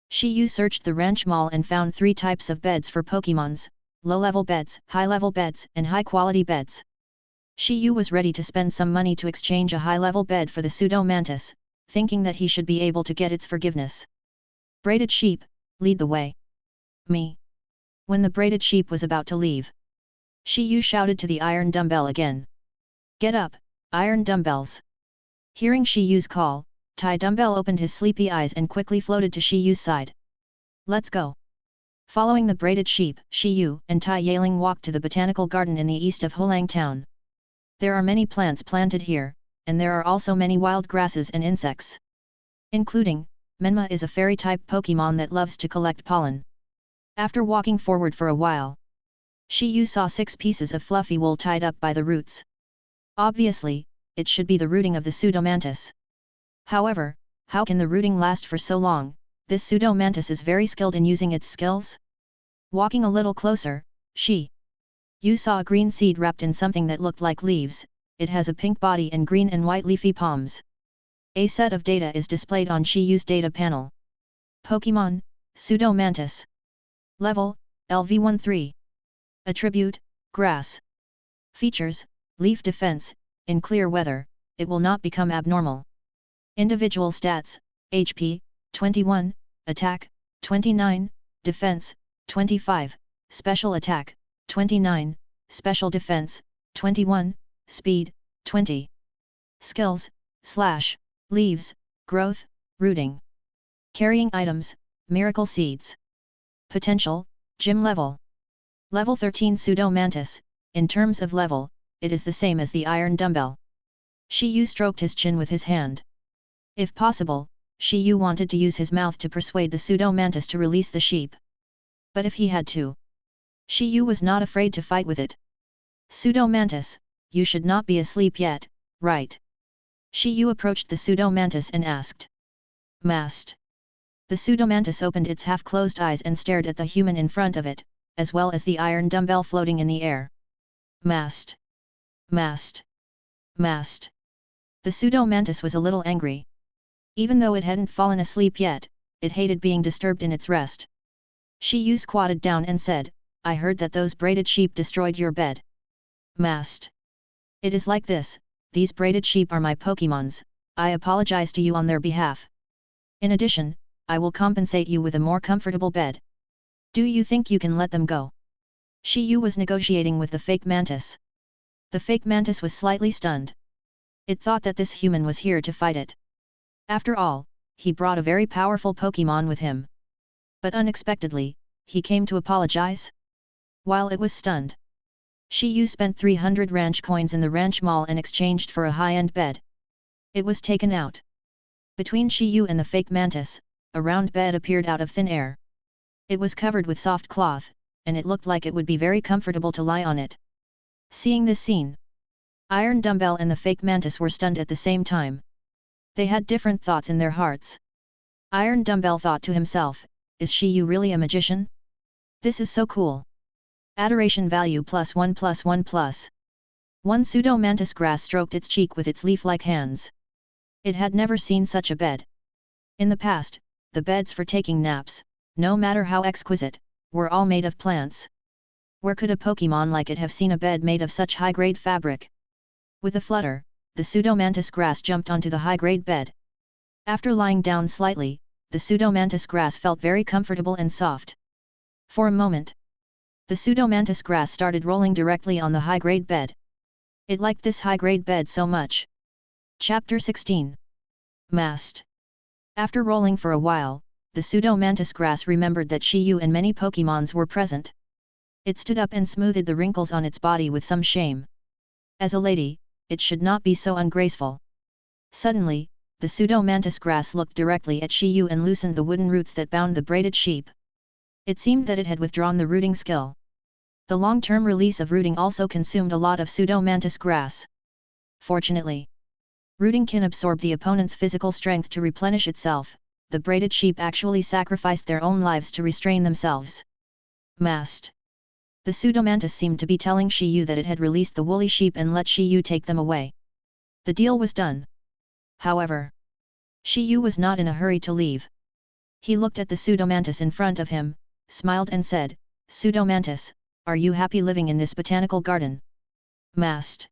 Shi Yu searched the ranch mall and found 3 types of beds for Pokémons: low-level beds, high-level beds, and high-quality beds. Shi Yu was ready to spend some money to exchange a high-level bed for the pseudomantis, thinking that he should be able to get its forgiveness. Braided sheep, lead the way. Me. When the braided sheep was about to leave, Shi Yu shouted to the iron dumbbell again. Get up, iron dumbbells. Hearing Shi Yu's call, Tai Dumbbell opened his sleepy eyes and quickly floated to Shi Yu's side. Let's go. Following the braided sheep, Shi Yu and Tai Yaling walked to the botanical garden in the east of Hulang Town. There are many plants planted here, and there are also many wild grasses and insects. Including, Menma is a fairy-type Pokémon that loves to collect pollen. After walking forward for a while, Shi Yu saw 6 pieces of fluffy wool tied up by the roots. Obviously, it should be the rooting of the pseudomantis. However, how can the rooting last for so long, this pseudo-mantis is very skilled in using its skills? Walking a little closer, Shi Yu saw a green seed wrapped in something that looked like leaves. It has a pink body and green and white leafy palms. A set of data is displayed on Shi Yu's data panel. Pokémon, Pseudo-mantis. Level, LV13. Attribute, Grass. Features, Leaf Defense. In clear weather, it will not become abnormal. Individual stats, HP, 21, Attack, 29, Defense, 25, Special Attack, 29, Special Defense, 21, Speed, 20. Skills, Slash, Leaves, Growth, Rooting. Carrying items, Miracle Seeds. Potential, Gym level. Level 13 Pseudo-mantis. In terms of level, it is the same as the iron dumbbell. Shi Yu stroked his chin with his hand. If possible, Shi Yu wanted to use his mouth to persuade the pseudo-mantis to release the sheep. But if he had to, Shi Yu was not afraid to fight with it. Pseudo-mantis, you should not be asleep yet, right? Shi Yu approached the pseudo-mantis and asked. Mast. The pseudo-mantis opened its half-closed eyes and stared at the human in front of it, as well as the iron dumbbell floating in the air. Mast. Mast. Mast. The pseudo-mantis was a little angry. Even though it hadn't fallen asleep yet, it hated being disturbed in its rest. Shi Yu squatted down and said, I heard that those braided sheep destroyed your bed. Mast. It is like this, these braided sheep are my Pokémons, I apologize to you on their behalf. In addition, I will compensate you with a more comfortable bed. Do you think you can let them go? Shi Yu was negotiating with the fake mantis. The fake mantis was slightly stunned. It thought that this human was here to fight it. After all, he brought a very powerful Pokémon with him. But unexpectedly, he came to apologize? While it was stunned, Shi Yu spent 300 ranch coins in the ranch mall and exchanged for a high-end bed. It was taken out. Between Shi Yu and the fake mantis, a round bed appeared out of thin air. It was covered with soft cloth, and it looked like it would be very comfortable to lie on it. Seeing this scene, Iron Dumbbell and the fake mantis were stunned at the same time. They had different thoughts in their hearts. Iron Dumbbell thought to himself, is Shi Yu really a magician? This is so cool. Adoration value +1+1+. One pseudo-mantis grass stroked its cheek with its leaf-like hands. It had never seen such a bed. In the past, the beds for taking naps, no matter how exquisite, were all made of plants. Where could a Pokémon like it have seen a bed made of such high-grade fabric? With a flutter, the pseudo-mantis grass jumped onto the high-grade bed. After lying down slightly, the pseudo-mantis grass felt very comfortable and soft. For a moment, the pseudo-mantis grass started rolling directly on the high-grade bed. It liked this high-grade bed so much. Chapter 16. Mast. After rolling for a while, the pseudo-mantis grass remembered that Shi Yu and many Pokémons were present. It stood up and smoothed the wrinkles on its body with some shame. As a lady, it should not be so ungraceful. Suddenly, the pseudo-mantis grass looked directly at Shi Yu and loosened the wooden roots that bound the braided sheep. It seemed that it had withdrawn the rooting skill. The long-term release of rooting also consumed a lot of pseudo-mantis grass. Fortunately, rooting can absorb the opponent's physical strength to replenish itself. The braided sheep actually sacrificed their own lives to restrain themselves. Mast. The pseudo-mantis seemed to be telling Shi Yu that it had released the woolly sheep and let Shi Yu take them away. The deal was done. However, Shi Yu was not in a hurry to leave. He looked at the pseudo-mantis in front of him, smiled and said, Pseudo-mantis, are you happy living in this botanical garden? Mast.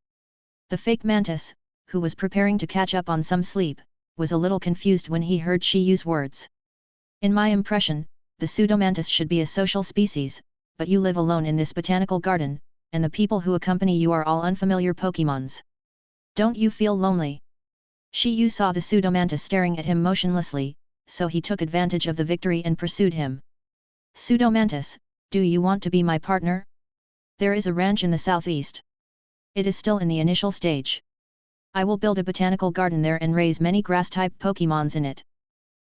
The fake mantis, who was preparing to catch up on some sleep, was a little confused when he heard Shi Yu's words. In my impression, the pseudo-mantis should be a social species, but you live alone in this botanical garden, and the people who accompany you are all unfamiliar Pokémons. Don't you feel lonely? Shi Yu saw the pseudo-mantis staring at him motionlessly, so he took advantage of the victory and pursued him. Pseudo-mantis, do you want to be my partner? There is a ranch in the southeast. It is still in the initial stage. I will build a botanical garden there and raise many grass-type Pokémons in it.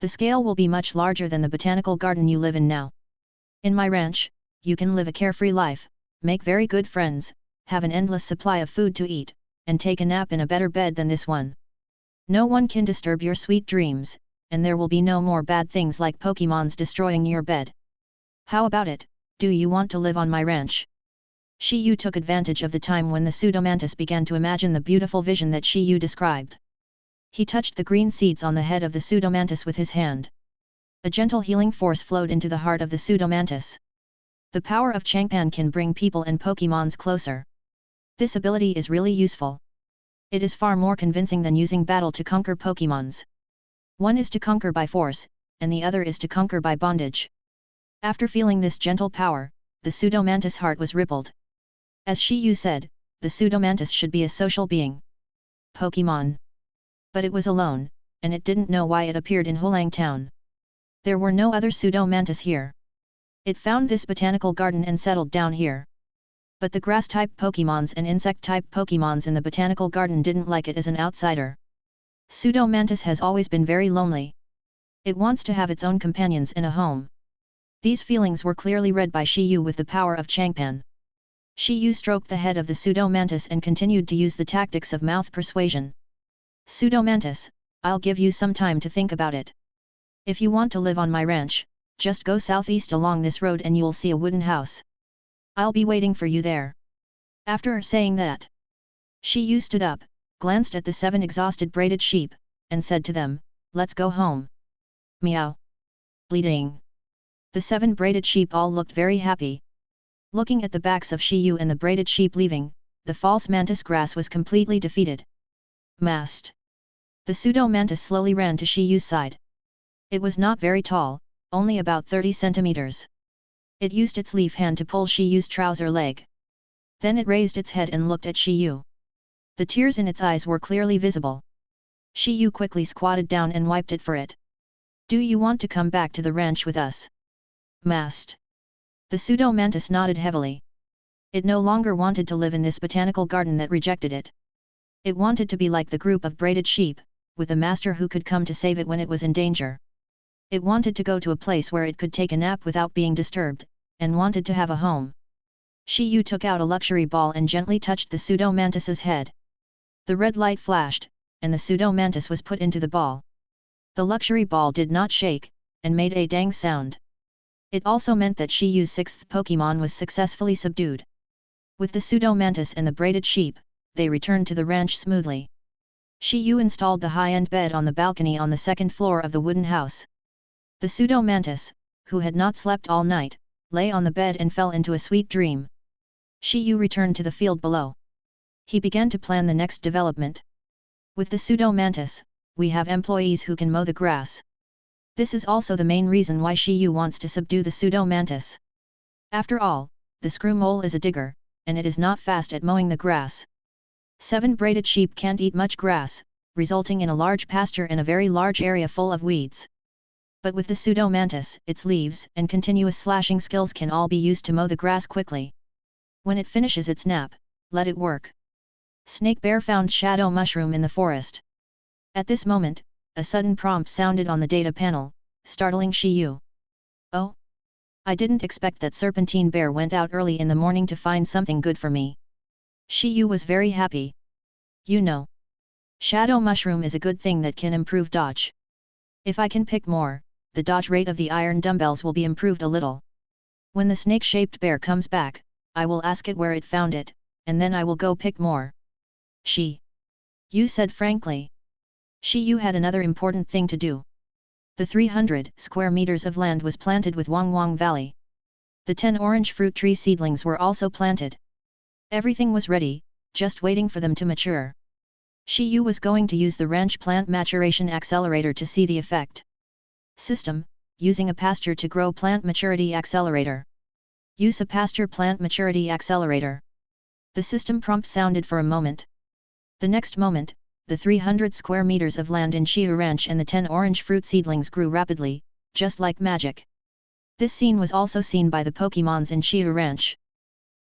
The scale will be much larger than the botanical garden you live in now. In my ranch, you can live a carefree life, make very good friends, have an endless supply of food to eat, and take a nap in a better bed than this one. No one can disturb your sweet dreams, and there will be no more bad things like Pokémons destroying your bed. How about it, do you want to live on my ranch? Shi Yu took advantage of the time when the pseudomantis began to imagine the beautiful vision that Shi Yu described. He touched the green seeds on the head of the pseudomantis with his hand. A gentle healing force flowed into the heart of the pseudomantis. The power of Changpan can bring people and Pokémons closer. This ability is really useful. It is far more convincing than using battle to conquer Pokémons. One is to conquer by force, and the other is to conquer by bondage. After feeling this gentle power, the pseudomantis' heart was rippled. As Shi Yu said, the pseudomantis should be a social being. Pokémon. But it was alone, and it didn't know why it appeared in Hulang Town. There were no other pseudomantis here. It found this botanical garden and settled down here. But the grass-type Pokémons and insect-type Pokémons in the botanical garden didn't like it as an outsider. Pseudomantis has always been very lonely. It wants to have its own companions in a home. These feelings were clearly read by Shi Yu with the power of Changpan. Shi Yu stroked the head of the pseudomantis and continued to use the tactics of mouth persuasion. Pseudomantis, I'll give you some time to think about it. If you want to live on my ranch, just go southeast along this road and you'll see a wooden house. I'll be waiting for you there. After saying that, Shi Yu stood up, glanced at the 7 exhausted braided sheep, and said to them, "Let's go home." Meow. Bleeding. The 7 braided sheep all looked very happy. Looking at the backs of Shi Yu and the braided sheep leaving, the false mantis grass was completely defeated. Mast. The pseudo-mantis slowly ran to Shi Yu's side. It was not very tall, only about 30 centimeters. It used its leaf hand to pull Shi Yu's trouser leg. Then it raised its head and looked at Shi Yu. The tears in its eyes were clearly visible. Shi Yu quickly squatted down and wiped it for it. "Do you want to come back to the ranch with us?" Mast. The pseudo-mantis nodded heavily. It no longer wanted to live in this botanical garden that rejected it. It wanted to be like the group of braided sheep, with a master who could come to save it when it was in danger. It wanted to go to a place where it could take a nap without being disturbed, and wanted to have a home. Shi Yu took out a luxury ball and gently touched the pseudo-mantis's head. The red light flashed, and the pseudo-mantis was put into the ball. The luxury ball did not shake, and made a dang sound. It also meant that Shi Yu's 6th Pokémon was successfully subdued. With the pseudo-mantis and the braided sheep, they returned to the ranch smoothly. Shi Yu installed the high-end bed on the balcony on the 2nd floor of the wooden house. The pseudo-mantis, who had not slept all night, lay on the bed and fell into a sweet dream. Shi Yu returned to the field below. He began to plan the next development. With the pseudo-mantis, we have employees who can mow the grass. This is also the main reason why Shi Yu wants to subdue the pseudo-mantis. After all, the screw mole is a digger, and it is not fast at mowing the grass. 7 braided sheep can't eat much grass, resulting in a large pasture and a very large area full of weeds. But with the pseudo-mantis, its leaves and continuous slashing skills can all be used to mow the grass quickly. When it finishes its nap, let it work. Snake Bear found Shadow Mushroom in the forest. At this moment, a sudden prompt sounded on the data panel, startling Shi Yu. "Oh? I didn't expect that Serpentine Bear went out early in the morning to find something good for me." Shi Yu was very happy. "You know, Shadow Mushroom is a good thing that can improve dodge. If I can pick more, the dodge rate of the iron dumbbells will be improved a little. When the snake-shaped bear comes back, I will ask it where it found it, and then I will go pick more." Shi Yu said frankly. Shi Yu had another important thing to do. The 300 square meters of land was planted with Wang Wang Valley. The 10 orange fruit tree seedlings were also planted. Everything was ready, just waiting for them to mature. Shi Yu was going to use the ranch plant maturation accelerator to see the effect. System, using a pasture to grow plant maturity accelerator. Use a pasture plant maturity accelerator. The system prompt sounded for a moment. The next moment, the 300 square meters of land in Shi Yu Ranch and the 10 orange fruit seedlings grew rapidly, just like magic. This scene was also seen by the Pokémons in Shi Yu Ranch.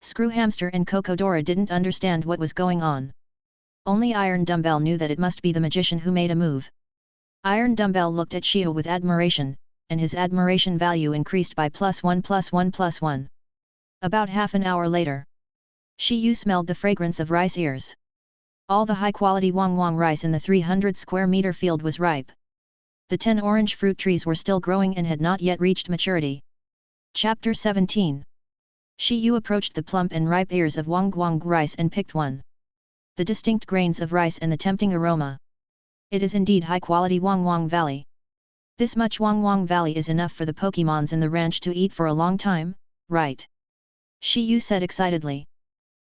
Screw Hamster and Cocodora didn't understand what was going on. Only Iron Dumbbell knew that it must be the magician who made a move. Iron Dumbbell looked at Shi Yu with admiration, and his admiration value increased by +1+1+1. About half an hour later, Shi Yu smelled the fragrance of rice ears. All the high-quality Wang Wang rice in the 300 square meter field was ripe. The 10 orange fruit trees were still growing and had not yet reached maturity. Chapter 17. Shi Yu approached the plump and ripe ears of Wang Guang rice and picked one. The distinct grains of rice and the tempting aroma. It is indeed high-quality Wang Wang Valley. This much Wang Wang Valley is enough for the Pokémons in the ranch to eat for a long time, right? Shi Yu said excitedly.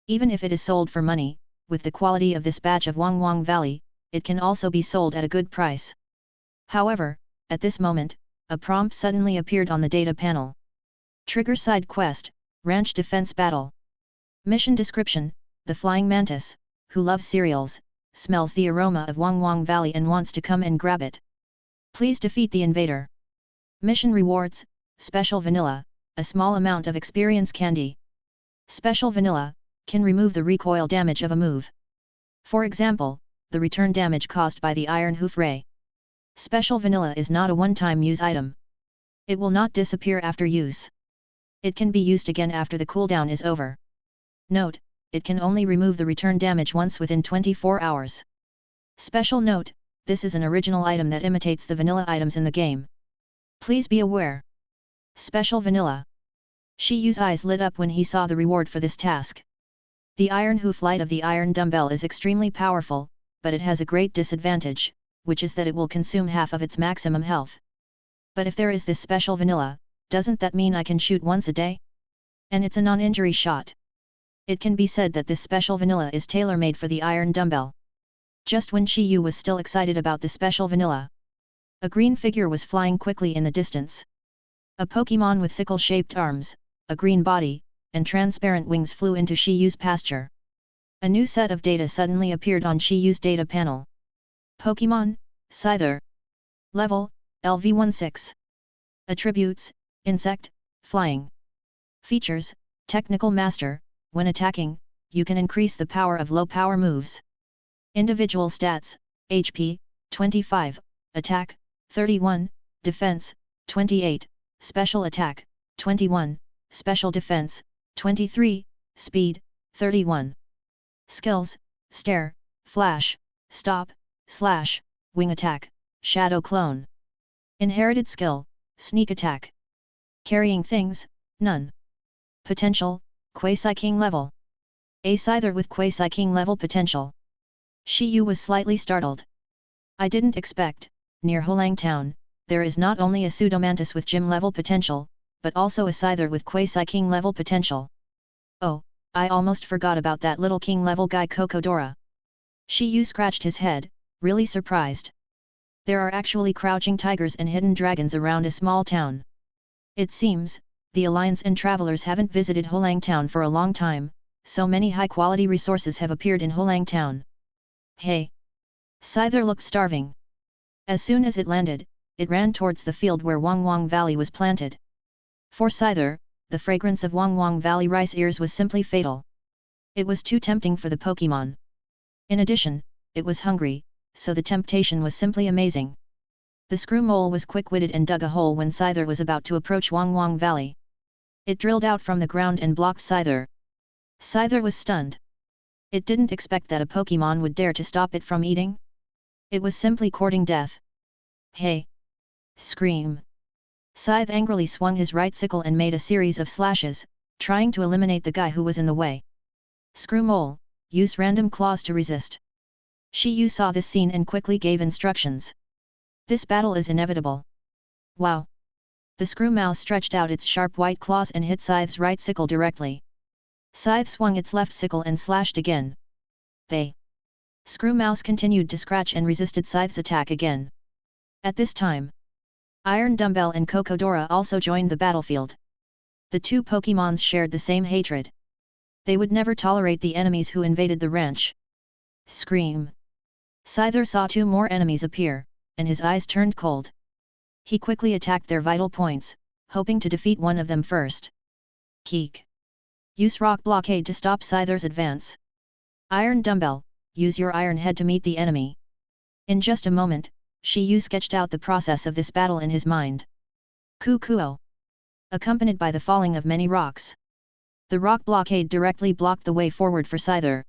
Even if it is sold for money, with the quality of this batch of Wang Wang Valley, it can also be sold at a good price. However, at this moment, a prompt suddenly appeared on the data panel. Trigger side quest, Ranch Defense Battle. Mission description: the flying mantis, who loves cereals, smells the aroma of Wang Wang Valley and wants to come and grab it. Please defeat the invader. Mission rewards: Special Vanilla, a small amount of experience candy. Special Vanilla can remove the recoil damage of a move. For example, the return damage caused by the Iron Hoof Ray. Special Vanilla is not a one-time use item. It will not disappear after use. It can be used again after the cooldown is over. Note: it can only remove the return damage once within 24 hours. Special note: this is an original item that imitates the vanilla items in the game. Please be aware. Special Vanilla. Shi Yu's eyes lit up when he saw the reward for this task. The Iron Hoof Light of the Iron Dumbbell is extremely powerful, but it has a great disadvantage, which is that it will consume half of its maximum health. But if there is this Special Vanilla, doesn't that mean I can shoot once a day? And it's a non-injury shot. It can be said that this Special Vanilla is tailor-made for the Iron Dumbbell. Just when Shi Yu was still excited about the Special Vanilla, a green figure was flying quickly in the distance. A Pokémon with sickle-shaped arms, a green body, and transparent wings flew into Shi Yu's pasture. A new set of data suddenly appeared on Shi Yu's data panel. Pokémon, Scyther. Level, LV16. Attributes, Insect, Flying. Features, Technical Master. When attacking, you can increase the power of low-power moves. Individual stats: HP, 25, Attack, 31, Defense, 28, Special Attack, 21, Special Defense, 23, Speed, 31. Skills: Stare, Flash, Stop, Slash, Wing Attack, Shadow Clone. Inherited skill: Sneak Attack. Carrying things: None. Potential: Quasi-King level. A Scyther with Quasi-King level potential. Shi Yu was slightly startled. I didn't expect, near Hulang Town, there is not only a Pseudomantis with gym level potential, but also a Scyther with Quasi-King level potential. Oh, I almost forgot about that little king level guy Cocodora. Shi Yu scratched his head, really surprised. There are actually crouching tigers and hidden dragons around a small town. It seems, the Alliance and travelers haven't visited Hulang Town for a long time, so many high-quality resources have appeared in Hulang Town. Hey! Scyther looked starving. As soon as it landed, it ran towards the field where Wang Wang Valley was planted. For Scyther, the fragrance of Wang Wang Valley rice ears was simply fatal. It was too tempting for the Pokémon. In addition, it was hungry, so the temptation was simply amazing. The Screw Mole was quick-witted and dug a hole when Scyther was about to approach Wang Wang Valley. It drilled out from the ground and blocked Scyther. Scyther was stunned. It didn't expect that a Pokémon would dare to stop it from eating. It was simply courting death. Hey! Scream! Scythe angrily swung his right sickle and made a series of slashes, trying to eliminate the guy who was in the way. Screw Mole, use random claws to resist. Shi Yu saw this scene and quickly gave instructions. This battle is inevitable. Wow! The Screw Mouse stretched out its sharp white claws and hit Scythe's right sickle directly. Scythe swung its left sickle and slashed again. Screw Mouse continued to scratch and resisted Scythe's attack again. At this time, Iron Dumbbell and Cocodora also joined the battlefield. The two Pokémons shared the same hatred. They would never tolerate the enemies who invaded the ranch. Scream! Scyther saw two more enemies appear, and his eyes turned cold. He quickly attacked their vital points, hoping to defeat one of them first. Keek! Use Rock Blockade to stop Scyther's advance. Iron Dumbbell, use your Iron Head to meet the enemy. In just a moment, Shi Yu sketched out the process of this battle in his mind. Kukuo! Accompanied by the falling of many rocks. The Rock Blockade directly blocked the way forward for Scyther.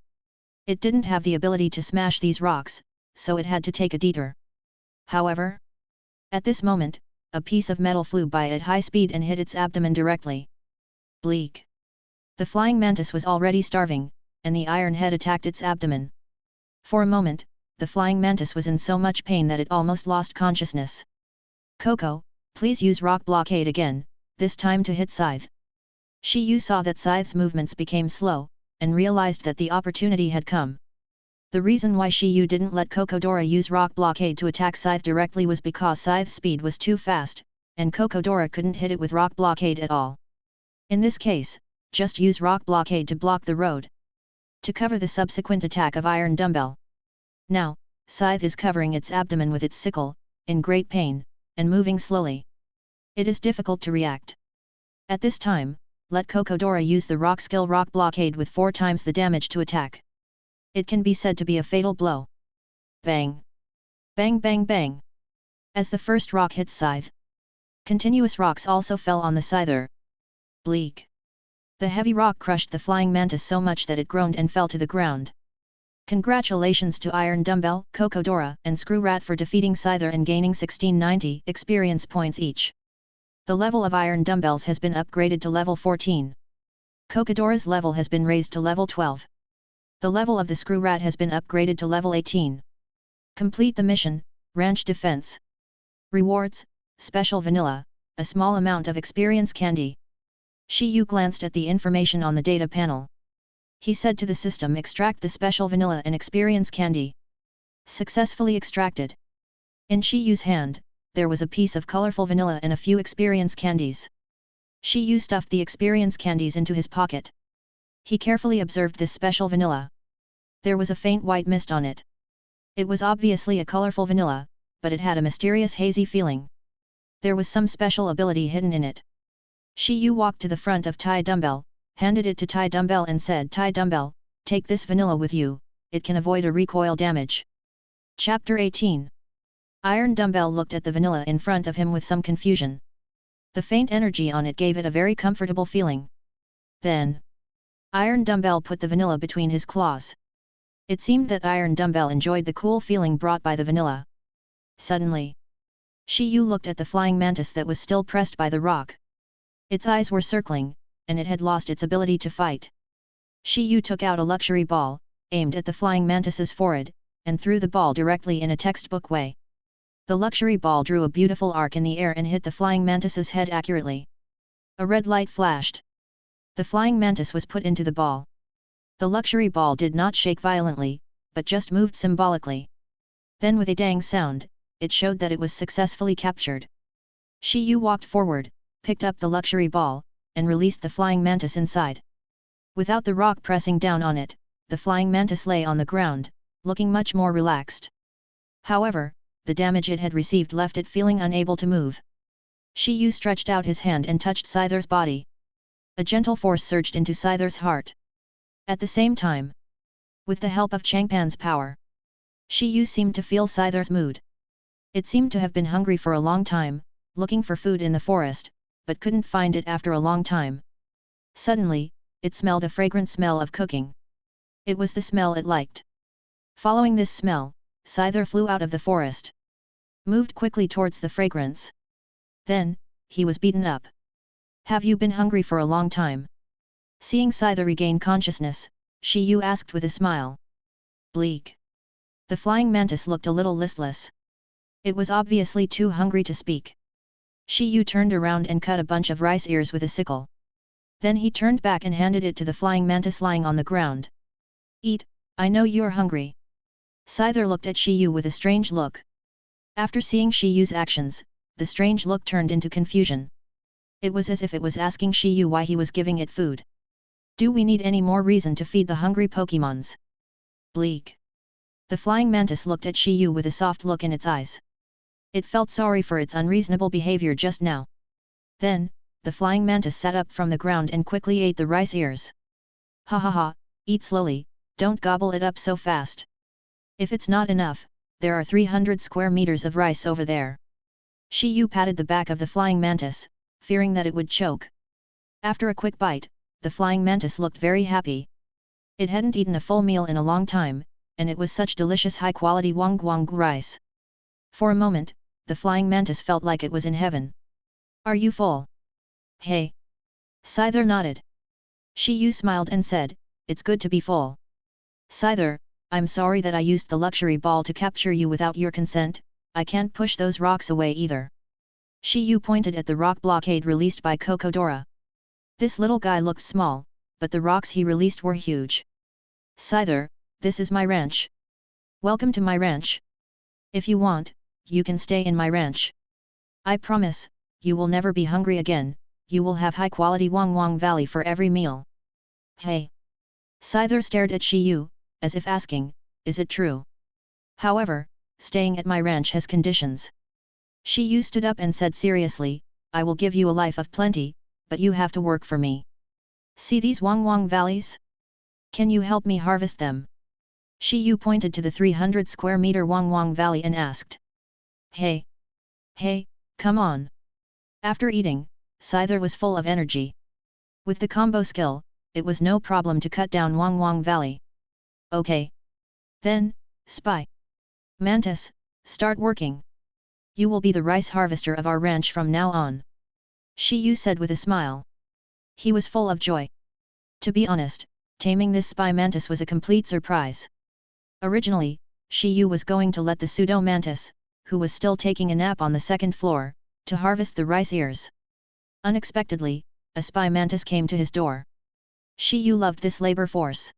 It didn't have the ability to smash these rocks, so it had to take a detour. However, At this moment, a piece of metal flew by at high speed and hit its abdomen directly. Bleak. The flying mantis was already starving, and the iron head attacked its abdomen. For a moment, the flying mantis was in so much pain that it almost lost consciousness. Coco, please use rock blockade again, this time to hit Scythe. Shi Yu saw that Scythe's movements became slow, and realized that the opportunity had come. The reason why Shi Yu didn't let Cocodora use rock blockade to attack Scythe directly was because Scythe's speed was too fast, and Cocodora couldn't hit it with rock blockade at all. In this case, just use rock blockade to block the road, to cover the subsequent attack of Iron Dumbbell. Now, Scythe is covering its abdomen with its sickle, in great pain, and moving slowly. It is difficult to react. At this time, let Cocodora use the rock skill rock blockade with 4 times the damage to attack. It can be said to be a fatal blow. Bang! Bang bang bang! As the first rock hits Scythe, continuous rocks also fell on the Scyther. Bleak! The heavy rock crushed the flying mantis so much that it groaned and fell to the ground. Congratulations to Iron Dumbbell, Cocodora, and Screw Rat for defeating Scyther and gaining 1690 experience points each. The level of Iron Dumbbells has been upgraded to level 14. Cocodora's level has been raised to level 12. The level of the Screw Rat has been upgraded to level 18. Complete the mission, Ranch Defense. Rewards, Special Vanilla, a small amount of experience candy. Shi Yu glanced at the information on the data panel. He said to the system, extract the Special Vanilla and experience candy. Successfully extracted. In Shi Yu's hand, there was a piece of colorful vanilla and a few experience candies. Shi Yu stuffed the experience candies into his pocket. He carefully observed this special vanilla. There was a faint white mist on it. It was obviously a colorful vanilla, but it had a mysterious hazy feeling. There was some special ability hidden in it. Shi Yu walked to the front of Tai Dumbbell, handed it to Tai Dumbbell and said, Tai Dumbbell, take this vanilla with you, it can avoid a recoil damage. Chapter 18. Iron Dumbbell looked at the vanilla in front of him with some confusion. The faint energy on it gave it a very comfortable feeling. Then, Iron Dumbbell put the vanilla between his claws. It seemed that Iron Dumbbell enjoyed the cool feeling brought by the vanilla. Suddenly, Shi Yu looked at the flying mantis that was still pressed by the rock. Its eyes were circling, and it had lost its ability to fight. Shi Yu took out a luxury ball, aimed at the flying mantis's forehead, and threw the ball directly in a textbook way. The luxury ball drew a beautiful arc in the air and hit the flying mantis's head accurately. A red light flashed. The flying mantis was put into the ball. The luxury ball did not shake violently, but just moved symbolically. Then with a dang sound, it showed that it was successfully captured. Shi Yu walked forward, picked up the luxury ball, and released the flying mantis inside. Without the rock pressing down on it, the flying mantis lay on the ground, looking much more relaxed. However, the damage it had received left it feeling unable to move. Shi Yu stretched out his hand and touched Scyther's body. A gentle force surged into Scyther's heart. At the same time, with the help of Changpan's power, Shi Yu seemed to feel Scyther's mood. It seemed to have been hungry for a long time, looking for food in the forest, but couldn't find it after a long time. Suddenly, it smelled a fragrant smell of cooking. It was the smell it liked. Following this smell, Scyther flew out of the forest, moved quickly towards the fragrance. Then, he was beaten up. Have you been hungry for a long time? Seeing Scyther regain consciousness, Shi Yu asked with a smile. Bleak. The flying mantis looked a little listless. It was obviously too hungry to speak. Shi Yu turned around and cut a bunch of rice ears with a sickle. Then he turned back and handed it to the flying mantis lying on the ground. Eat, I know you're hungry. Scyther looked at Shi Yu with a strange look. After seeing Shi Yu's actions, the strange look turned into confusion. It was as if it was asking Shi Yu why he was giving it food. Do we need any more reason to feed the hungry Pokémons? Bleak. The flying mantis looked at Shi Yu with a soft look in its eyes. It felt sorry for its unreasonable behavior just now. Then, the flying mantis sat up from the ground and quickly ate the rice ears. Ha ha ha, eat slowly, don't gobble it up so fast. If it's not enough, there are 300 square meters of rice over there. Shi Yu patted the back of the flying mantis, fearing that it would choke. After a quick bite, the flying mantis looked very happy. It hadn't eaten a full meal in a long time, and it was such delicious high-quality wang rice. For a moment, the flying mantis felt like it was in heaven. Are you full? Hey! Scyther nodded. Shi Yu smiled and said, it's good to be full. Scyther, I'm sorry that I used the luxury ball to capture you without your consent, I can't push those rocks away either. Shi Yu pointed at the rock blockade released by Kokodora. This little guy looked small, but the rocks he released were huge. Scyther, this is my ranch. Welcome to my ranch. If you want, you can stay in my ranch. I promise, you will never be hungry again, you will have high-quality Wang Wang Valley for every meal. Hey! Scyther stared at Shi Yu, as if asking, is it true? However, staying at my ranch has conditions. Shi Yu stood up and said seriously, I will give you a life of plenty, but you have to work for me. See these Wang Wang valleys? Can you help me harvest them? Shi Yu pointed to the 300 square meter Wang Wang Valley and asked. Hey! Hey, come on! After eating, Scyther was full of energy. With the combo skill, it was no problem to cut down Wang Wang Valley. Okay. Then, Spy Mantis, start working. You will be the rice harvester of our ranch from now on. Shi Yu said with a smile. He was full of joy. To be honest, taming this spy mantis was a complete surprise. Originally, Shi Yu was going to let the pseudo mantis, who was still taking a nap on the second floor, to harvest the rice ears. Unexpectedly, a spy mantis came to his door. Shi Yu loved this labor force.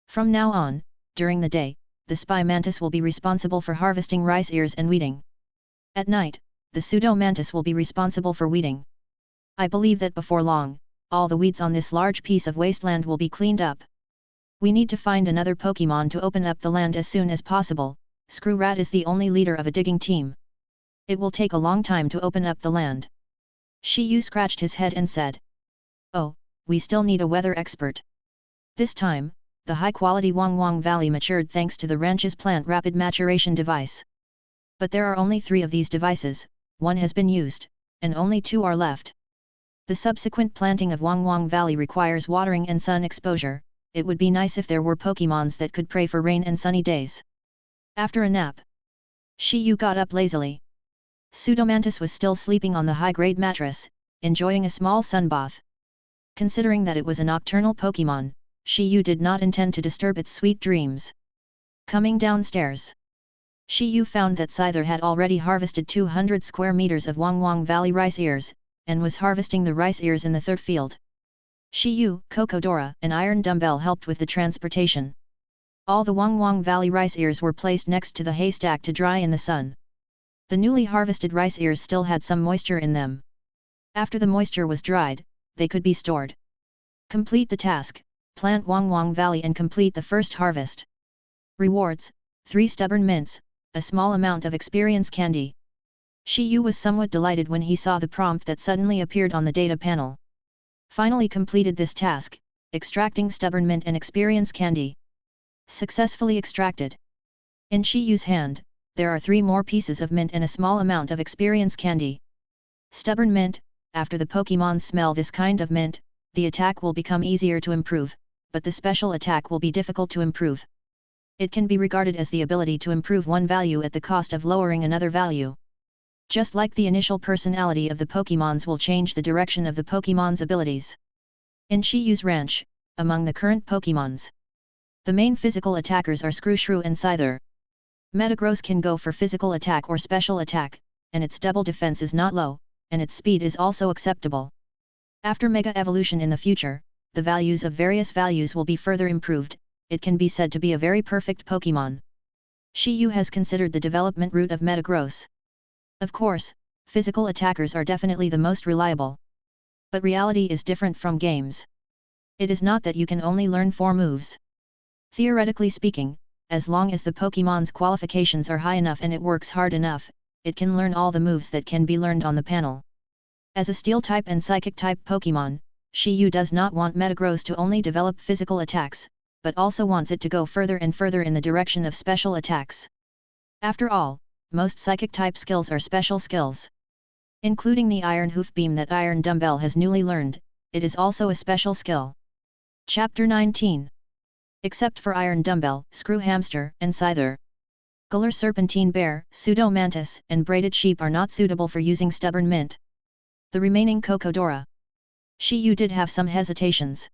From now on, during the day, the spy mantis will be responsible for harvesting rice ears and weeding. At night, the pseudo mantis will be responsible for weeding. I believe that before long, all the weeds on this large piece of wasteland will be cleaned up. We need to find another Pokémon to open up the land as soon as possible. Screw Rat is the only leader of a digging team. It will take a long time to open up the land. Shi Yu scratched his head and said. Oh, we still need a weather expert. This time, the high-quality Wang Wang Valley matured thanks to the ranch's plant rapid maturation device. But there are only 3 of these devices, 1 has been used, and only 2 are left. The subsequent planting of Wang Wang Valley requires watering and sun exposure. It would be nice if there were Pokémons that could pray for rain and sunny days. After a nap, Shi Yu got up lazily. Pseudomantis was still sleeping on the high-grade mattress, enjoying a small sunbath. Considering that it was a nocturnal Pokémon, Shi Yu did not intend to disturb its sweet dreams. Coming downstairs, Shi Yu found that Scyther had already harvested 200 square meters of Wang Wang Valley rice ears, and was harvesting the rice ears in the third field. Shi Yu, Kokodora, and Iron Dumbbell helped with the transportation. All the Wang Wang Valley rice ears were placed next to the haystack to dry in the sun. The newly harvested rice ears still had some moisture in them. After the moisture was dried, they could be stored. Complete the task, plant Wang Wang Valley and complete the first harvest. Rewards, 3 stubborn mints, a small amount of experience candy. Shi Yu was somewhat delighted when he saw the prompt that suddenly appeared on the data panel. Finally completed this task, extracting stubborn mint and experience candy. Successfully extracted. In Shi Yu's hand, there are 3 more pieces of mint and a small amount of experience candy. Stubborn mint, after the Pokémon smell this kind of mint, the attack will become easier to improve, but the special attack will be difficult to improve. It can be regarded as the ability to improve one value at the cost of lowering another value. Just like the initial personality of the Pokémons will change the direction of the Pokémon's abilities. In Shi Yu's ranch, among the current Pokémons, the main physical attackers are Screwshrew and Scyther. Metagross can go for physical attack or special attack, and its double defense is not low, and its speed is also acceptable. After Mega Evolution in the future, the values of various values will be further improved. It can be said to be a very perfect Pokémon. Shi Yu has considered the development route of Metagross. Of course, physical attackers are definitely the most reliable. But reality is different from games. It is not that you can only learn 4 moves. Theoretically speaking, as long as the Pokémon's qualifications are high enough and it works hard enough, it can learn all the moves that can be learned on the panel. As a Steel-type and Psychic-type Pokémon, Shi Yu does not want Metagross to only develop physical attacks, but also wants it to go further and further in the direction of special attacks. After all, most Psychic-type skills are special skills. Including the Iron Hoof Beam that Iron Dumbbell has newly learned, it is also a special skill. Chapter 19. Except for Iron Dumbbell, Screw Hamster, and Scyther, Galar serpentine bear, pseudo-mantis, and braided sheep are not suitable for using stubborn mint. The remaining Cocodora. Shi Yu did have some hesitations.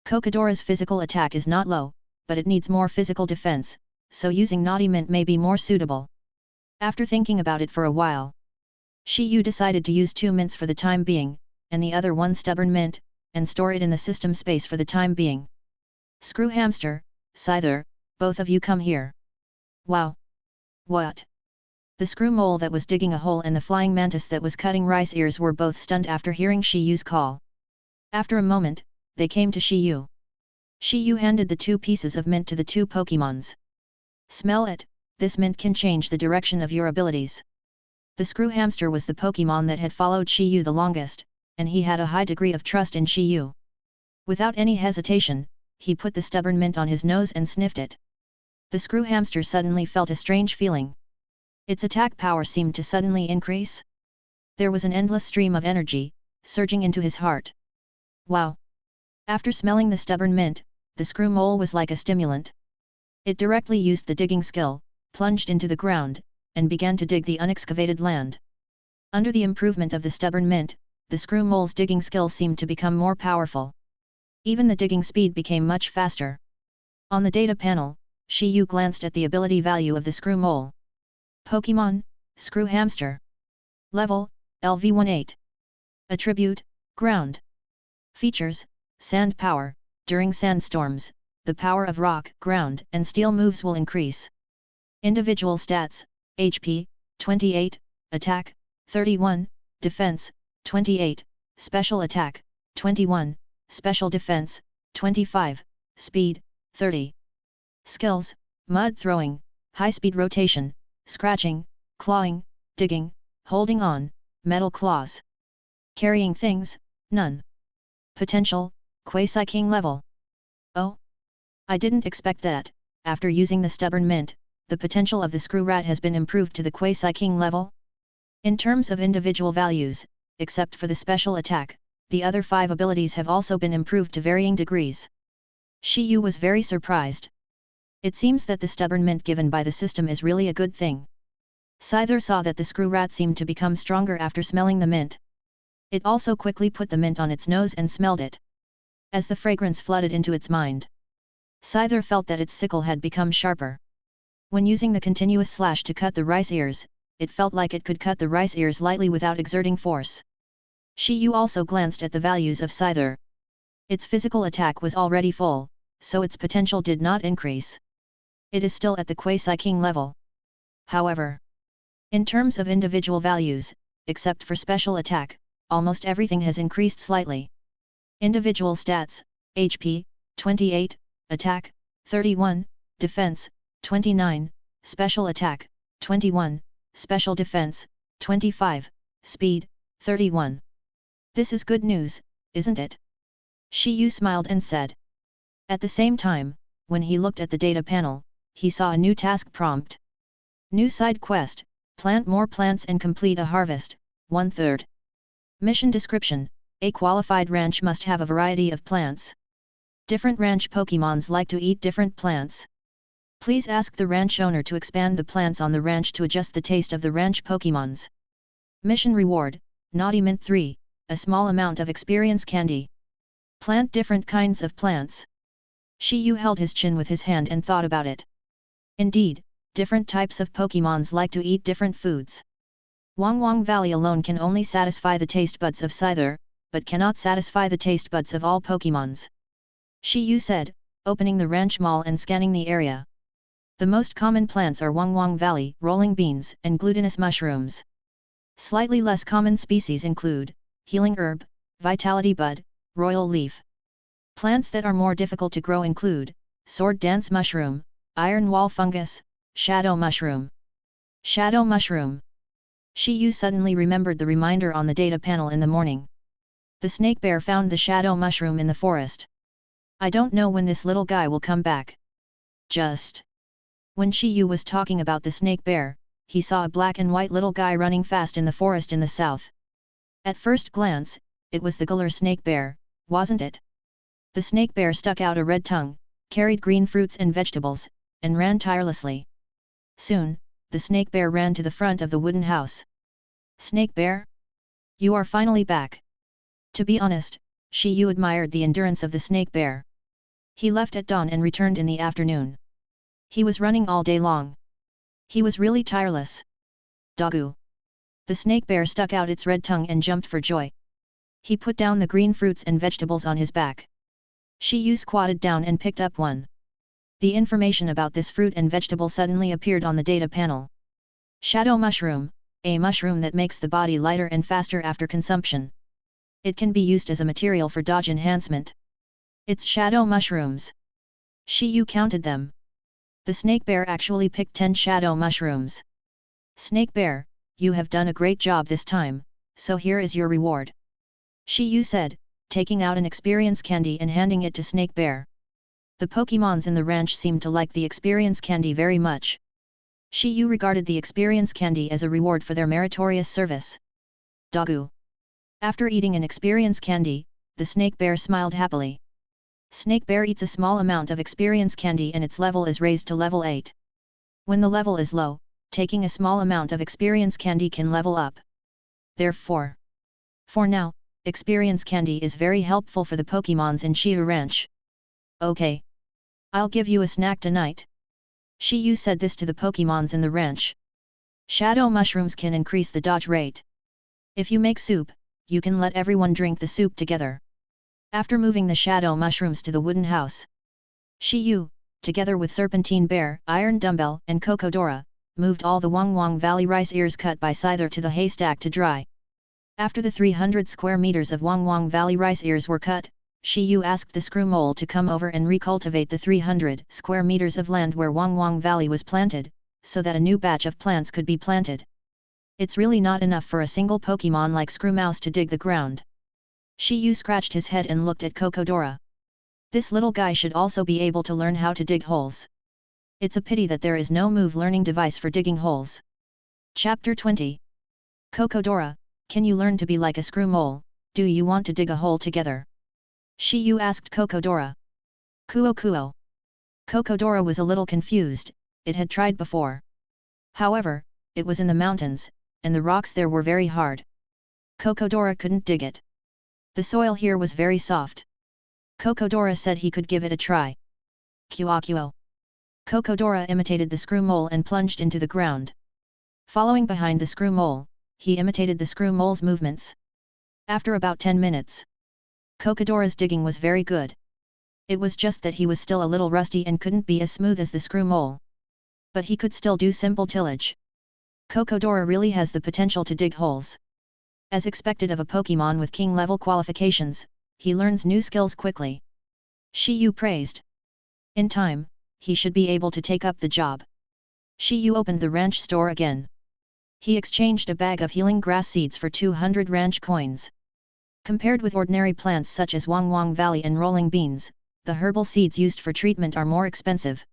Cocodora's physical attack is not low, but it needs more physical defense, so using naughty mint may be more suitable. After thinking about it for a while, Shi Yu decided to use 2 mints for the time being, and the other 1 stubborn mint, and store it in the system space for the time being. Screw hamster, Scyther, both of you come here. Wow! What? The screw mole that was digging a hole and the flying mantis that was cutting rice ears were both stunned after hearing Shi Yu's call. After a moment, they came to Shi Yu. Shi Yu handed the 2 pieces of mint to the 2 Pokémons. Smell it, this mint can change the direction of your abilities. The screw hamster was the Pokémon that had followed Shi Yu the longest, and he had a high degree of trust in Shi Yu. Without any hesitation, he put the stubborn mint on his nose and sniffed it. The screw hamster suddenly felt a strange feeling. Its attack power seemed to suddenly increase. There was an endless stream of energy, surging into his heart. Wow! After smelling the stubborn mint, the screw mole was like a stimulant. It directly used the digging skill, plunged into the ground, and began to dig the unexcavated land. Under the improvement of the stubborn mint, the screw mole's digging skill seemed to become more powerful. Even the digging speed became much faster. On the data panel, Shi Yu glanced at the ability value of the screw mole. Pokémon, Screw Hamster. Level, LV18. Attribute, Ground. Features, Sand Power. During sandstorms, the power of rock, ground, and steel moves will increase. Individual stats, HP, 28, Attack, 31, Defense, 28, Special Attack, 21, Special Defense, 25, Speed, 30. Skills, Mud Throwing, High-Speed Rotation, Scratching, Clawing, Digging, Holding On, Metal Claws. Carrying Things, None. Potential, Quasi-King Level. Oh! I didn't expect that. After using the stubborn mint, the potential of the screw rat has been improved to the Quasi-King level. In terms of individual values, except for the special attack, the other 5 abilities have also been improved to varying degrees. Shi Yu was very surprised. It seems that the stubborn mint given by the system is really a good thing. Scyther saw that the screw rat seemed to become stronger after smelling the mint. It also quickly put the mint on its nose and smelled it. As the fragrance flooded into its mind, Scyther felt that its sickle had become sharper. When using the continuous slash to cut the rice ears, it felt like it could cut the rice ears lightly without exerting force. Shi Yu also glanced at the values of Scyther. Its physical attack was already full, so its potential did not increase. It is still at the Quasi-King level. However, in terms of individual values, except for special attack, almost everything has increased slightly. Individual stats, HP, 28, Attack, 31, Defense, 29, Special Attack, 21, Special Defense, 25, Speed, 31. This is good news, isn't it? Shi Yu smiled and said. At the same time, when he looked at the data panel, he saw a new task prompt. New side quest, plant more plants and complete a harvest, 1/3. Mission description, a qualified ranch must have a variety of plants. Different ranch Pokémons like to eat different plants. Please ask the ranch owner to expand the plants on the ranch to adjust the taste of the ranch Pokémons. Mission reward, Naughty Mint 3, a small amount of experience candy. Plant different kinds of plants. Shi Yu held his chin with his hand and thought about it. Indeed, different types of Pokémons like to eat different foods. Wangwang Valley alone can only satisfy the taste buds of Scyther, but cannot satisfy the taste buds of all Pokémons. Shi Yu said, opening the ranch mall and scanning the area. The most common plants are Wangwang Valley, rolling beans, and glutinous mushrooms. Slightly less common species include healing herb, vitality bud, royal leaf. Plants that are more difficult to grow include sword dance mushroom, iron wall fungus, shadow mushroom. Shadow mushroom. Shi Yu suddenly remembered the reminder on the data panel in the morning. The snake bear found the shadow mushroom in the forest. I don't know when this little guy will come back. Just. When Shi Yu was talking about the snake bear, he saw a black and white little guy running fast in the forest in the south. At first glance, it was the Galar snake bear, wasn't it? The snake bear stuck out a red tongue, carried green fruits and vegetables, and ran tirelessly. Soon, the snake bear ran to the front of the wooden house. Snake bear? You are finally back. To be honest, Shi Yu admired the endurance of the snake bear. He left at dawn and returned in the afternoon. He was running all day long. He was really tireless. Doggo. The snake bear stuck out its red tongue and jumped for joy. He put down the green fruits and vegetables on his back. Shi Yu squatted down and picked up one. The information about this fruit and vegetable suddenly appeared on the data panel. Shadow mushroom, a mushroom that makes the body lighter and faster after consumption. It can be used as a material for dodge enhancement. It's shadow mushrooms. Shi Yu counted them. The snake bear actually picked 10 shadow mushrooms. Snake bear, you have done a great job this time, so here is your reward. Shi Yu said, taking out an experience candy and handing it to Snake Bear. The Pokémons in the ranch seemed to like the experience candy very much. Shi Yu regarded the experience candy as a reward for their meritorious service. Doggo. After eating an experience candy, the Snake Bear smiled happily. Snake Bear eats a small amount of experience candy and its level is raised to level 8. When the level is low, taking a small amount of experience candy can level up. Therefore, for now, experience candy is very helpful for the Pokémons in Shi Yu Ranch. Okay. I'll give you a snack tonight. Shi Yu said this to the Pokémons in the ranch. Shadow mushrooms can increase the dodge rate. If you make soup, you can let everyone drink the soup together. After moving the shadow mushrooms to the wooden house, Shi Yu, together with Serpentine Bear, Iron Dumbbell and Cocodora, moved all the Wang Valley rice ears cut by scyther to the haystack to dry. After the 300 square meters of Wang Valley rice ears were cut, Shi Yu asked the screw mole to come over and recultivate the 300 square meters of land where Wang Valley was planted, so that a new batch of plants could be planted. It's really not enough for a single Pokémon like Screw Mouse to dig the ground. Shi Yu scratched his head and looked at Cocodora. This little guy should also be able to learn how to dig holes. It's a pity that there is no move learning device for digging holes. Chapter 20. Cocodora, can you learn to be like a screw mole? Do you want to dig a hole together? Shi Yu asked Cocodora. Kuo. Cocodora was a little confused, it had tried before. However, it was in the mountains, and the rocks there were very hard. Cocodora couldn't dig it. The soil here was very soft. Cocodora said he could give it a try. Kuo. Cocodora imitated the screw mole and plunged into the ground. Following behind the screw mole, he imitated the screw mole's movements. After about 10 minutes, Cocodora's digging was very good. It was just that he was still a little rusty and couldn't be as smooth as the screw mole. But he could still do simple tillage. Cocodora really has the potential to dig holes. As expected of a Pokémon with King-level qualifications, he learns new skills quickly. Shi Yu praised. In time, he should be able to take up the job. Shi Yu opened the ranch store again. He exchanged a bag of healing grass seeds for 200 ranch coins. Compared with ordinary plants such as Wang Valley and rolling beans, the herbal seeds used for treatment are more expensive.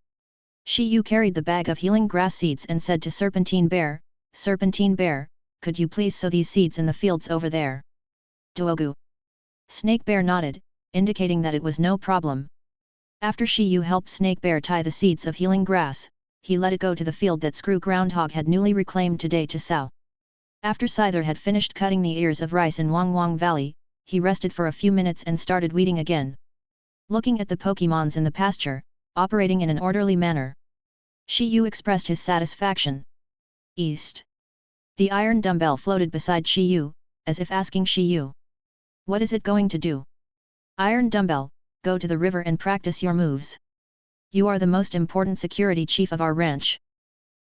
Shi Yu carried the bag of healing grass seeds and said to Serpentine Bear, Serpentine Bear, could you please sow these seeds in the fields over there? Duogu. Snake Bear nodded, indicating that it was no problem. After Shi Yu helped Snake Bear tie the seeds of healing grass, he let it go to the field that Screw Groundhog had newly reclaimed today to sow. After Scyther had finished cutting the ears of rice in Wang Valley, he rested for a few minutes and started weeding again. Looking at the Pokémons in the pasture, operating in an orderly manner, Shi Yu expressed his satisfaction. East. The iron dumbbell floated beside Shi Yu, as if asking Shi Yu. What is it going to do? Iron dumbbell, go to the river and practice your moves. You are the most important security chief of our ranch.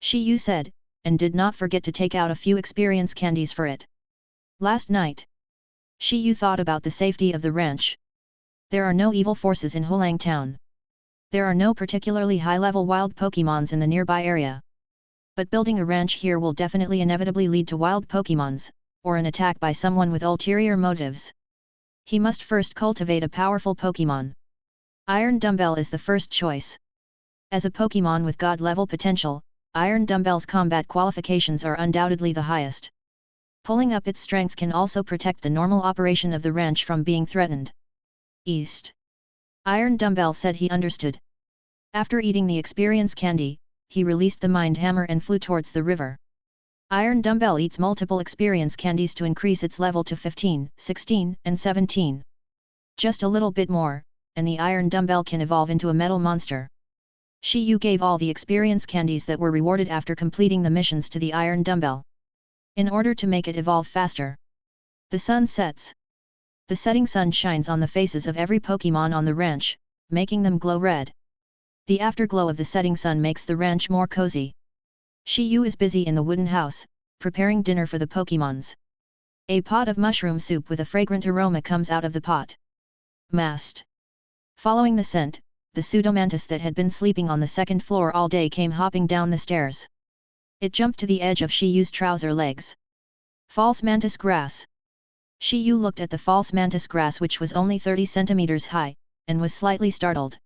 Shi Yu said, and did not forget to take out a few experience candies for it. Last night, Shi Yu thought about the safety of the ranch. There are no evil forces in Hulang Town. There are no particularly high-level wild Pokémons in the nearby area. But building a ranch here will definitely inevitably lead to wild Pokémons, or an attack by someone with ulterior motives. He must first cultivate a powerful Pokémon. Iron Dumbbell is the first choice. As a Pokémon with God-level potential, Iron Dumbbell's combat qualifications are undoubtedly the highest. Pulling up its strength can also protect the normal operation of the ranch from being threatened. East. Iron Dumbbell said he understood. After eating the experience candy, he released the mind hammer and flew towards the river. Iron Dumbbell eats multiple experience candies to increase its level to 15, 16, and 17. Just a little bit more, and the Iron Dumbbell can evolve into a metal monster. Shi Yu gave all the experience candies that were rewarded after completing the missions to the Iron Dumbbell, in order to make it evolve faster. The sun sets. The setting sun shines on the faces of every Pokémon on the ranch, making them glow red. The afterglow of the setting sun makes the ranch more cozy. Shi Yu is busy in the wooden house, preparing dinner for the Pokémons. A pot of mushroom soup with a fragrant aroma comes out of the pot. Mast. Following the scent, the pseudomantis that had been sleeping on the second floor all day came hopping down the stairs. It jumped to the edge of Shi Yu's trouser legs. False mantis grass. Shi Yu looked at the false mantis grass, which was only 30 centimeters high, and was slightly startled.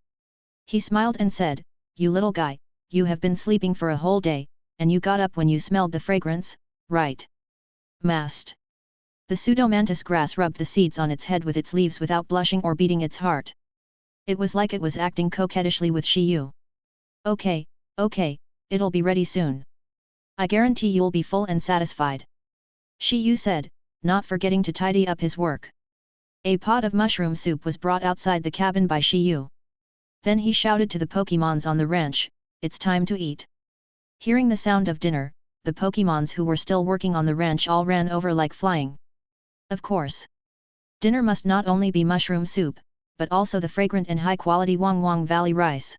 He smiled and said, "You little guy, you have been sleeping for a whole day, and you got up when you smelled the fragrance, right?" Mast. The pseudomantis grass rubbed the seeds on its head with its leaves without blushing or beating its heart. It was like it was acting coquettishly with Shi Yu. Okay, it'll be ready soon. I guarantee you'll be full and satisfied," Shi Yu said, not forgetting to tidy up his work. A pot of mushroom soup was brought outside the cabin by Shi Yu. Then he shouted to the Pokémons on the ranch, "It's time to eat." Hearing the sound of dinner, the Pokémons who were still working on the ranch all ran over like flying. Of course. Dinner must not only be mushroom soup, but also the fragrant and high-quality Wang Wang Valley rice.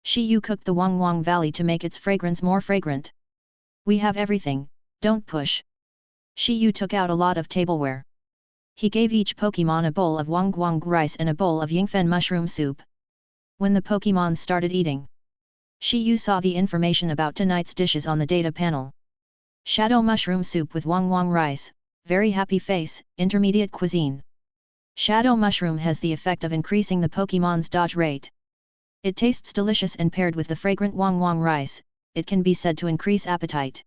Shi Yu cooked the Wang Wang Valley to make its fragrance more fragrant. "We have everything, don't push." Shi Yu took out a lot of tableware. He gave each Pokémon a bowl of Wang Wang rice and a bowl of Yingfen mushroom soup. When the Pokémon started eating, Shi Yu saw the information about tonight's dishes on the data panel. Shadow mushroom soup with Wang Wang rice, very happy face, intermediate cuisine. Shadow mushroom has the effect of increasing the Pokémon's dodge rate. It tastes delicious, and paired with the fragrant Wang Wang rice, it can be said to increase appetite.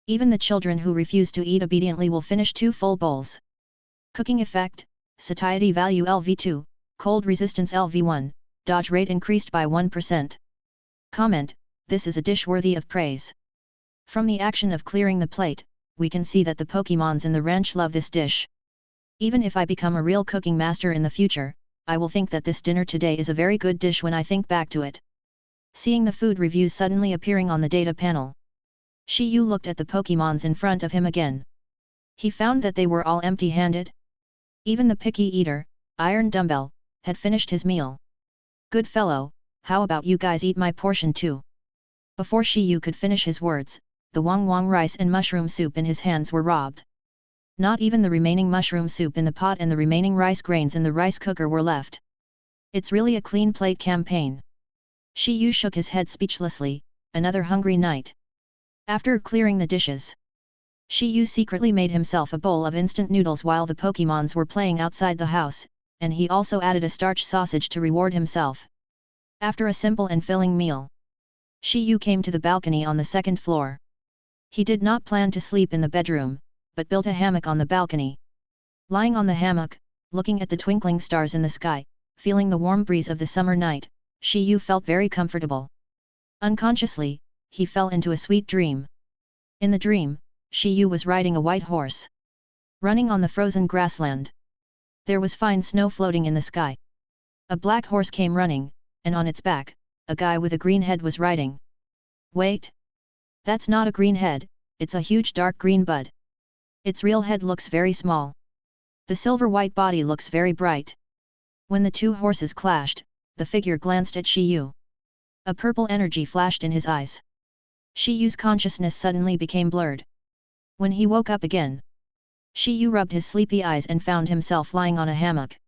Even the children who refuse to eat obediently will finish 2 full bowls. Cooking effect, satiety value LV2, cold resistance LV1, dodge rate increased by 1%. Comment, this is a dish worthy of praise. From the action of clearing the plate, we can see that the Pokémons in the ranch love this dish. Even if I become a real cooking master in the future, I will think that this dinner today is a very good dish when I think back to it. Seeing the food reviews suddenly appearing on the data panel, Shi Yu looked at the Pokémons in front of him again. He found that they were all empty-handed. Even the picky eater, Iron Dumbbell, had finished his meal. "Good fellow, how about you guys eat my portion too?" Before Shi Yu could finish his words, the Wang Wang rice and mushroom soup in his hands were robbed. Not even the remaining mushroom soup in the pot and the remaining rice grains in the rice cooker were left. It's really a clean plate campaign. Shi Yu shook his head speechlessly. Another hungry night. After clearing the dishes, Shi Yu secretly made himself a bowl of instant noodles while the Pokémons were playing outside the house, and he also added a starch sausage to reward himself. After a simple and filling meal, Shi Yu came to the balcony on the second floor. He did not plan to sleep in the bedroom, but built a hammock on the balcony. Lying on the hammock, looking at the twinkling stars in the sky, feeling the warm breeze of the summer night, Shi Yu felt very comfortable. Unconsciously, he fell into a sweet dream. In the dream, Shi Yu was riding a white horse, running on the frozen grassland. There was fine snow floating in the sky. A black horse came running, and on its back, a guy with a green head was riding. Wait! That's not a green head, it's a huge dark green bud. Its real head looks very small. The silver-white body looks very bright. When the two horses clashed, the figure glanced at Shi Yu. A purple energy flashed in his eyes. Shi Yu's consciousness suddenly became blurred. When he woke up again, Shi Yu rubbed his sleepy eyes and found himself lying on a hammock.